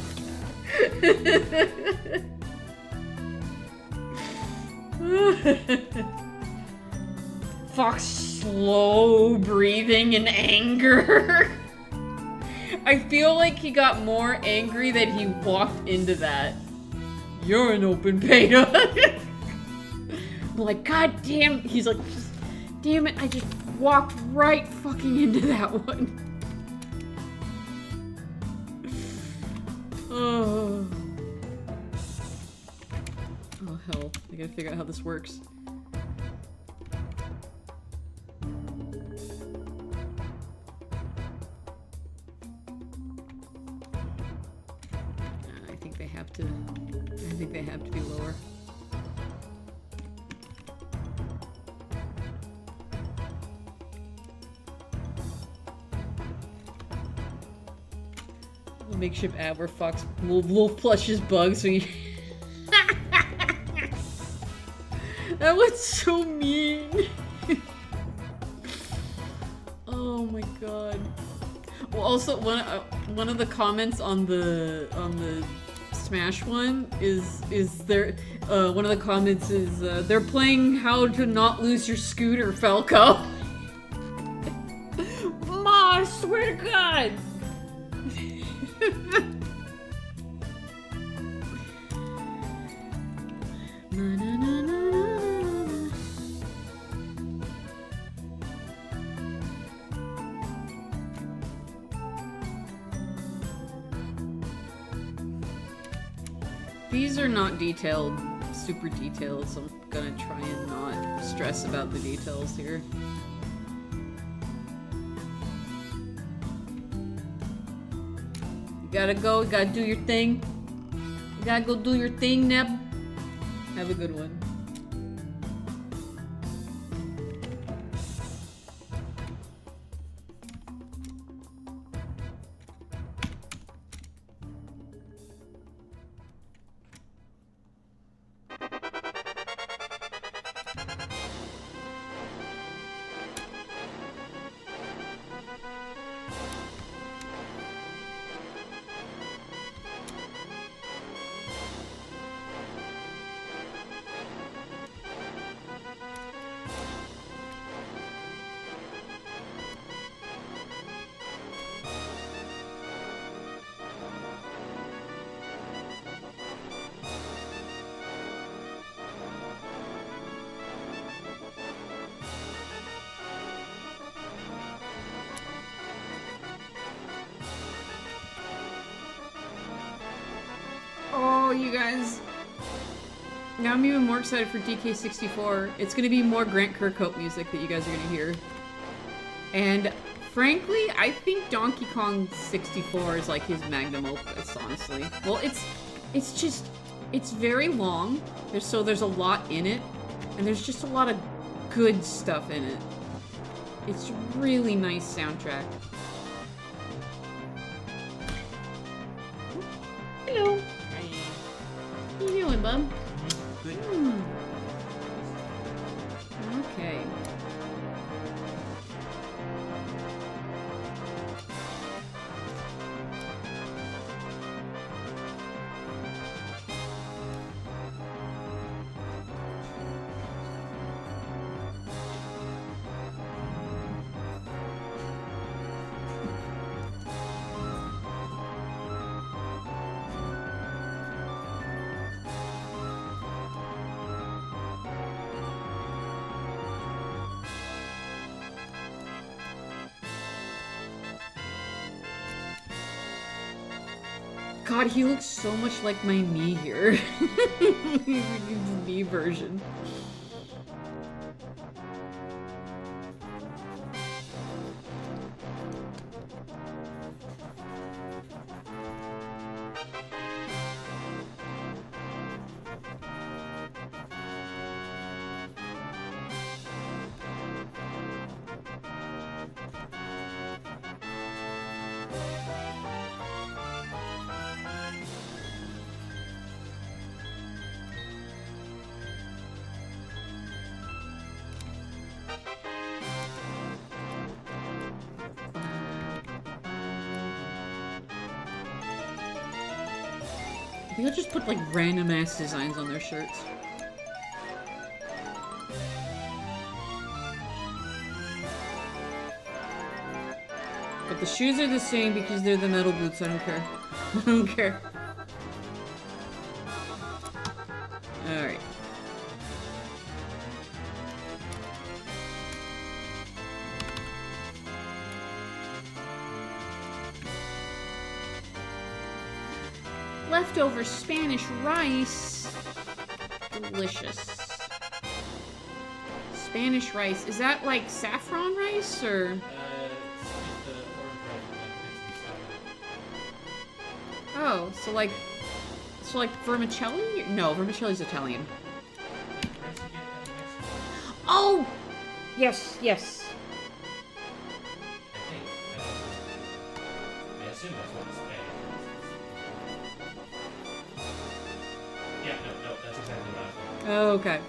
Fox slow breathing in anger. I feel like he got more angry that he walked into that. You're an open beta. I'm like, God damn. He's like, damn it, I just walked right fucking into that one. Oh. Oh hell, I gotta figure out how this works. I think they have to be lower. A makeshift ad where Fox will flush his bugs so he that was so mean. Oh my god. Well, also one of the comments on the Smash one is there. One of the comments is they're playing How to Not Lose Your Scooter, Falco. Ma, I swear to God. These are not detailed, super detailed, so I'm gonna try and not stress about the details here. You gotta go, you gotta do your thing. You gotta go do your thing, Neb. Have a good one. Oh, you guys. Now I'm even more excited for DK64. It's gonna be more Grant Kirkhope music that you guys are gonna hear. And frankly, I think Donkey Kong 64 is like his magnum opus, honestly. Well, it's very long. There's a lot in it. And there's just a lot of good stuff in it. It's really nice soundtrack. Hello. How you doing, bub? Good. Okay. God, he looks so much like my me here. The me version. They'll just put like random ass designs on their shirts. But the shoes are the same because they're the metal boots. I don't care. I don't care. Alright. Leftover Spanish rice. Delicious. Spanish rice. Is that like saffron rice or? Oh, so like vermicelli? No, vermicelli's Italian. Oh! Yes, yes. I assume that's what it's made. Yeah, no, that's exactly what I thought. Oh, okay.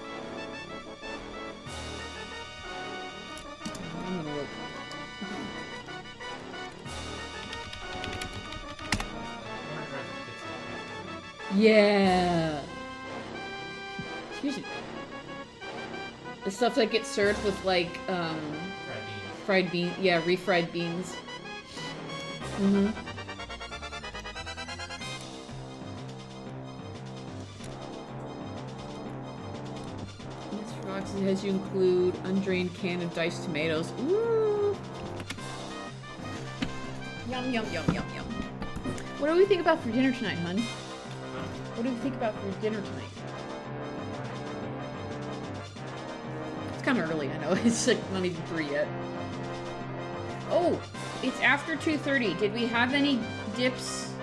I'm gonna look. Yeah. Excuse me. The stuff that gets served with like fried beans. Yeah, refried beans. Mm-hmm. This rocks has you include undrained can of diced tomatoes. Ooh. Yum yum yum yum yum. What do we think about for dinner tonight, hun? What do you think about for dinner tonight? It's kind of early, I know. It's like not even 3 yet. Oh, it's after 2:30. Did we have any dips?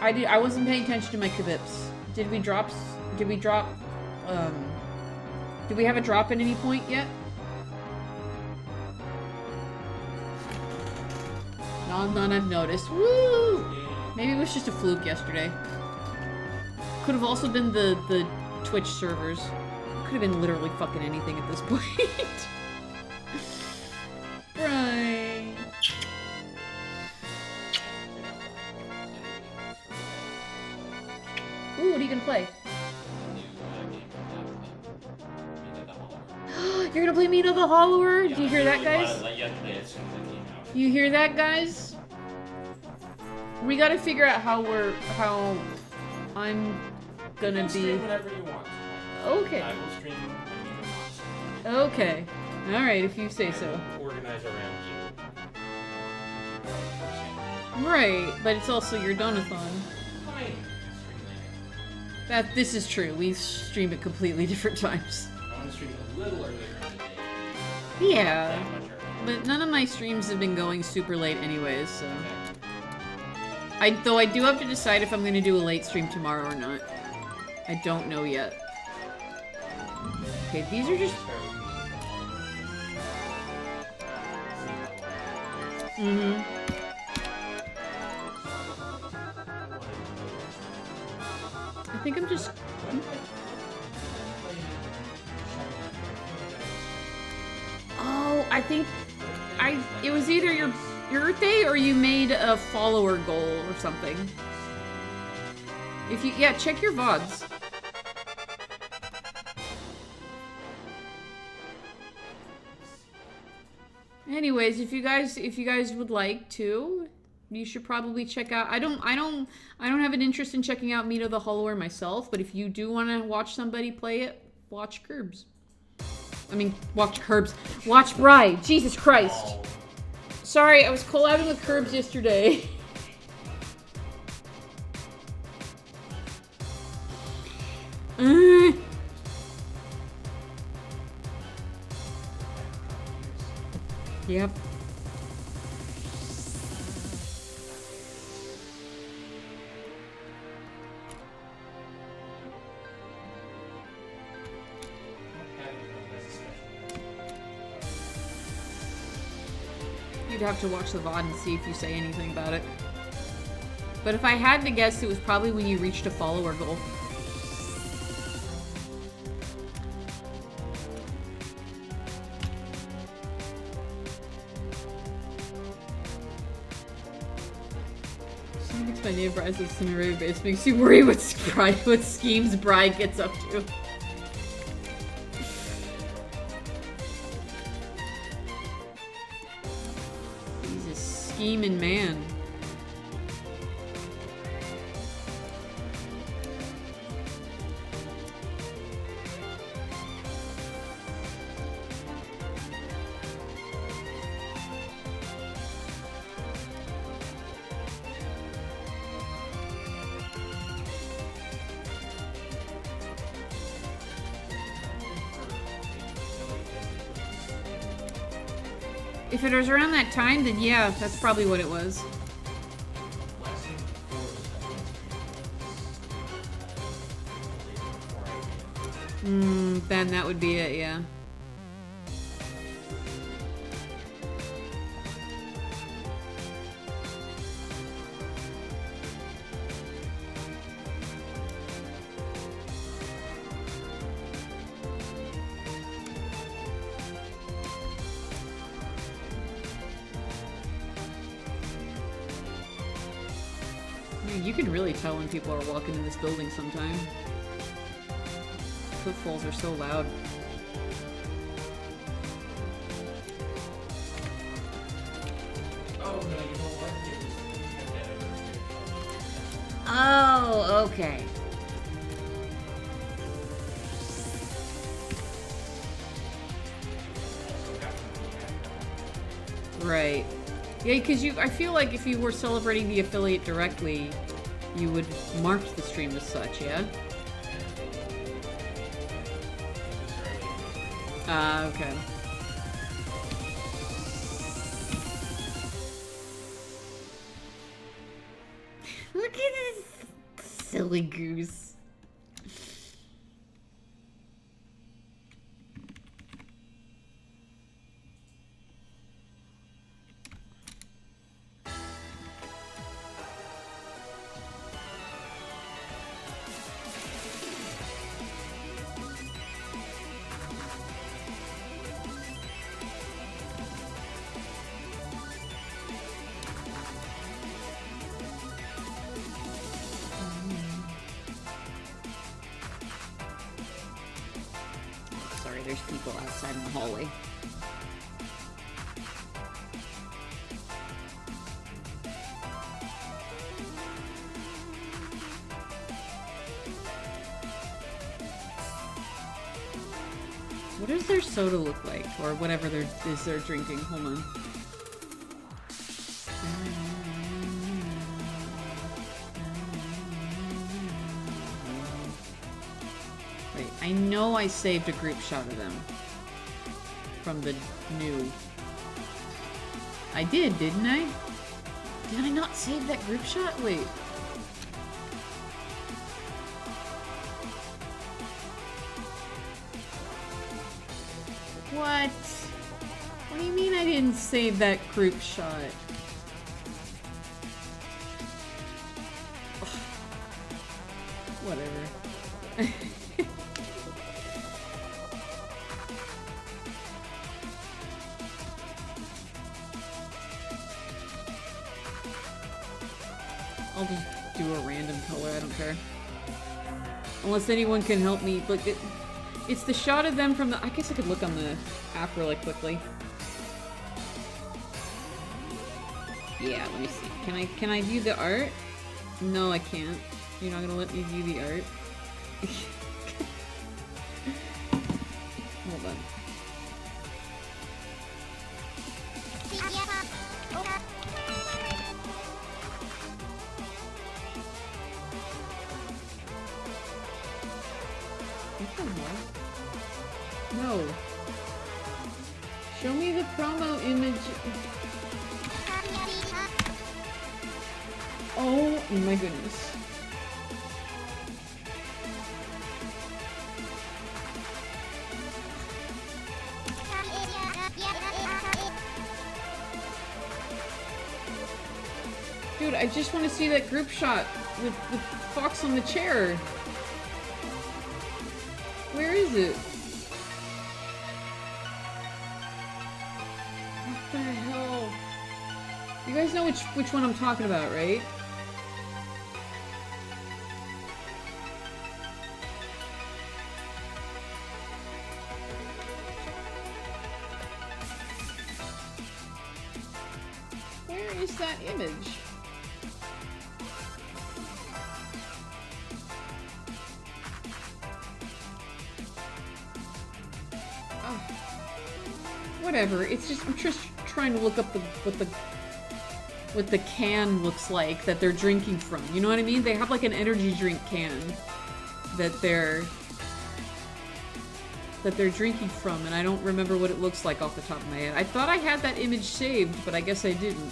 I wasn't paying attention to my kibibs. Did we have a drop at any point yet? None I've noticed. Woo! Maybe it was just a fluke yesterday. Could have also been the Twitch servers. Could have been literally fucking anything at this point. Right. Ooh, what are you gonna play? You're gonna play Mina the Hollower? Do you hear that, guys? You hear that, guys? We gotta figure out how I'm gonna be. Stream whatever you want. Okay. I will stream when you want. Okay. Alright, if you say so. Organize around you. Right, but it's also your donathon. Fine. This is true. We stream at completely different times. I want to stream a little earlier in the day. Yeah. That much earlier. But none of my streams have been going super late anyways, so. Exactly. Though I do have to decide if I'm going to do a late stream tomorrow or not. I don't know yet. Okay, these are just... Mm-hmm. I think I'm just... Oh, I think... It was either your birthday or you made a follower goal or something. If you... Yeah, check your VODs. Anyways, if you guys would like to, you should probably check out. I don't have an interest in checking out Mina the Hollower myself, but if you do want to watch somebody play it, watch Curbs. I mean, watch Curbs. Watch Bride. Jesus Christ. Sorry, I was collabing with Curbs yesterday. Yep. You'd have to watch the VOD and see if you say anything about it. But if I had to guess, it was probably when you reached a follower goal. my name Bride says to me every base makes you worry what schemes Bride gets up to. He's a scheming man. If it was around that time, then yeah, that's probably what it was. Then that would be it, yeah. You can really tell when people are walking in this building sometime. Footfalls are so loud. Oh, no, you know what? Oh, okay. Right. Yeah, because I feel like if you were celebrating the affiliate directly, you would mark the stream as such, yeah? Okay. Look at this silly goose. There's people outside in the hallway. What does their soda look like? Or whatever they're drinking. Hold on. Wait, I know I saved a group shot of them. From the new. I did, didn't I? Did I not save that group shot? Wait. What? What do you mean I didn't save that group shot? Whatever. I'll just do a random color, I don't care. Unless anyone can help me. Look, it's the shot of them from the... I guess I could look on the app really quickly. Yeah, let me see. Can I view the art? No, I can't. You're not gonna let me view the art? Hold on. What the hell? No. Show me the promo image. Oh my goodness. Dude, I just want to see that group shot with the fox on the chair. Where is it? What the hell? You guys know which one I'm talking about, right? is that image? Oh. Whatever. It's just I'm just trying to look up what the can looks like that they're drinking from. You know what I mean? They have like an energy drink can that they're drinking from, and I don't remember what it looks like off the top of my head. I thought I had that image saved, but I guess I didn't.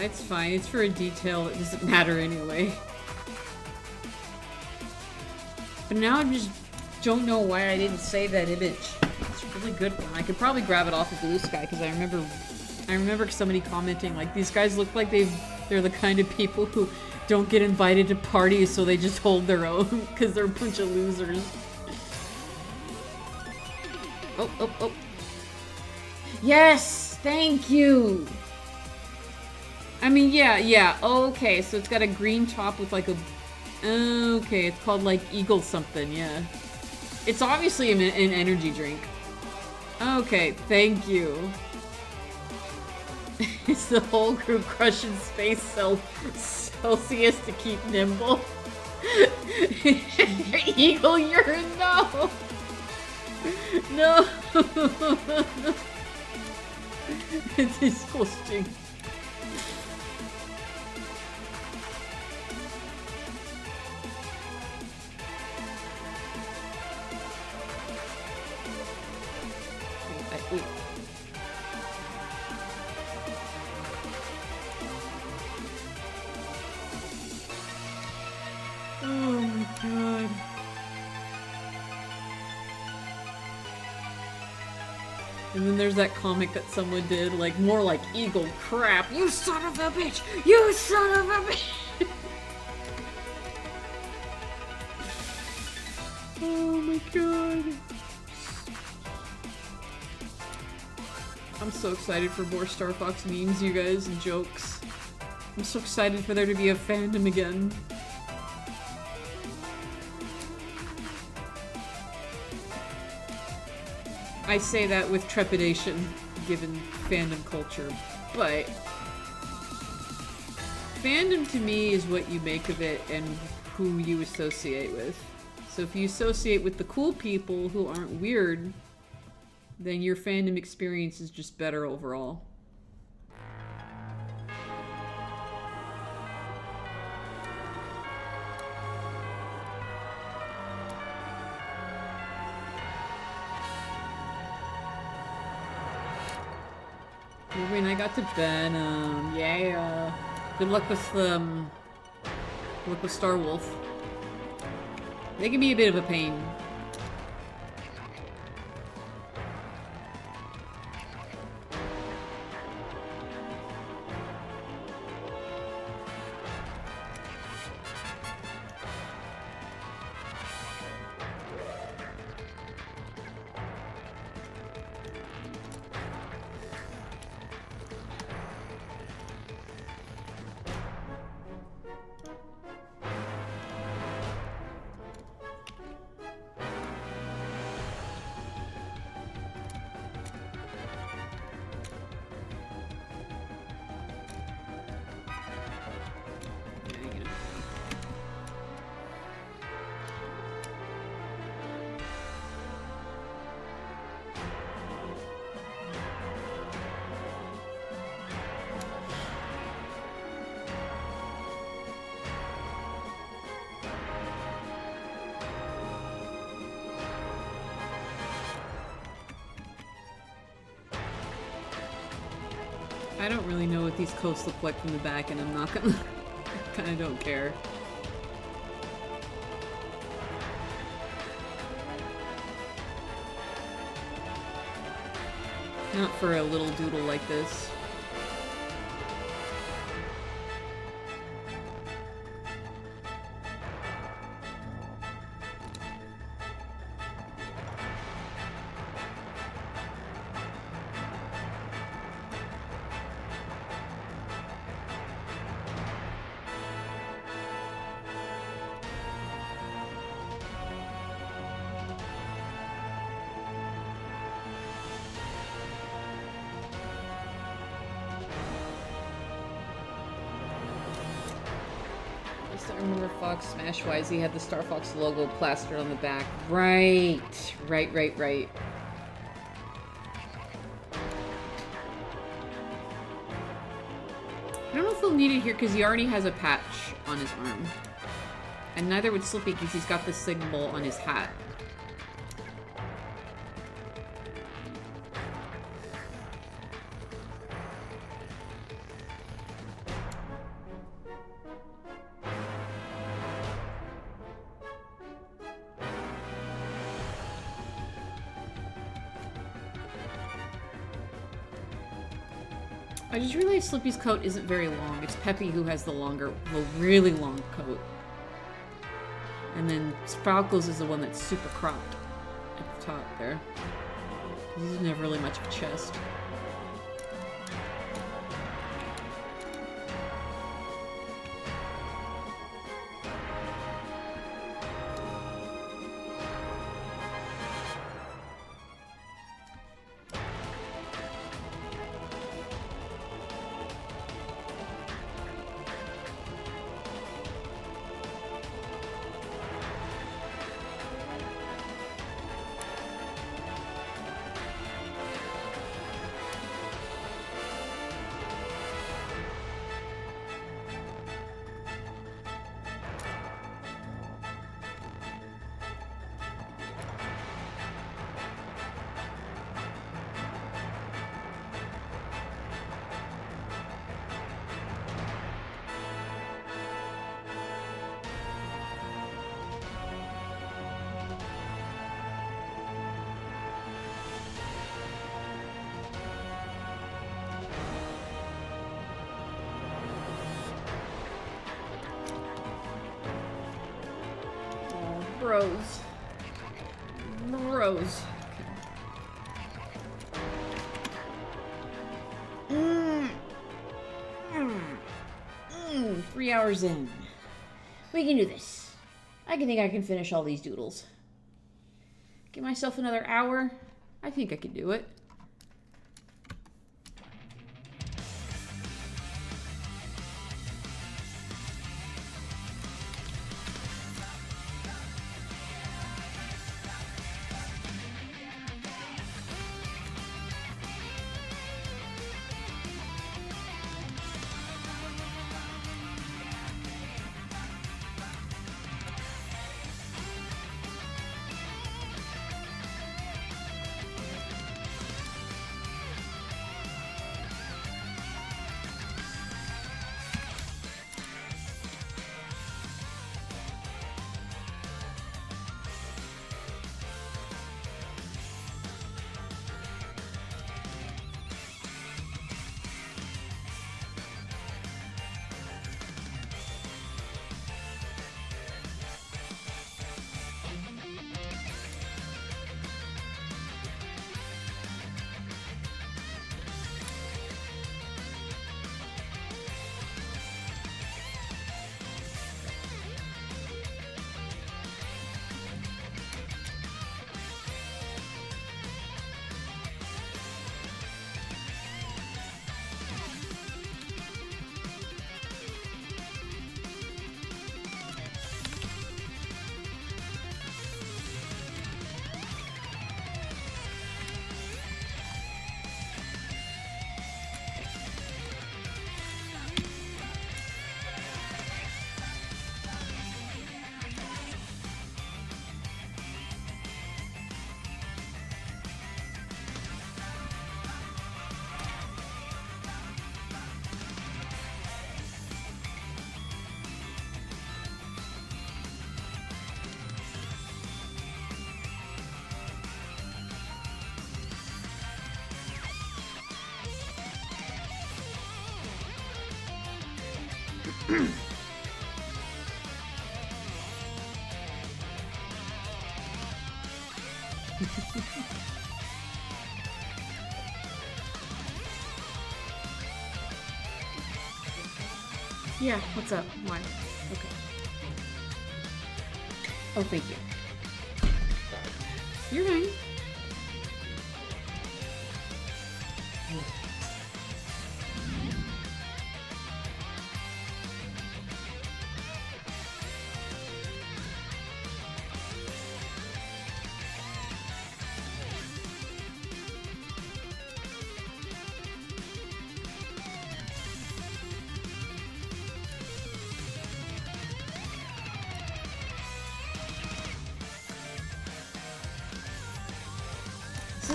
It's fine. It's for a detail that doesn't matter anyway. But now I just don't know why I didn't save that image. It's a really good one. I could probably grab it off of Blue Sky because I remember somebody commenting like these guys look like they're the kind of people who don't get invited to parties, so they just hold their own because they're a bunch of losers. Oh. Yes! Thank you! I mean, yeah. Oh, okay, so it's got a green top with like a... Okay, it's called like Eagle something, yeah. It's obviously an energy drink. Okay, thank you. It's the whole crew crushing space Celsius to keep nimble. Eagle, you're a no! No! It's disgusting. Wait. Oh my god. And then there's that comic that someone did, like, more like Eagle crap. You son of a bitch! You son of a bitch! Oh my god. I'm so excited for more Star Fox memes, you guys, and jokes. I'm so excited for there to be a fandom again. I say that with trepidation, given fandom culture, but fandom to me is what you make of it and who you associate with. So if you associate with the cool people who aren't weird, then your fandom experience is just better overall. I mean, I got to Venom. Yeah. Good luck with Star Wolf. They can be a bit of a pain. I don't really know what these coats look like from the back, and I'm not gonna... I kinda don't care. Not for a little doodle like this. Yes, I remember Fox Smash Wise. He had the Star Fox logo plastered on the back. Right. Right. I don't know if he'll need it here because he already has a patch on his arm. And neither would Slippy because he's got the symbol on his hat. I just realized Slippy's coat isn't very long. It's Peppy who has the really long coat. And then Falco's is the one that's super cropped at the top there. He doesn't have really much of a chest. Bros. Bros. 3 hours in. We can do this. I think I can finish all these doodles. Give myself another hour. I think I can do it. Yeah, what's up? Why? Okay. Oh, thank you. You're fine.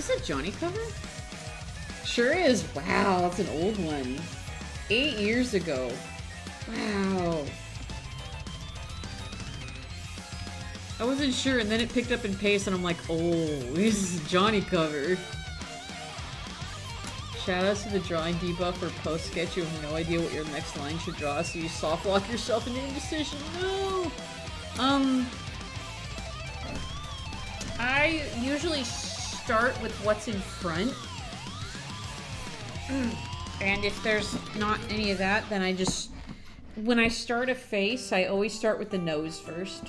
this a Johnny cover? Sure is. Wow, that's an old one. 8 years ago. Wow. I wasn't sure, and then it picked up in pace, and I'm like, oh, this is a Johnny cover. Shoutouts to the drawing debuff or post sketch. You have no idea what your next line should draw, so you soft lock yourself into indecision. No! I usually start with what's in front. And if there's not any of that, then I just... When I start a face, I always start with the nose first.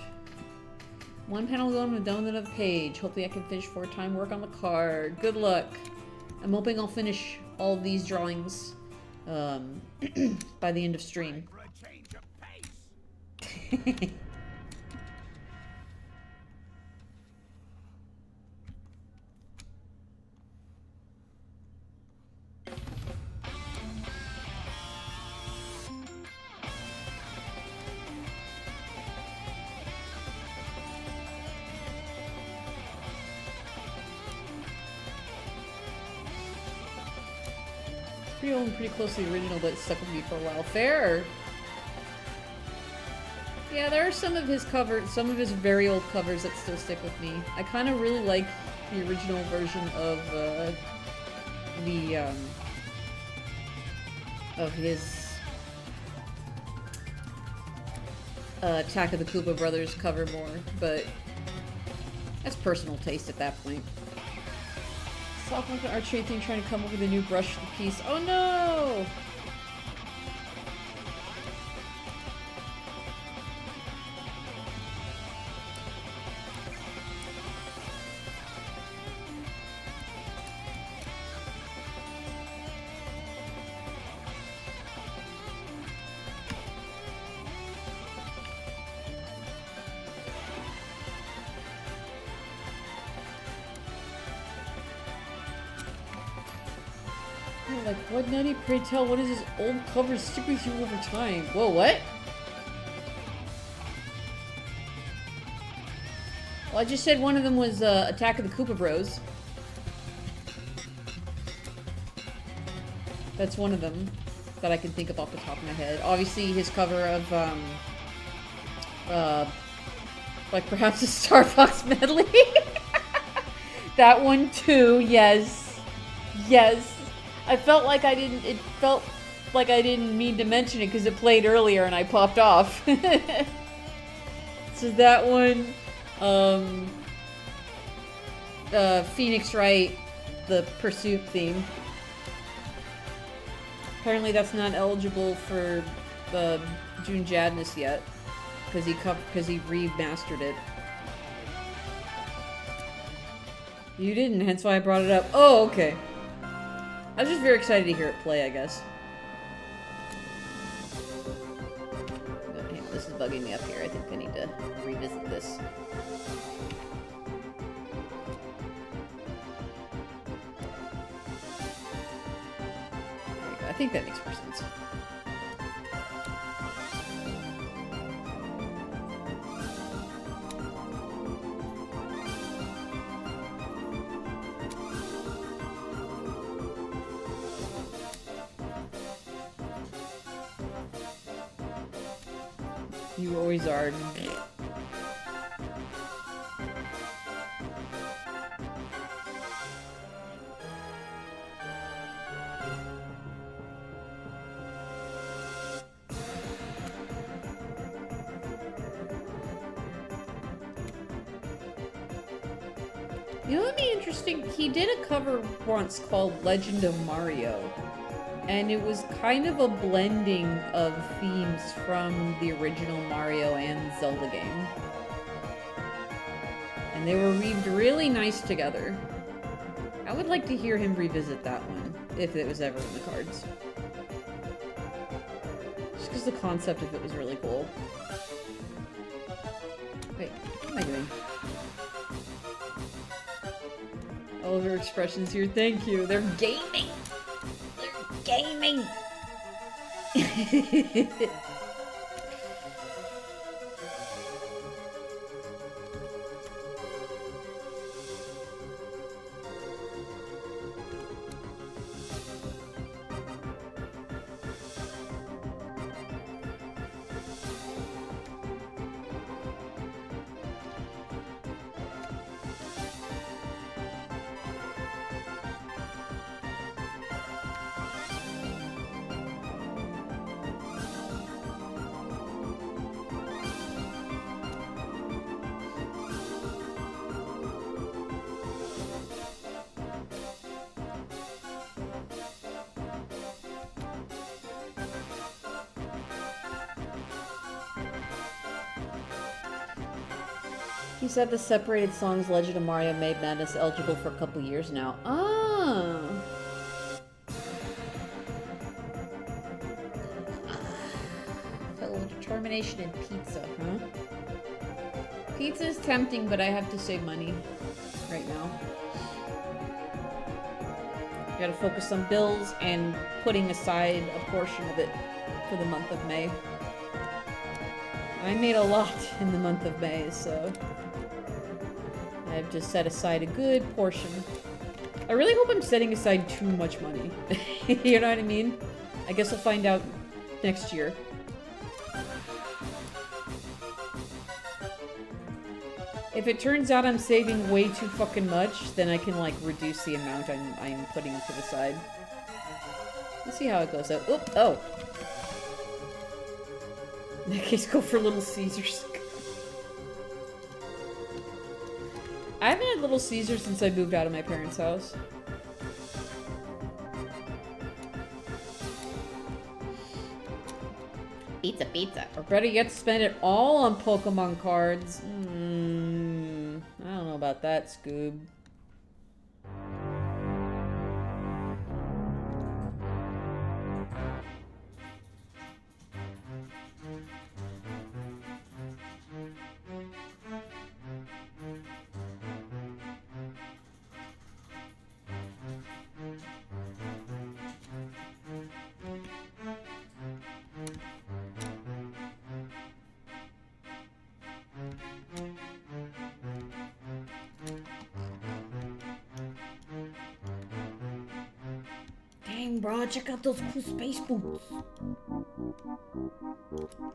One panel going with done another page. Hopefully I can finish 4-time work on the card. Good luck. I'm hoping I'll finish all of these drawings by the end of stream. Pretty old and pretty close to the original, but it stuck with me for a while. Fair. Yeah, there are some of his covers, some of his very old covers that still stick with me. I kind of really like the original version of his Attack of the Koopa Brothers cover more, but that's personal taste at that point. Soft like an archery thing trying to come up with a new brush for the piece. Oh no! Like, what nutty, pray tell, what is this old cover stick with you over time? Whoa, what? Well, I just said one of them was Attack of the Koopa Bros. That's one of them that I can think of off the top of my head. Obviously, his cover of, like, perhaps a Star Fox medley. That one, too, yes. Yes. I felt like I didn't, it felt like I didn't mean to mention it because it played earlier and I popped off. So that one, Phoenix Wright, the Pursuit theme. Apparently that's not eligible for the June Jadness yet because he remastered it. You didn't, hence why I brought it up. Oh, okay. I was just very excited to hear it play, I guess. Okay, this is bugging me up here. I think I need to revisit this. There you go. I think that makes more sense. You always are. You know what'd be interesting? He did a cover once called Legend of Mario. And it was kind of a blending of themes from the original Mario and Zelda game. And they were weaved really nice together. I would like to hear him revisit that one, if it was ever in the cards. Just because the concept of it was really cool. Wait, what am I doing? All of your expressions here, thank you. They're gaming! Gaming! He said the separated songs Legend of Mario made Madness eligible for a couple years now. Ah. Total determination and pizza, huh? Pizza is tempting, but I have to save money right now. Gotta focus on bills and putting aside a portion of it for the month of May. I made a lot in the month of May, so I've just set aside a good portion. I really hope I'm setting aside too much money. You know what I mean? I guess I'll find out next year. If it turns out I'm saving way too fucking much, then I can, like, reduce the amount I'm putting to the side. Let's see how it goes out. Oop! Oh! In that case, go for Little Caesars. I haven't had Little Caesars since I moved out of my parents' house. Pizza, pizza. Or better yet, spend it all on Pokemon cards. I don't know about that, Scoob. Dang, bro, check out those cool space boots.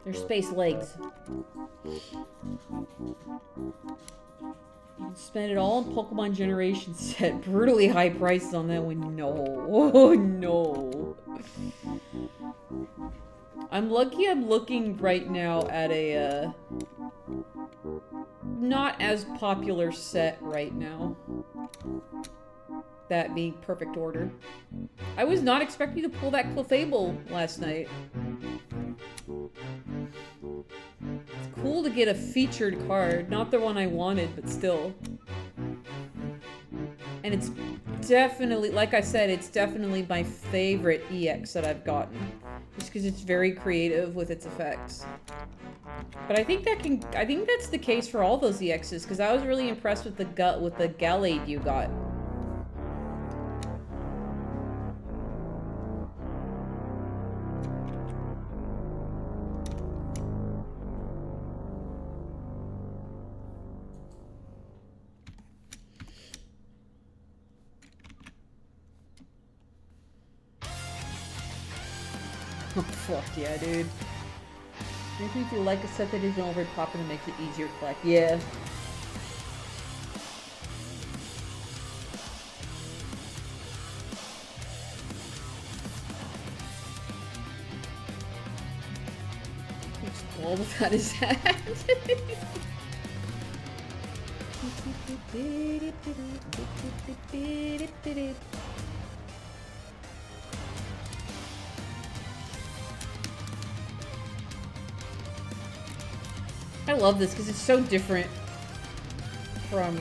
They're space legs. Spend it all on Pokemon Generation set. Brutally high prices on that one. No. Oh, no. I'm lucky I'm looking right now at a, not as popular set right now. That being Perfect Order. I was not expecting to pull that Clefable last night. It's cool to get a featured card. Not the one I wanted, but still. And it's definitely, like I said, it's definitely my favorite EX that I've gotten. Just because it's very creative with its effects. But I think that's the case for all those EXs, because I was really impressed with the Gallade you got. Oh, fuck yeah, dude. Maybe if you like a set that isn't over popular, it makes it easier to collect. Yeah. He's tall without his hat. I love this because it's so different from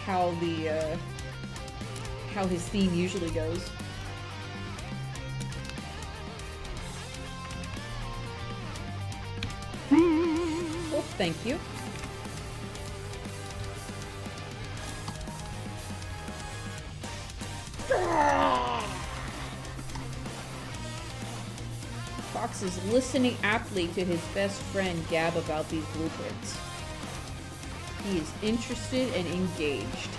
how the how his theme usually goes. Oh, thank you. Fox is listening aptly to his best friend gab about these blueprints. He is interested and engaged.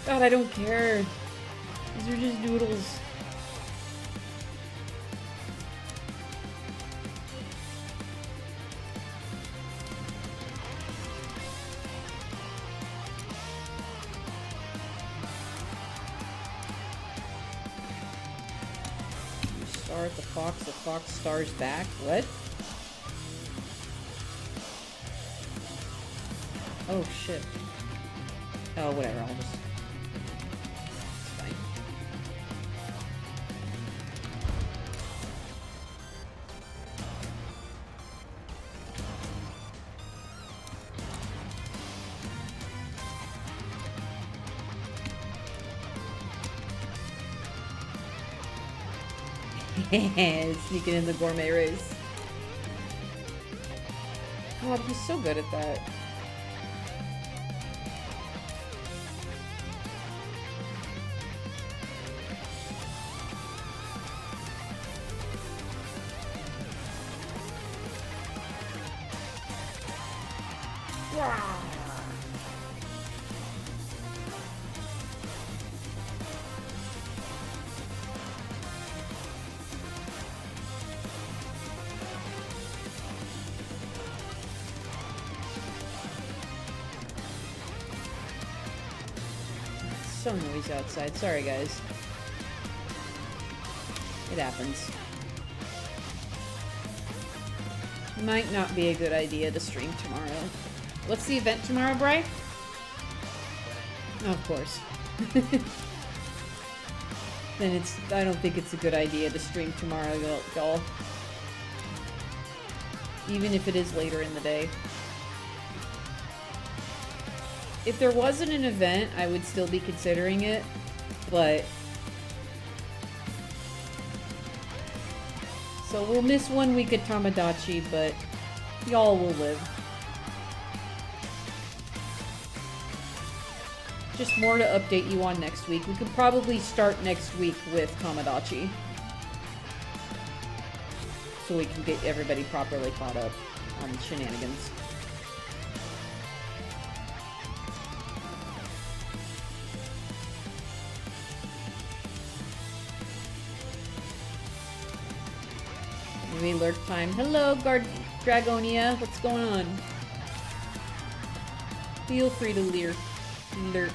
God, I don't care. These are just doodles. Star at the fox stars back. What? Oh shit. Oh, whatever, I'll just... It's fine. Sneaking in the gourmet race. God, he's so good at that. So noisy outside. Sorry, guys. It happens. Might not be a good idea to stream tomorrow. What's the event tomorrow, Bri? Oh, of course. Then I don't think it's a good idea to stream tomorrow, y'all. Even if it is later in the day. If there wasn't an event, I would still be considering it, but... So we'll miss 1 week at Tamagotchi, but y'all will live. Just more to update you on next week. We could probably start next week with Tamagotchi. So we can get everybody properly caught up on shenanigans. Maybe lurk time. Hello, Dragonia. What's going on? Feel free to lurk.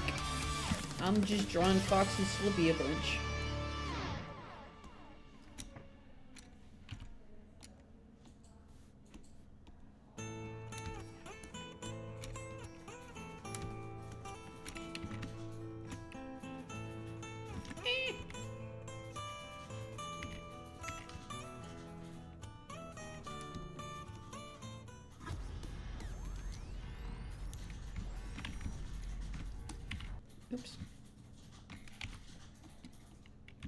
I'm just drawing Fox and Slippy a bunch. Oops.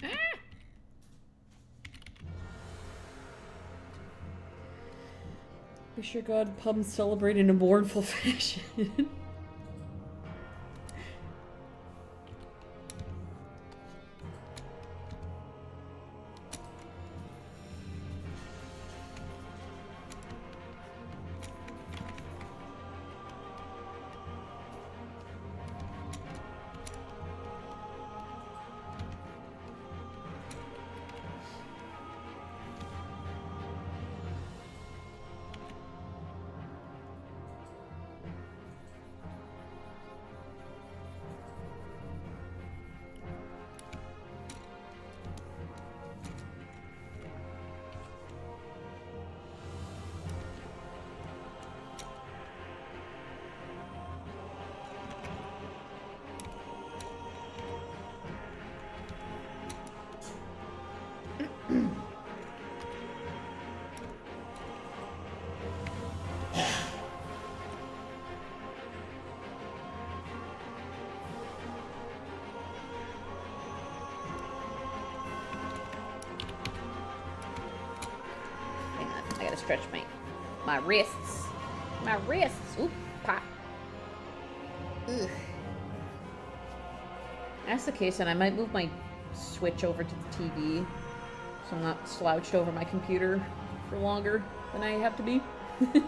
Ah! Wish your god pub celebrate in a mournful fashion. Stretch my wrists. My wrists. Oop, pop. Ugh. That's the case, and I might move my Switch over to the TV so I'm not slouched over my computer for longer than I have to be. Ugh.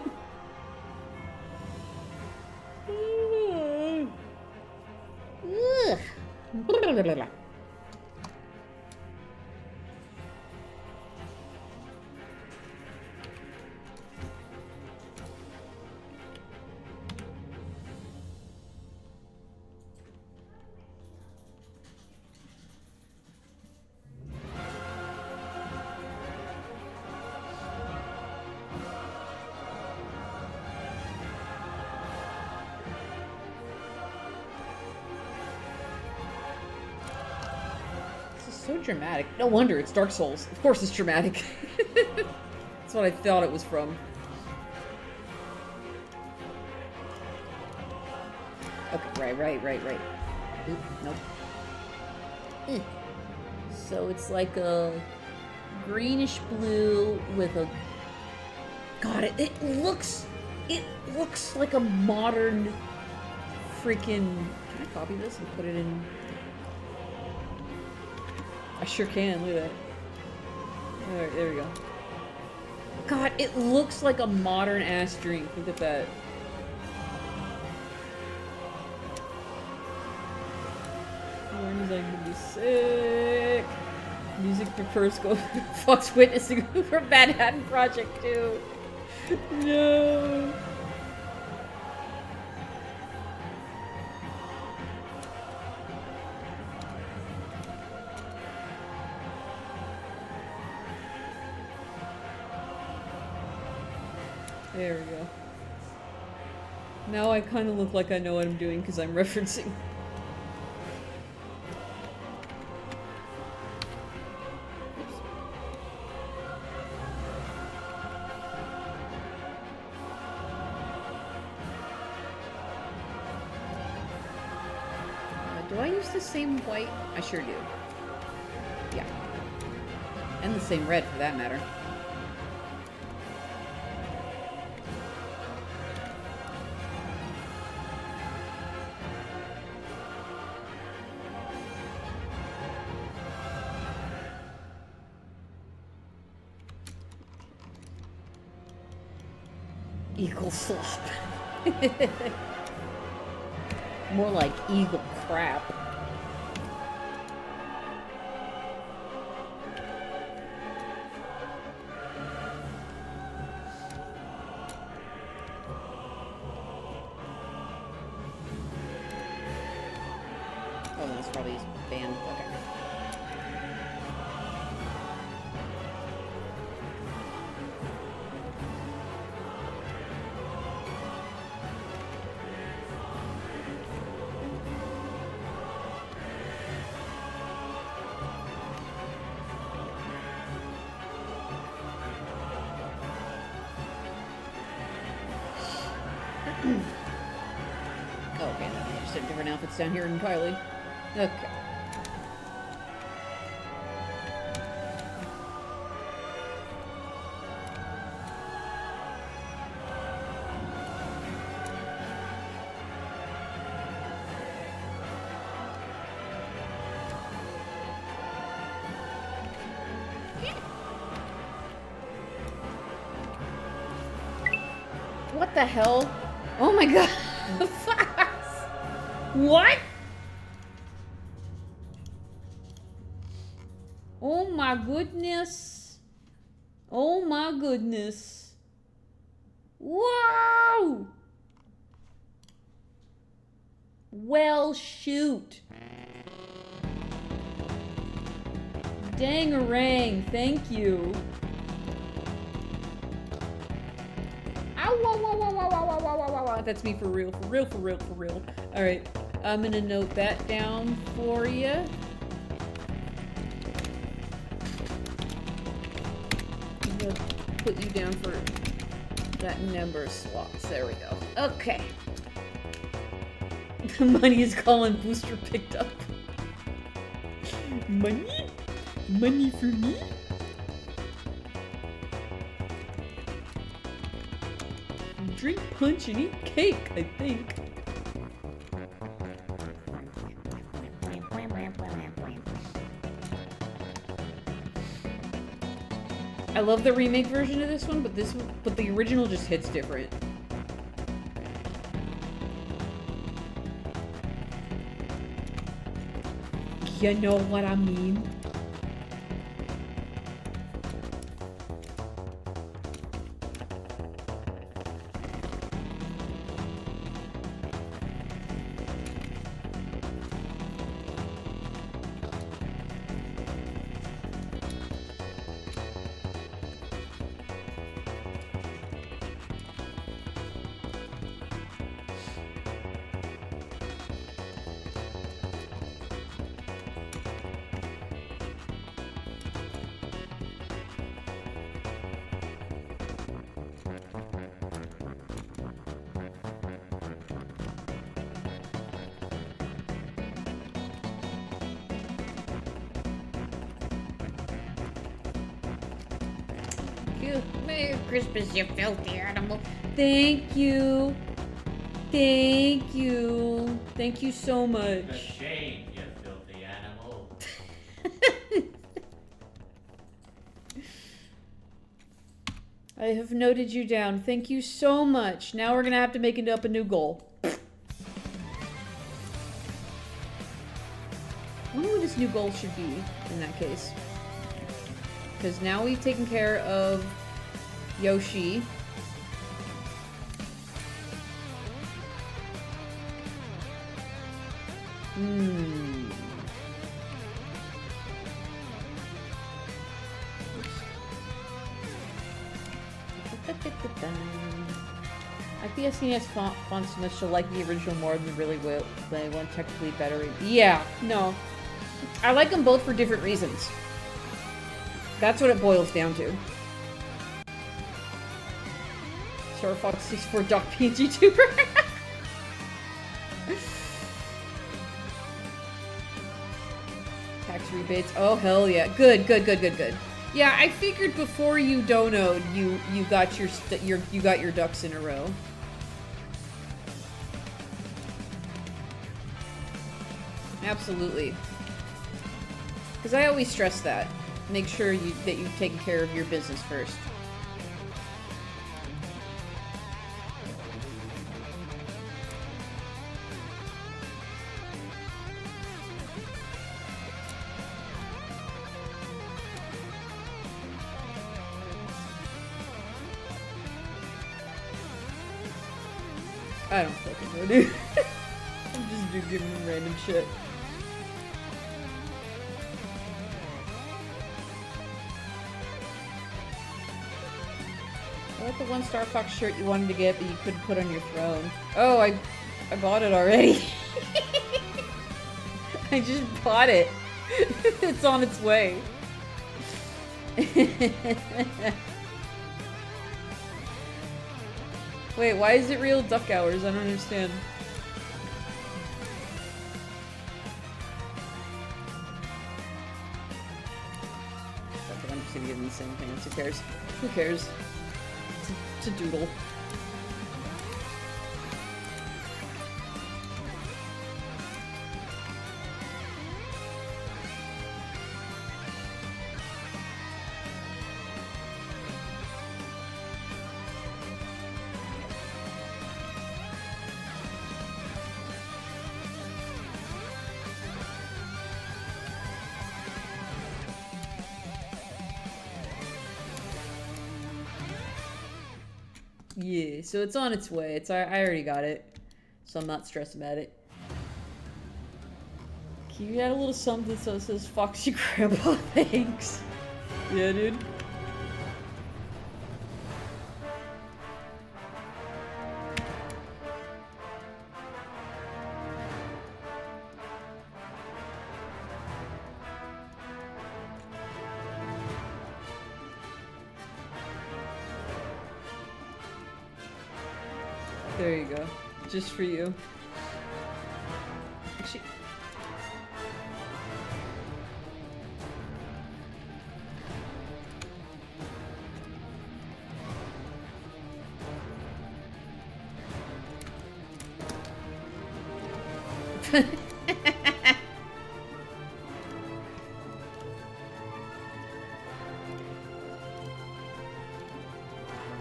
So dramatic. No wonder it's Dark Souls. Of course it's dramatic. That's what I thought it was from. Okay, right. Oop, nope. So it's like a greenish blue with a... God, it looks like a modern freaking... Can I copy this and put it in... I sure can, look at that. Alright, there we go. God, it looks like a modern ass drink. Look at that. Orange, I'm gonna be sick. Music prefers go Fox witnessing for Manhattan Project 2. No. There we go. Now I kind of look like I know what I'm doing because I'm referencing. Do I use the same white? I sure do. Yeah. And the same red for that matter. Eagle slop. More like eagle crap. Oh, that's probably his band. Okay. Oh, okay, just have different outfits down here entirely. Okay. What the hell? Oh my god. What? Oh my goodness. Oh my goodness. Whoa! Well, shoot. Dangarang, thank you. That's me for real, for real, for real, for real. Alright, I'm gonna note that down for you. I'm gonna put you down for that number of slots. There we go. Okay. The money is calling booster picked up. Money? Money for me? Drink punch and eat cake, I think. I love the remake version of this one, but the original just hits different. You know what I mean? you. Merry Christmas, you filthy animal. Thank you. Thank you. Thank you so The much. shame, you filthy animal. I have noted you down. Thank you so much. Now we're gonna have to make it up a new goal. I wonder what this new goal should be in that case. Because now we've taken care of Yoshi. IPSCS fonts so much to like the original more than really will. They want technically better. Yeah, no. I like them both for different reasons. That's what it boils down to. Star Fox 64 Doc PNG Tuber. Tax rebates. Oh hell yeah. Good, good, good, good, good. Yeah, I figured before you donoed, you got you got your ducks in a row. Absolutely. Because I always stress that. Make sure that you've taken care of your business first. I don't fucking know, dude. I'm just giving them random shit. I like the one Star Fox shirt you wanted to get, but you couldn't put on your throne. Oh, I bought it already. I just bought it. It's on its way. Wait, why is it real duck hours? I don't understand. Okay, I'm just gonna give them the same things. Who cares? Who cares? It's a doodle. Yeah, so it's on its way. I already got it, so I'm not stressed about it. Can you add a little something so it says Foxy Grandpa? Thanks. Yeah, dude. There you go. Just for you. Actually...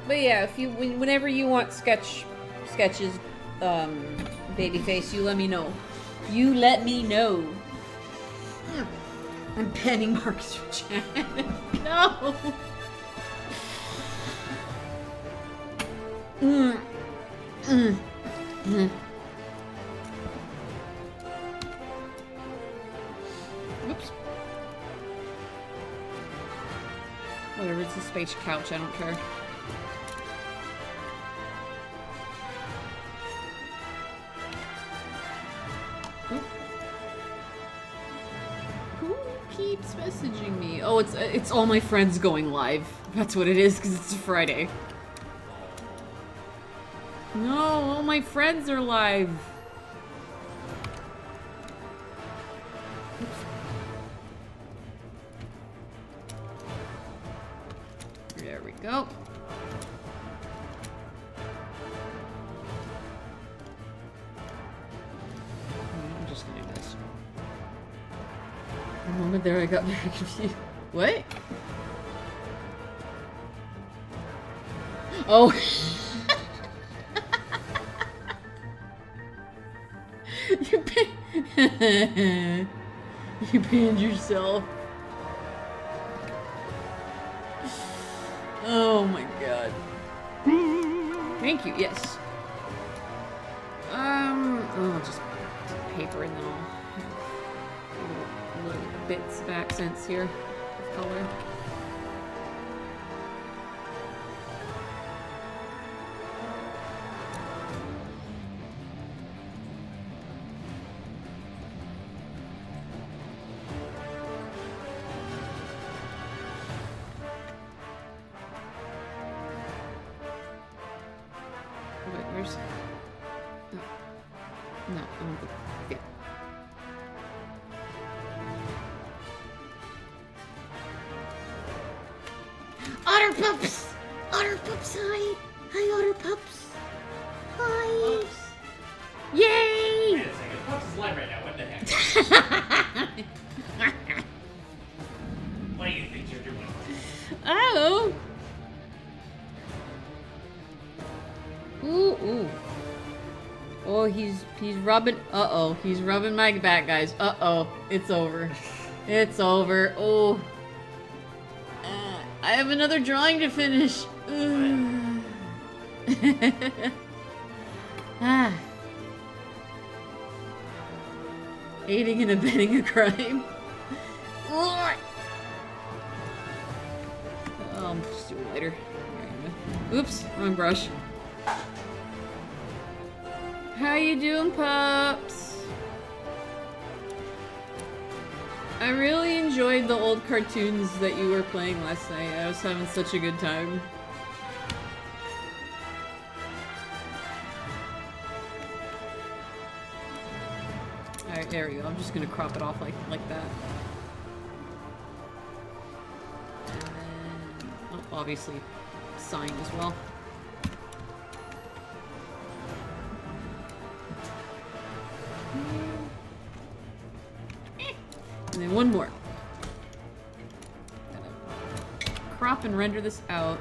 But yeah, if you whenever you want sketches, babyface, you let me know. You let me know. I'm banning Marcus from chat. No. Oops. Whatever, it's a space couch, I don't care. Who keeps messaging me? Oh, it's all my friends going live. That's what it is, because it's Friday. No, all my friends are live. Oops. There we go. Go. I'm just gonna do this. The moment there, I got very confused. What? Oh. You banned yourself. Oh my god. Thank you, yes. I'll just paper and then I'll have little bits of accents here of color. Wait, where's... No. No, I don't think... Yeah. Otter pups! Otter pups, hi! Hi, otter pups! Hi! Oops. Yay! Wait a second. Fox is live right now. What the heck? What do you think you're doing? Oh! Ooh, ooh. Oh, he's rubbing. Uh-oh. He's rubbing my back, guys. Uh-oh. It's over. It's over. Oh. I have another drawing to finish. Ah. Aiding and abetting a crime. Oh, I'll just do it later. Oops, wrong brush. How you doing, pups? I really enjoyed the old cartoons that you were playing last night. I was having such a good time. Alright, there we go. I'm just gonna crop it off like that. And then, oh, obviously, sign as well. And then one more. Gotta crop and render this out.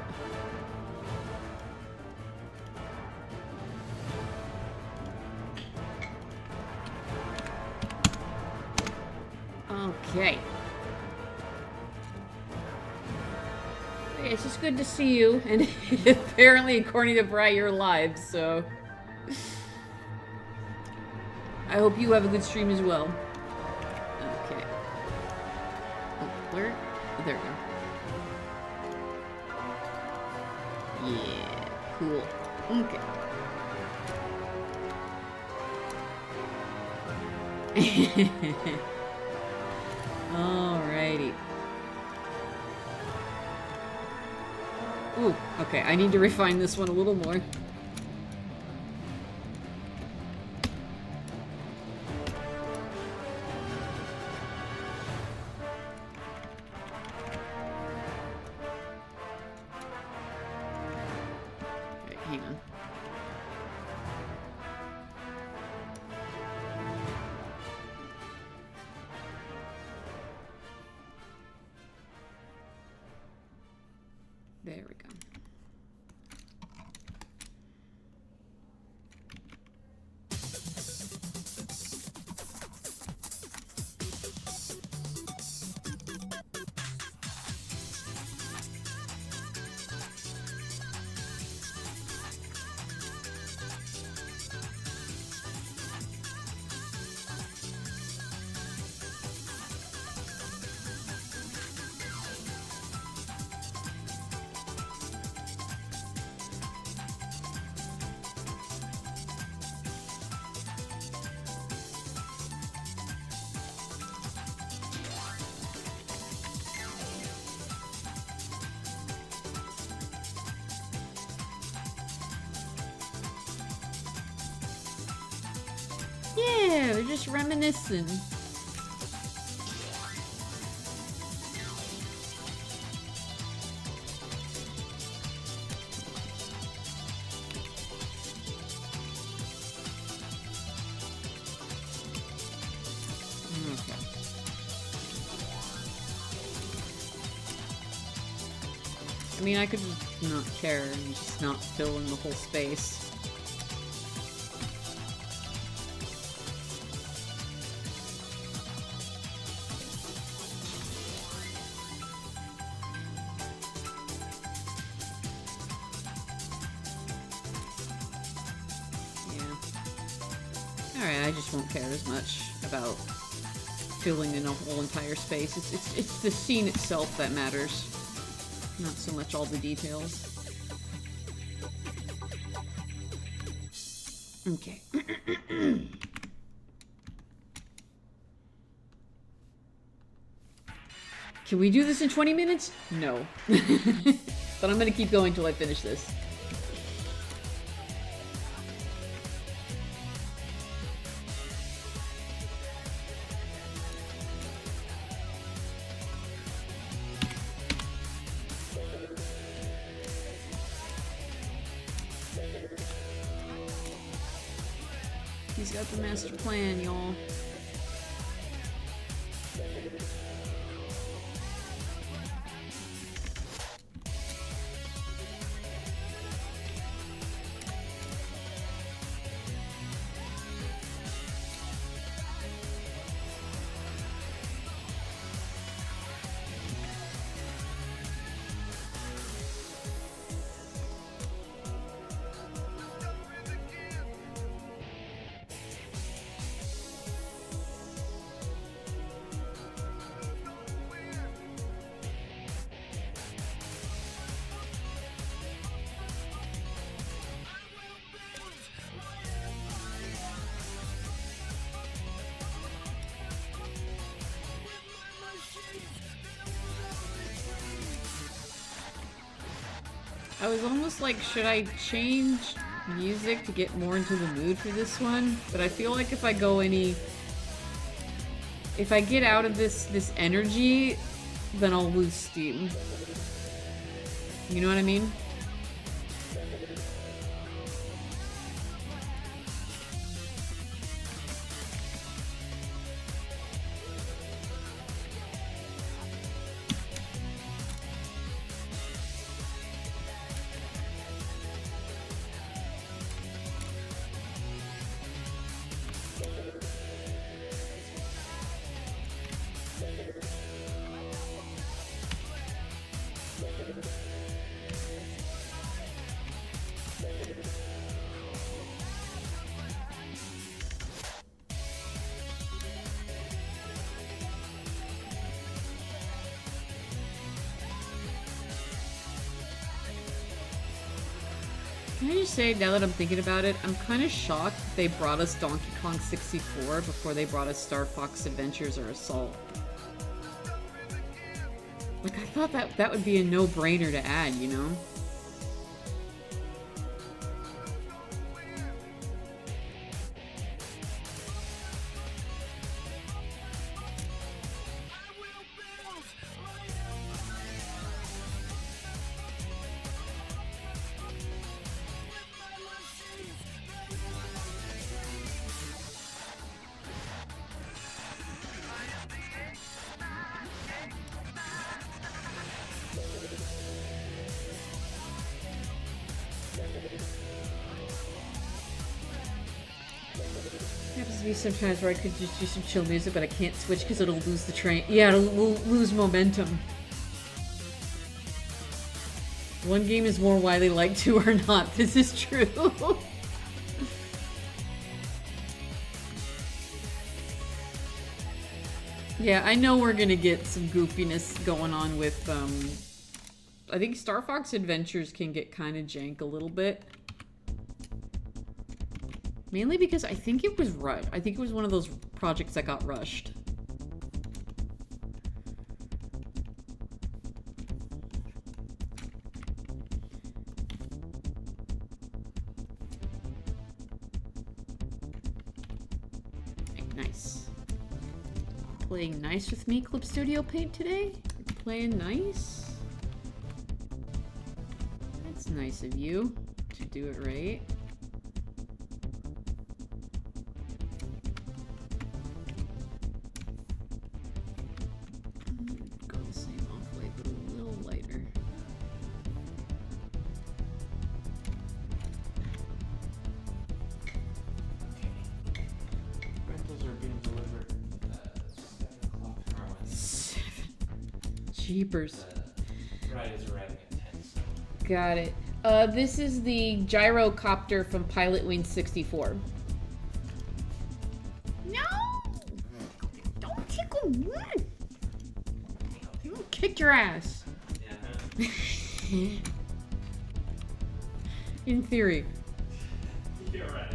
Okay. Hey, it's just good to see you, and apparently, according to Bri, you're live, so... I hope you have a good stream as well. Okay. Oh, where? Oh, there we go. Yeah, cool. Okay. Alrighty. Ooh, okay, I need to refine this one a little more. Okay, hang on. There we go. Yeah, we're just reminiscing. I mean, I could just not care and just not fill in the whole space. Alright, I just won't care as much about filling in a whole entire space. It's the scene itself that matters, not so much all the details. Okay. Can we do this in 20 minutes? No. But I'm gonna keep going till I finish this. He's got the master plan, y'all. I was almost like, should I change music to get more into the mood for this one? But I feel like if I go if I get out of this energy, then I'll lose steam. You know what I mean? Can I just say, now that I'm thinking about it, I'm kind of shocked they brought us Donkey Kong 64 before they brought us Star Fox Adventures or Assault. Like, I thought that would be a no-brainer to add, you know? Sometimes where I could just do some chill music, but I can't switch because it'll lose the train. Yeah, it'll lose momentum. One game is more widely liked, two are not. This is true. Yeah, I know we're gonna get some goofiness going on with, I think Star Fox Adventures can get kind of jank a little bit. Mainly because I think it was rushed. I think it was one of those projects that got rushed. Nice. Playing nice with me, Clip Studio Paint, today? Playing nice? That's nice of you to do it right. Go the same off white, but a little lighter. Jeepers. The ride is arriving at 10. So. Got it. This is the gyrocopter from Pilot Wing 64. No! Don't tickle me! I'll kick your ass. Yeah. In theory. You're right.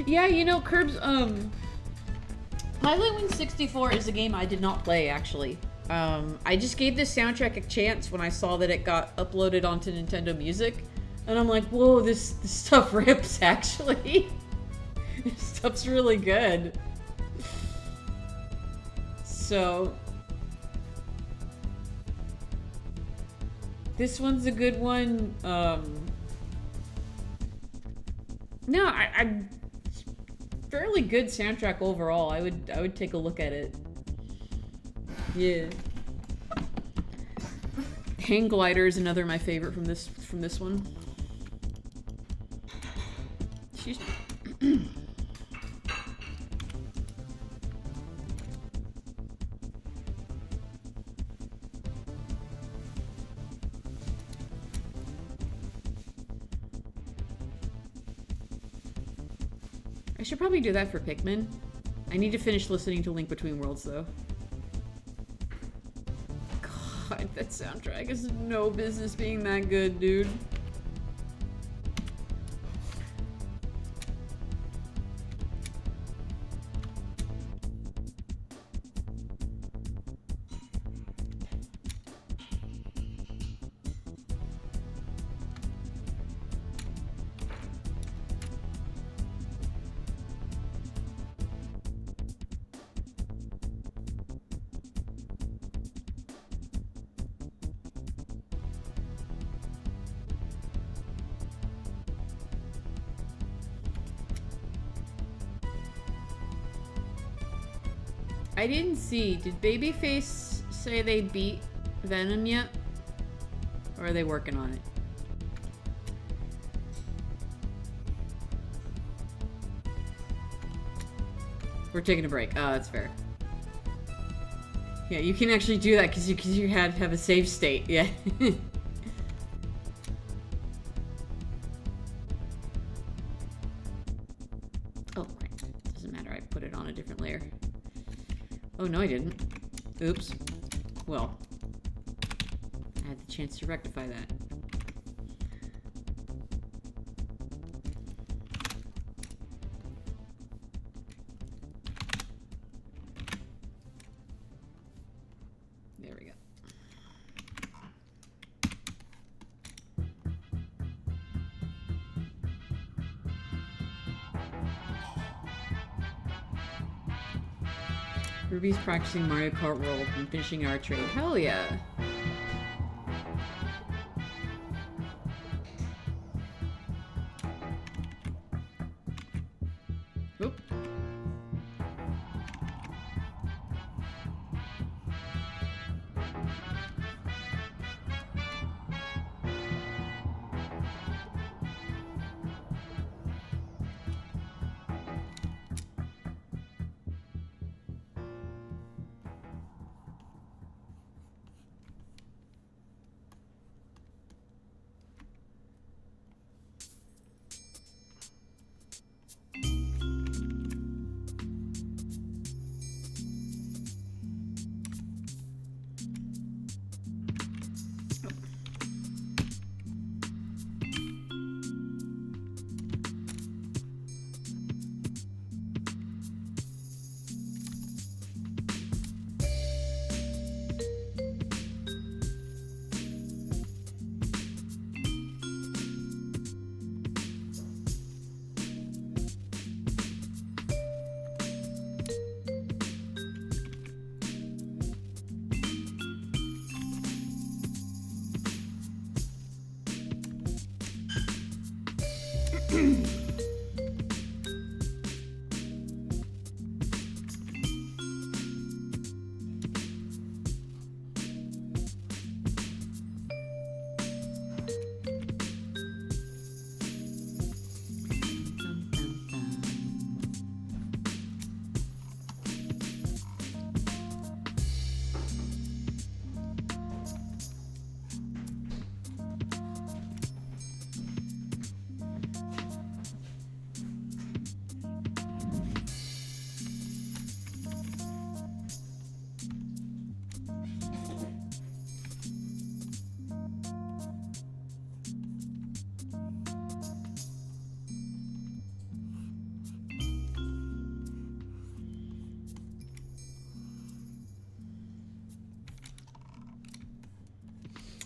Yeah, you know, Curbs, Pilot Wing 64 is a game I did not play, actually. I just gave this soundtrack a chance when I saw that it got uploaded onto Nintendo Music. And I'm like, whoa, this stuff rips, actually. This stuff's really good. So... this one's a good one. No, I'm fairly good soundtrack overall. I would take a look at it. Yeah. Hang Glider is another my favorite from this one. She's I should probably do that for Pikmin. I need to finish listening to Link Between Worlds, though. God, that soundtrack has no business being that good, dude. I didn't see. Did Babyface say they beat Venom yet? Or are they working on it? We're taking a break. Oh, that's fair. Yeah, you can actually do that because you had to have a save state. Yeah. Oh, crap. Doesn't matter. I put it on a different layer. Oh, no, I didn't. Oops. Well, I had the chance to rectify that. There we go. Ruby's practicing Mario Kart World and finishing our trade. Hell yeah! Oop.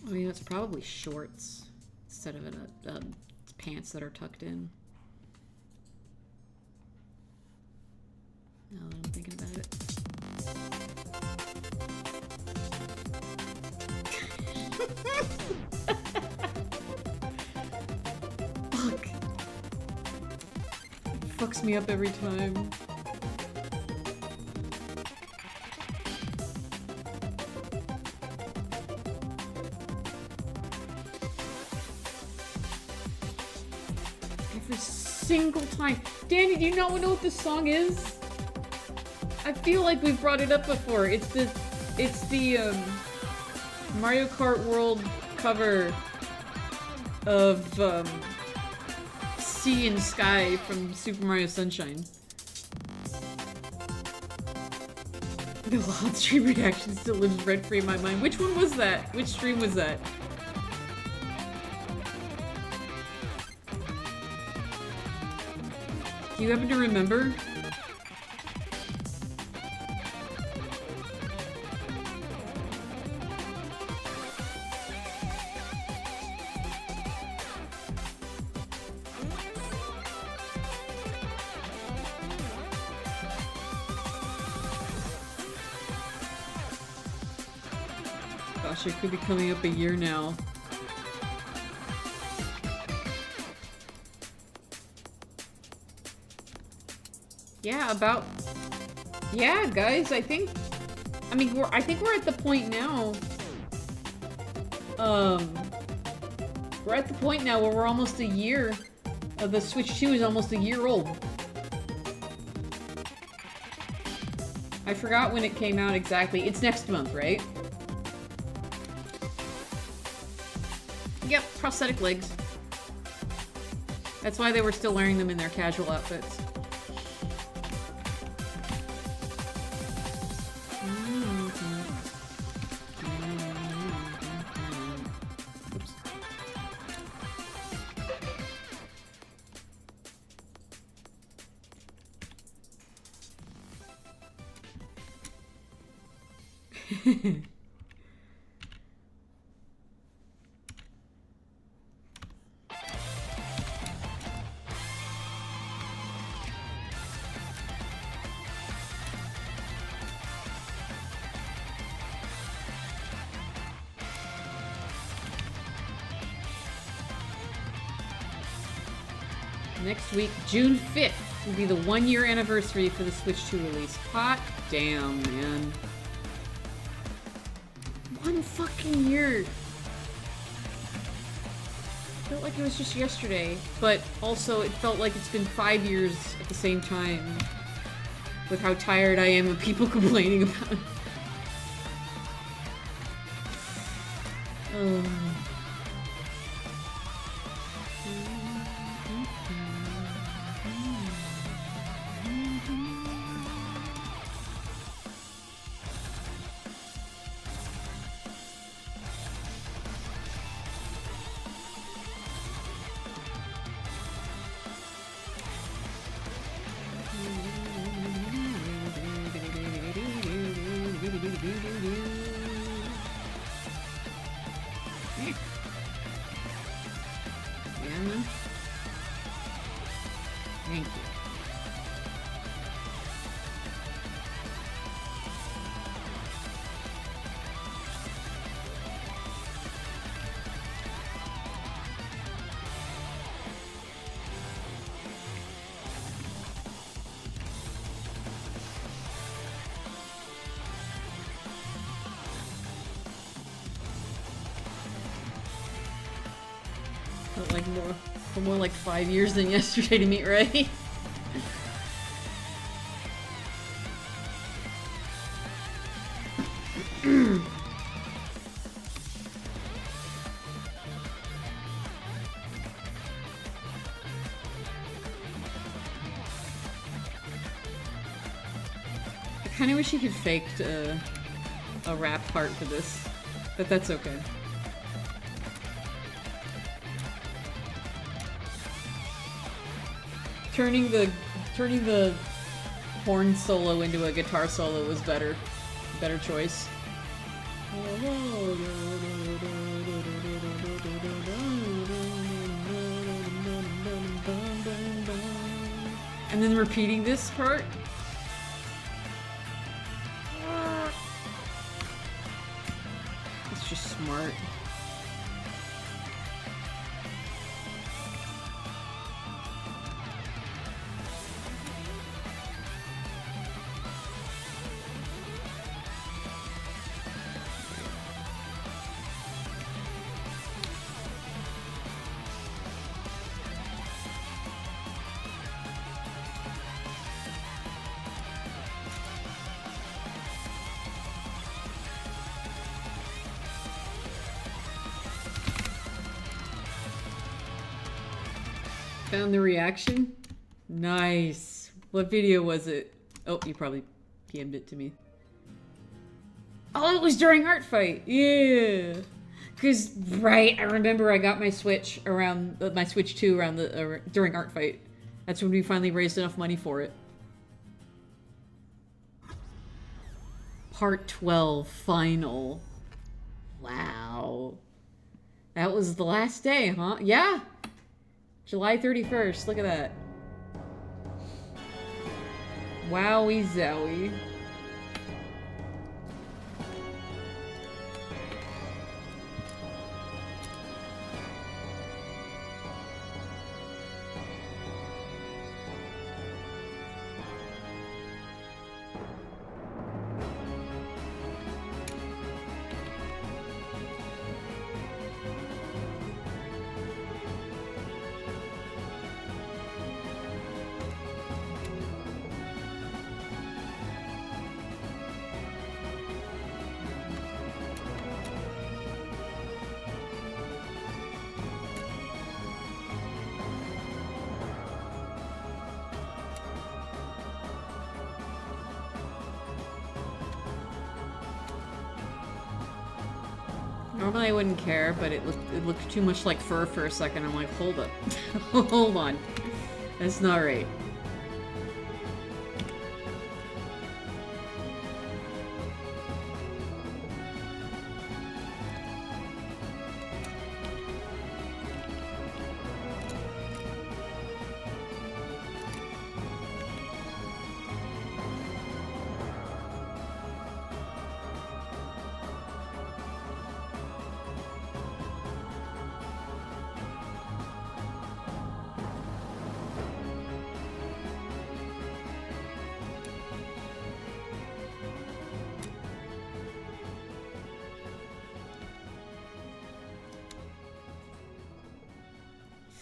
I mean, it's probably shorts instead of pants that are tucked in. Now that I'm thinking about it. Fuck. It fucks me up every time. Every single time. Danny, do you not know what this song is? I feel like we've brought it up before. It's the Mario Kart World cover of Sea and Sky from Super Mario Sunshine. The wild stream reaction still lives rent-free in my mind. Which one was that? Which stream was that? Do you happen to remember? Gosh, it could be coming up a year now. Yeah, yeah, guys, I think we're at the point now. We're at the point now where we're almost a year. The Switch 2 is almost a year old. I forgot when it came out exactly. It's next month, right? Yep, prosthetic legs. That's why they were still wearing them in their casual outfits. Next week, June 5th, will be the 1-year anniversary for the Switch 2 release. Hot damn, man. 1 fucking year. Felt like it was just yesterday, but also it felt like it's been 5 years at the same time with how tired I am of people complaining about it. Oh. Thank you. Felt like more like 5 years than yesterday to meet Ray. I kind of wish you could fake a rap part for this, but that's okay. Turning the horn solo into a guitar solo was better choice. And then repeating this part. It's just smart. Found the reaction? Nice. What video was it? Oh, you probably PM'd it to me. Oh, it was during Art Fight. Yeah. Cause right, I remember I got my Switch around my Switch 2 around the during Art Fight. That's when we finally raised enough money for it. Part 12 final. Wow. That was the last day, huh? Yeah. July 31st, look at that. Wowie zowie. Normally I wouldn't care, but it looked too much like fur for a second. I'm like, hold up. Hold on. That's not right.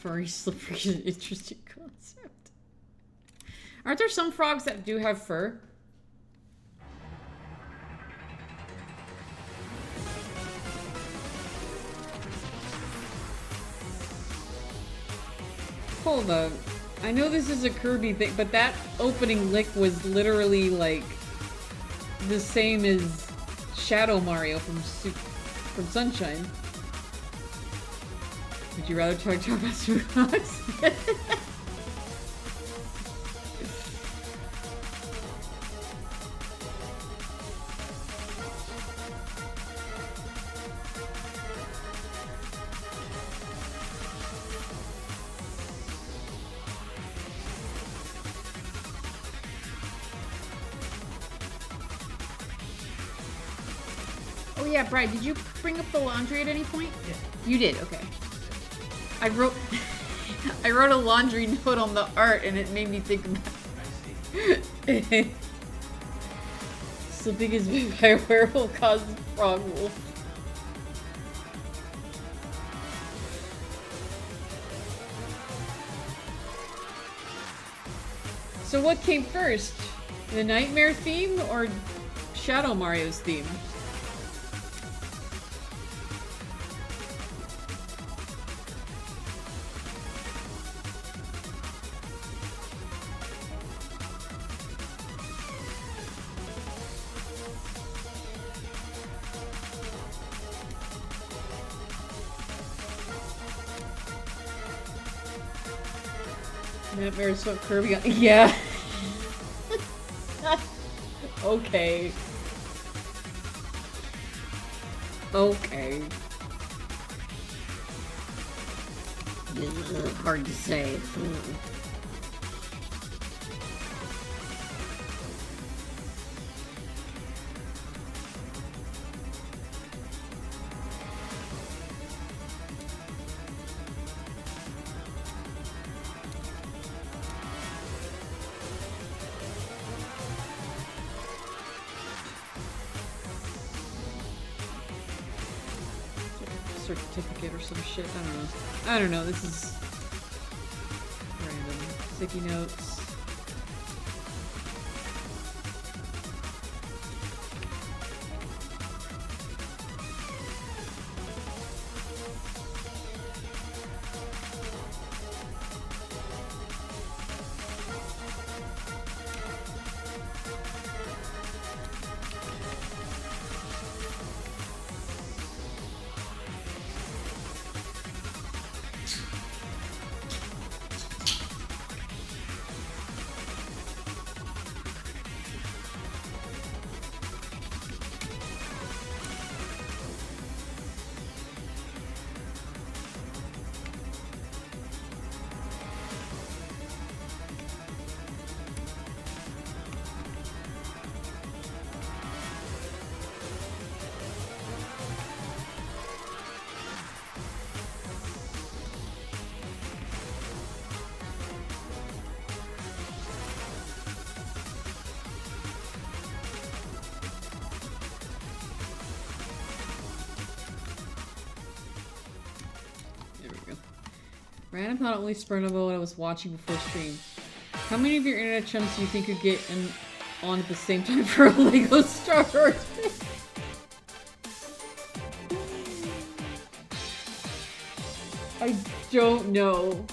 Furry slippery is an interesting concept. Aren't there some frogs that do have fur? Hold up. I know this is a Kirby thing, but that opening lick was literally like the same as Shadow Mario from Sunshine. Would you rather talk about frogs? Oh yeah, Brad, did you bring up the laundry at any point? Yeah. You did, okay. I wrote a laundry note on the art and it made me think about it. Slipping is bit by a werewolf causes frog wolf. So what came first? The Nightmare theme or Shadow Mario's theme? Nightmare's what Kirby got. Yeah. Okay. Okay. Hard to say. Certificate or some shit. I don't know. I don't know. This is random. Sticky notes. Random thought only spurned on what I was watching before stream. How many of your internet chums do you think could get on at the same time for a Lego Star Wars? I don't know.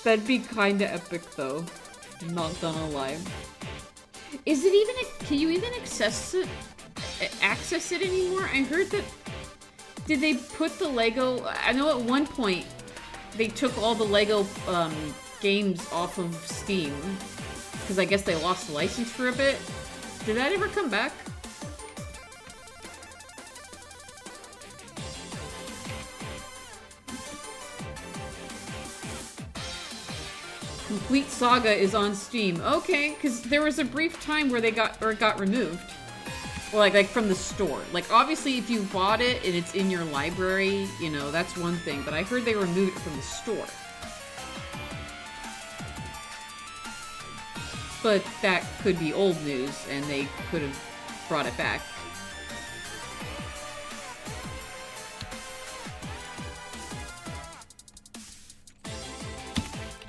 That'd be kinda epic though. I'm not gonna lie. Is it even can you even access it anymore? I heard that. Did they put the Lego? I know at one point they took all the Lego games off of Steam because I guess they lost the license for a bit. Did that ever come back? Complete Saga is on Steam. Okay, because there was a brief time where it got removed. Well, like from the store. Like, obviously, if you bought it and it's in your library, you know, that's one thing. But I heard they removed it from the store. But that could be old news, and they could have brought it back.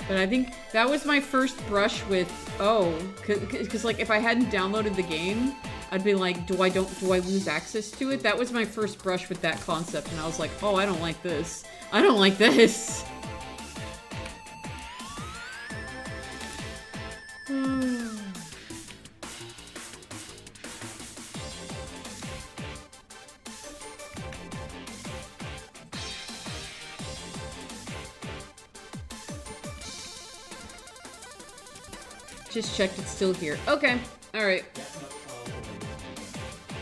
But I think that was my first brush with, because like if I hadn't downloaded the game, I'd be like, do I lose access to it? That was my first brush with that concept, and I was like, oh, I don't like this. I don't like this. Just checked, it's still here. Okay, alright.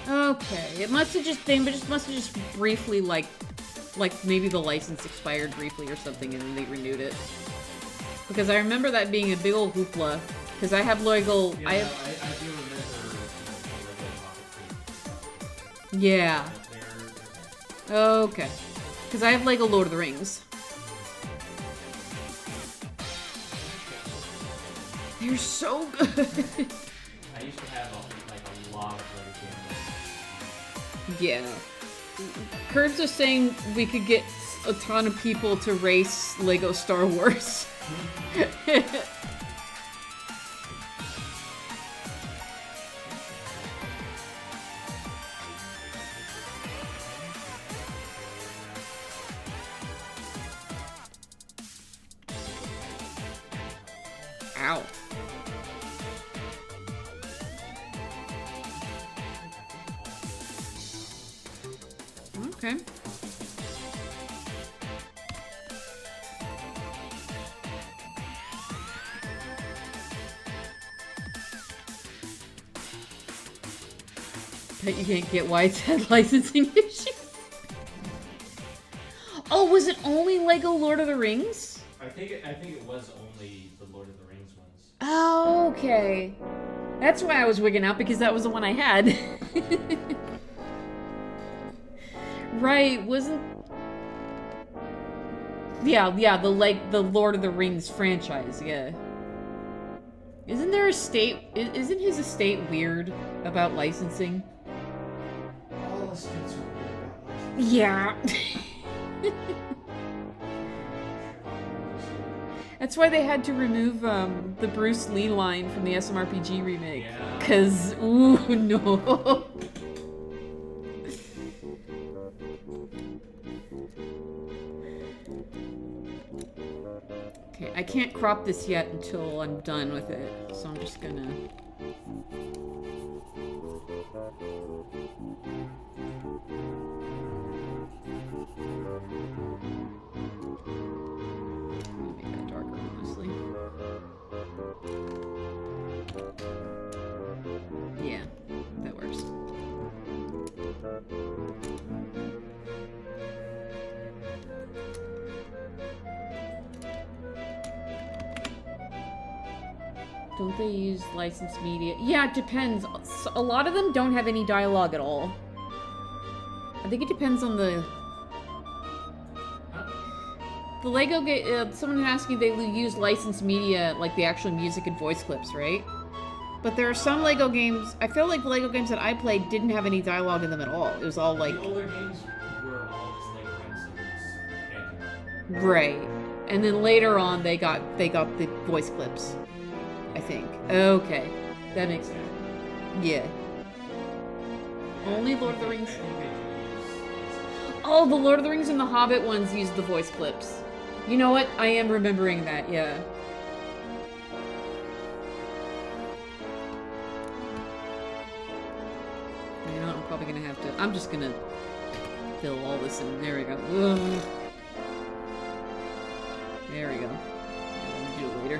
Okay, it must have just briefly, like maybe the license expired briefly or something and then they renewed it. Because I remember that being a big old hoopla. Because I have Lego, Yeah, I do remember the Lego yeah. Okay. Because I have Lego Lord of the Rings. They're so good. I used to have a lot of Lego games. Yeah. Curbs are saying we could get a ton of people to race Lego Star Wars. Ow. Okay. Bet you can't get why it's had licensing issues. Oh, was it only Lego Lord of the Rings? I think it was only the Lord of the Rings ones. Oh, okay. That's why I was wigging out, because that was the one I had. Right, wasn't... Yeah, the Lord of the Rings franchise, yeah. Isn't there isn't his estate weird about licensing? All estates are weird about licensing. Yeah. That's why they had to remove the Bruce Lee line from the SMRPG remake. Yeah. Cause, ooh, no. Okay, I can't crop this yet until I'm done with it, so I'm just gonna... Make that darker, honestly. Yeah, that works. Don't they use licensed media? Yeah, it depends. A lot of them don't have any dialogue at all. I think it depends on the Lego game. Someone asked me they use licensed media, like the actual music and voice clips, right? But there are some Lego games. I feel like the Lego games that I played didn't have any dialogue in them at all. It was all like The older games were all just like cutscenes. right, and then later on they got the voice clips. I think. Okay, that makes sense. Yeah. Only Lord of the Rings. Oh, the Lord of the Rings and the Hobbit ones used the voice clips. You know what? I am remembering that, yeah. You know what? I'm probably gonna have to... I'm just gonna fill all this in. There we go. Ugh. There we go. I'll do it later.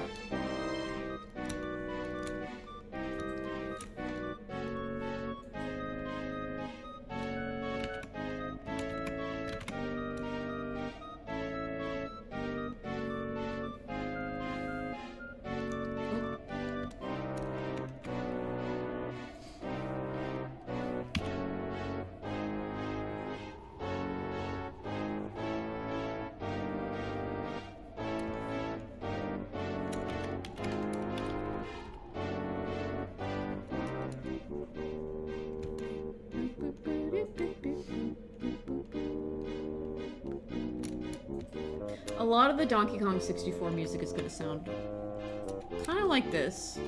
A lot of the Donkey Kong 64 music is going to sound kind of like this.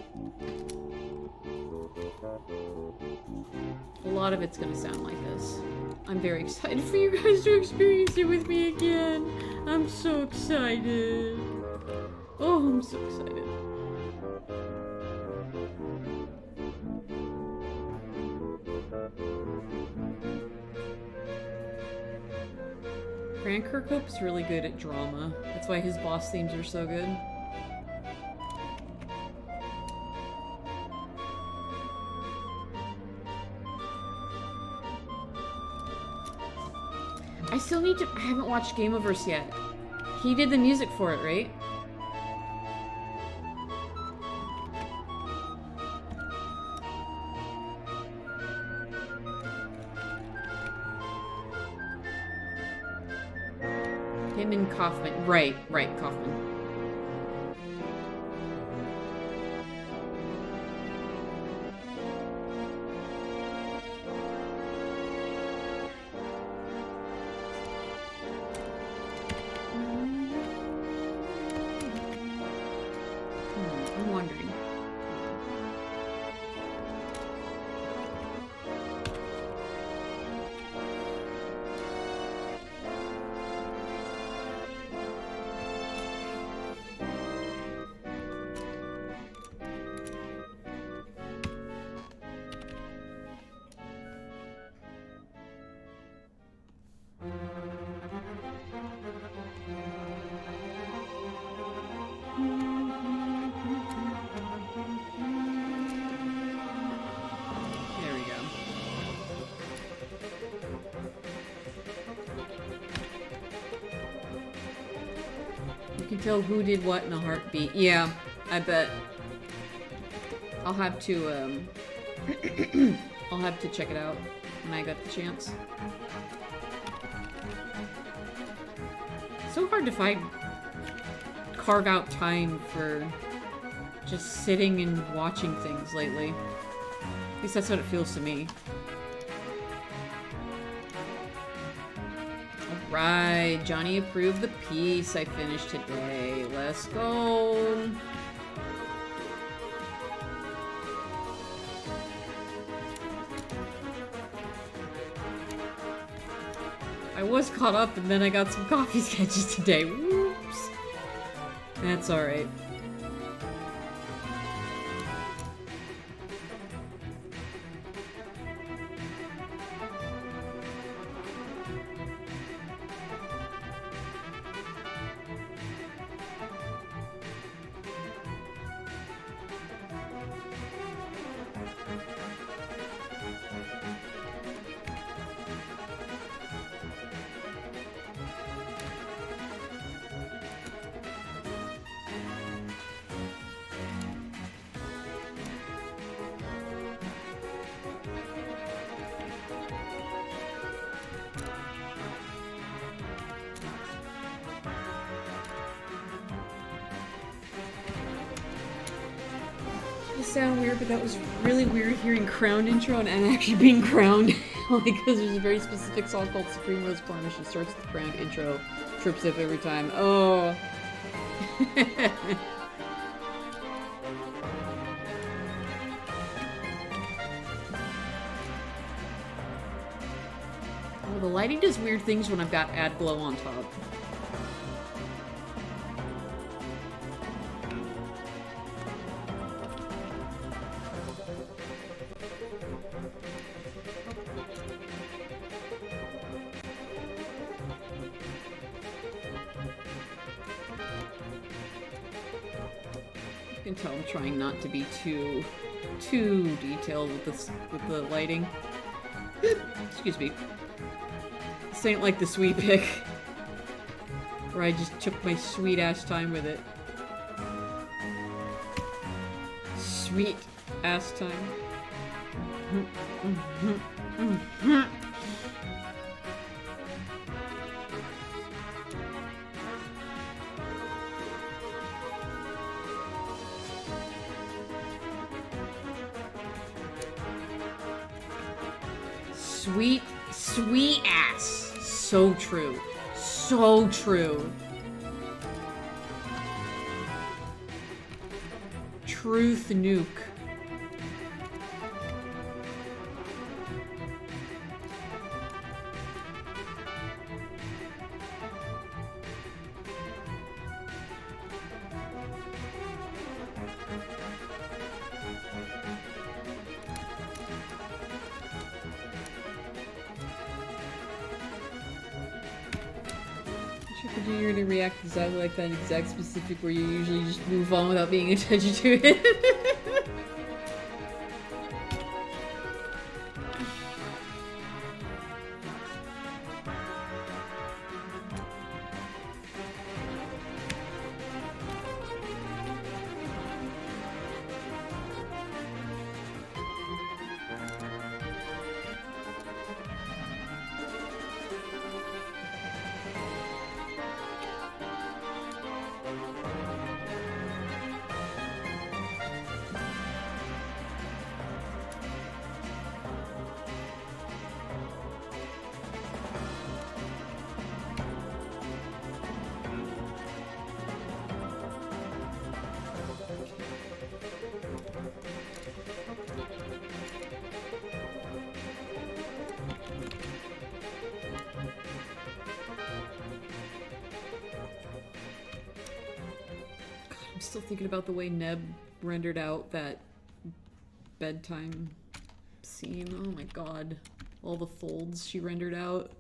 A lot of it's going to sound like this. I'm very excited for you guys to experience it with me again. I'm so excited. Oh, I'm so excited. Grant Kirkhope's really good at drama. That's why his boss themes are so good. I still need to... I haven't watched Gameoverse yet. He did the music for it, right? Him and Kaufman. Right, Kaufman. I'm wondering. can tell who did what in a heartbeat. Yeah, I bet. I'll have to, I'll have to check it out when I get the chance. So hard to carve out time for just sitting and watching things lately. At least that's what it feels to me. Alright, Johnny approved the piece I finished today. Let's go. I was caught up and then I got some coffee sketches today. Whoops. That's alright. Sound weird, but that was really weird hearing crowned intro and actually being crowned. Because there's a very specific song called Supreme Rose Cornish and starts with the crowned intro. Trips up every time. Oh. Oh, the lighting does weird things when I've got add glow on top. You can tell I'm trying not to be too detailed with the lighting. Excuse me. This ain't like the sweet pick, where I just took my sweet ass time with it. Sweet ass time. Sweet ass. So true. So true. Truth nuke. You to react exactly like that exact specific where you usually just move on without paying attention to it. Still thinking about the way Neb rendered out that bedtime scene. Oh my god. All the folds she rendered out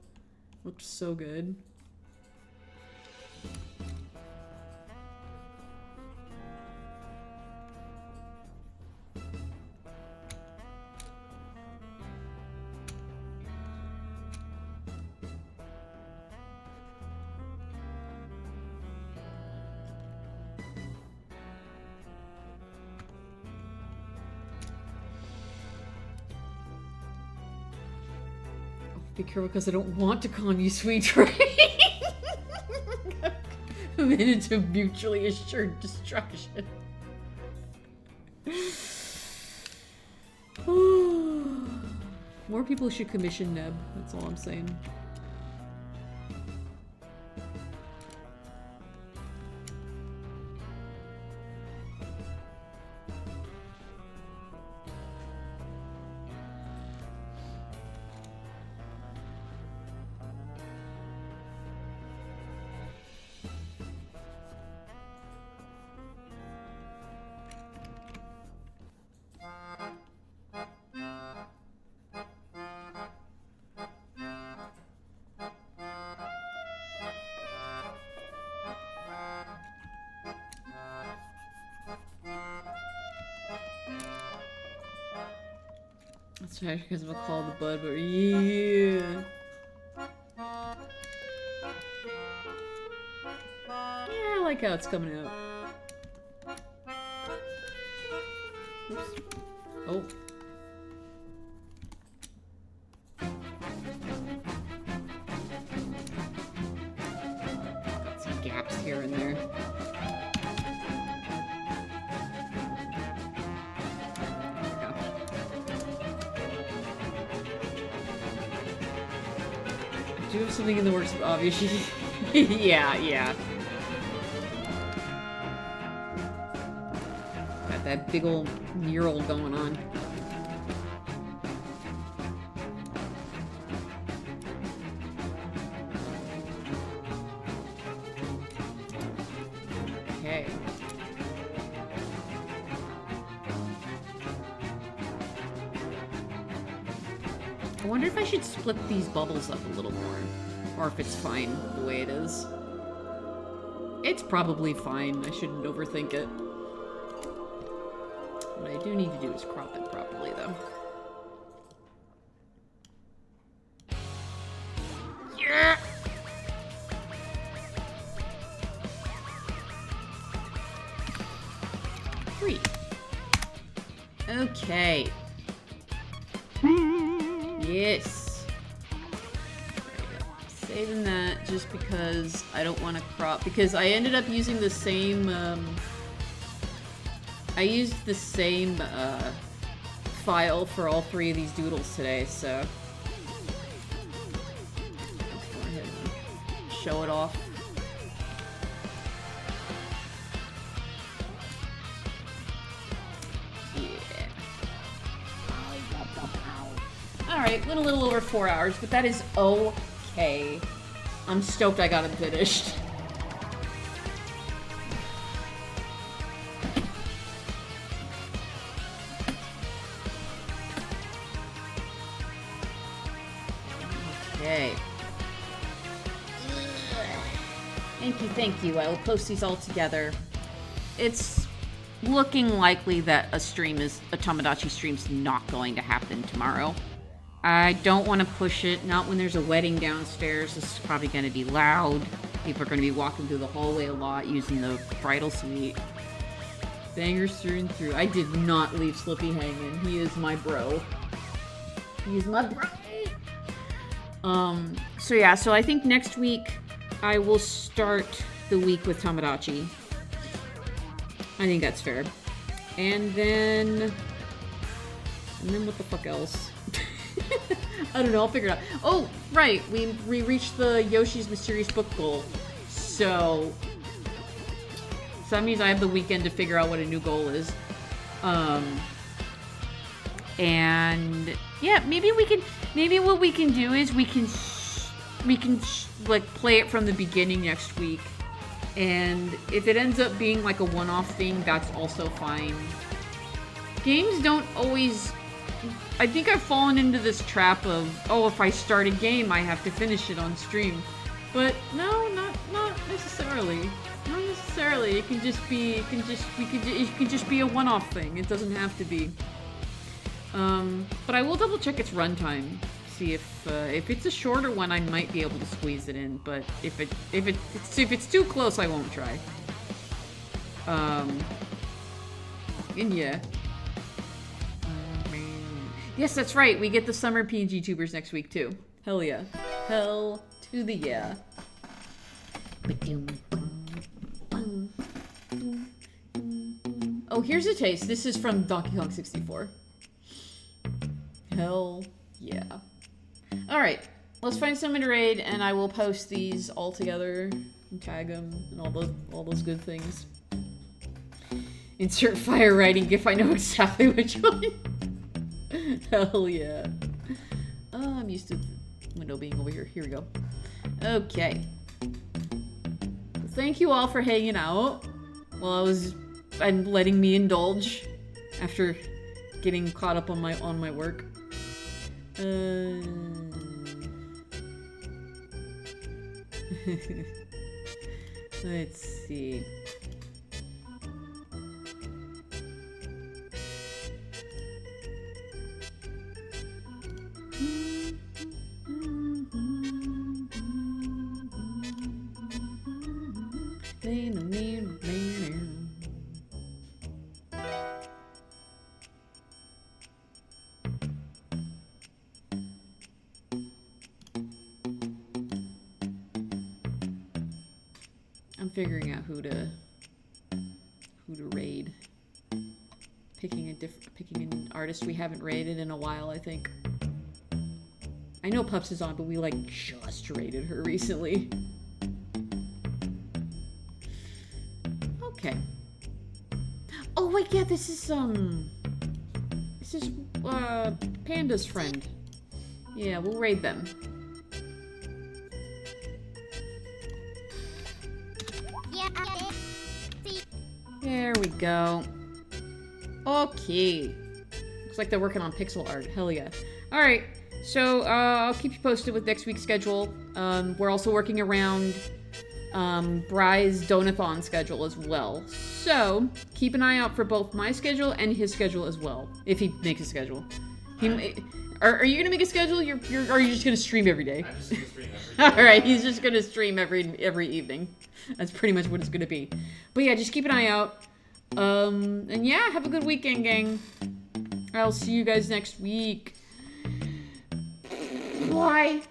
looked so good. Be careful because I don't want to call you sweet train. I'm into mutually assured destruction. More people should commission Neb. That's all I'm saying. That's right, because of a call the bud, but yeah. Yeah, I like how it's coming out. Oops. Oh. Got some gaps here and there. Do you have something in the works, obviously? yeah. Got that big old mural going on. Okay. I wonder if I should split these bubbles up a little more, or if it's fine the way it is. It's probably fine. I shouldn't overthink it. What I do need to do is crop it properly, though. Yeah! Three. Okay. Yes. There we go. Saving that just because I don't want to crop, because I ended up using the same, I used the same, file for all three of these doodles today, so let's go ahead and show it off. Alright, went a little over 4 hours, but that is okay. I'm stoked I got them finished. Okay. Thank you. I will post these all together. It's looking likely that a Tomodachi stream's not going to happen tomorrow. I don't want to push it, not when there's a wedding downstairs. This is probably going to be loud. People are going to be walking through the hallway a lot using the bridal suite. Bangers through and through. I did not leave Slippy hanging. He is my bro. He is my bro. So yeah, so I think next week I will start the week with Tomodachi. I think that's fair. And then what the fuck else? I don't know, I'll figure it out. Oh, right, we reached the Yoshi's Mysterious Book goal. So that means I have the weekend to figure out what a new goal is. And yeah, maybe what we can do is we can like play it from the beginning next week. And if it ends up being like a one-off thing, that's also fine. Games don't always... I think I've fallen into this trap of, oh, if I start a game, I have to finish it on stream. But no, not necessarily. Not necessarily. It can just be, it can just be a one-off thing. It doesn't have to be. But I will double check its runtime. See if it's a shorter one, I might be able to squeeze it in. But if it's too close, I won't try. And yeah. Yes, that's right. We get the summer PNG tubers next week too. Hell yeah. Hell to the yeah. Oh, here's a taste. This is from Donkey Kong 64. Hell yeah. Alright, let's find someone to raid, and I will post these all together, and tag them, and all those good things. Insert fire writing if I know exactly which one. Hell yeah. Oh, I'm used to the window being over here. Here we go. Okay. Thank you all for hanging out while I'm letting me indulge after getting caught up on my work. Let's see. I'm figuring out who to raid. Picking an artist we haven't raided in a while, I think. I know Pups is on, but we like just raided her recently. Okay. Oh wait, yeah, this is Panda's friend. Yeah, we'll raid them. There we go. Okay. Looks like they're working on pixel art. Hell yeah. Alright, so I'll keep you posted with next week's schedule. We're also working around Bry's Donathon schedule as well. So, keep an eye out for both my schedule and his schedule as well, if he makes a schedule. Are you gonna make a schedule? Or are you just gonna stream every day? I'm just gonna stream every day. Alright, he's just gonna stream every evening. That's pretty much what it's gonna be. But yeah, just keep an eye out. And yeah, have a good weekend, gang. I'll see you guys next week. Bye.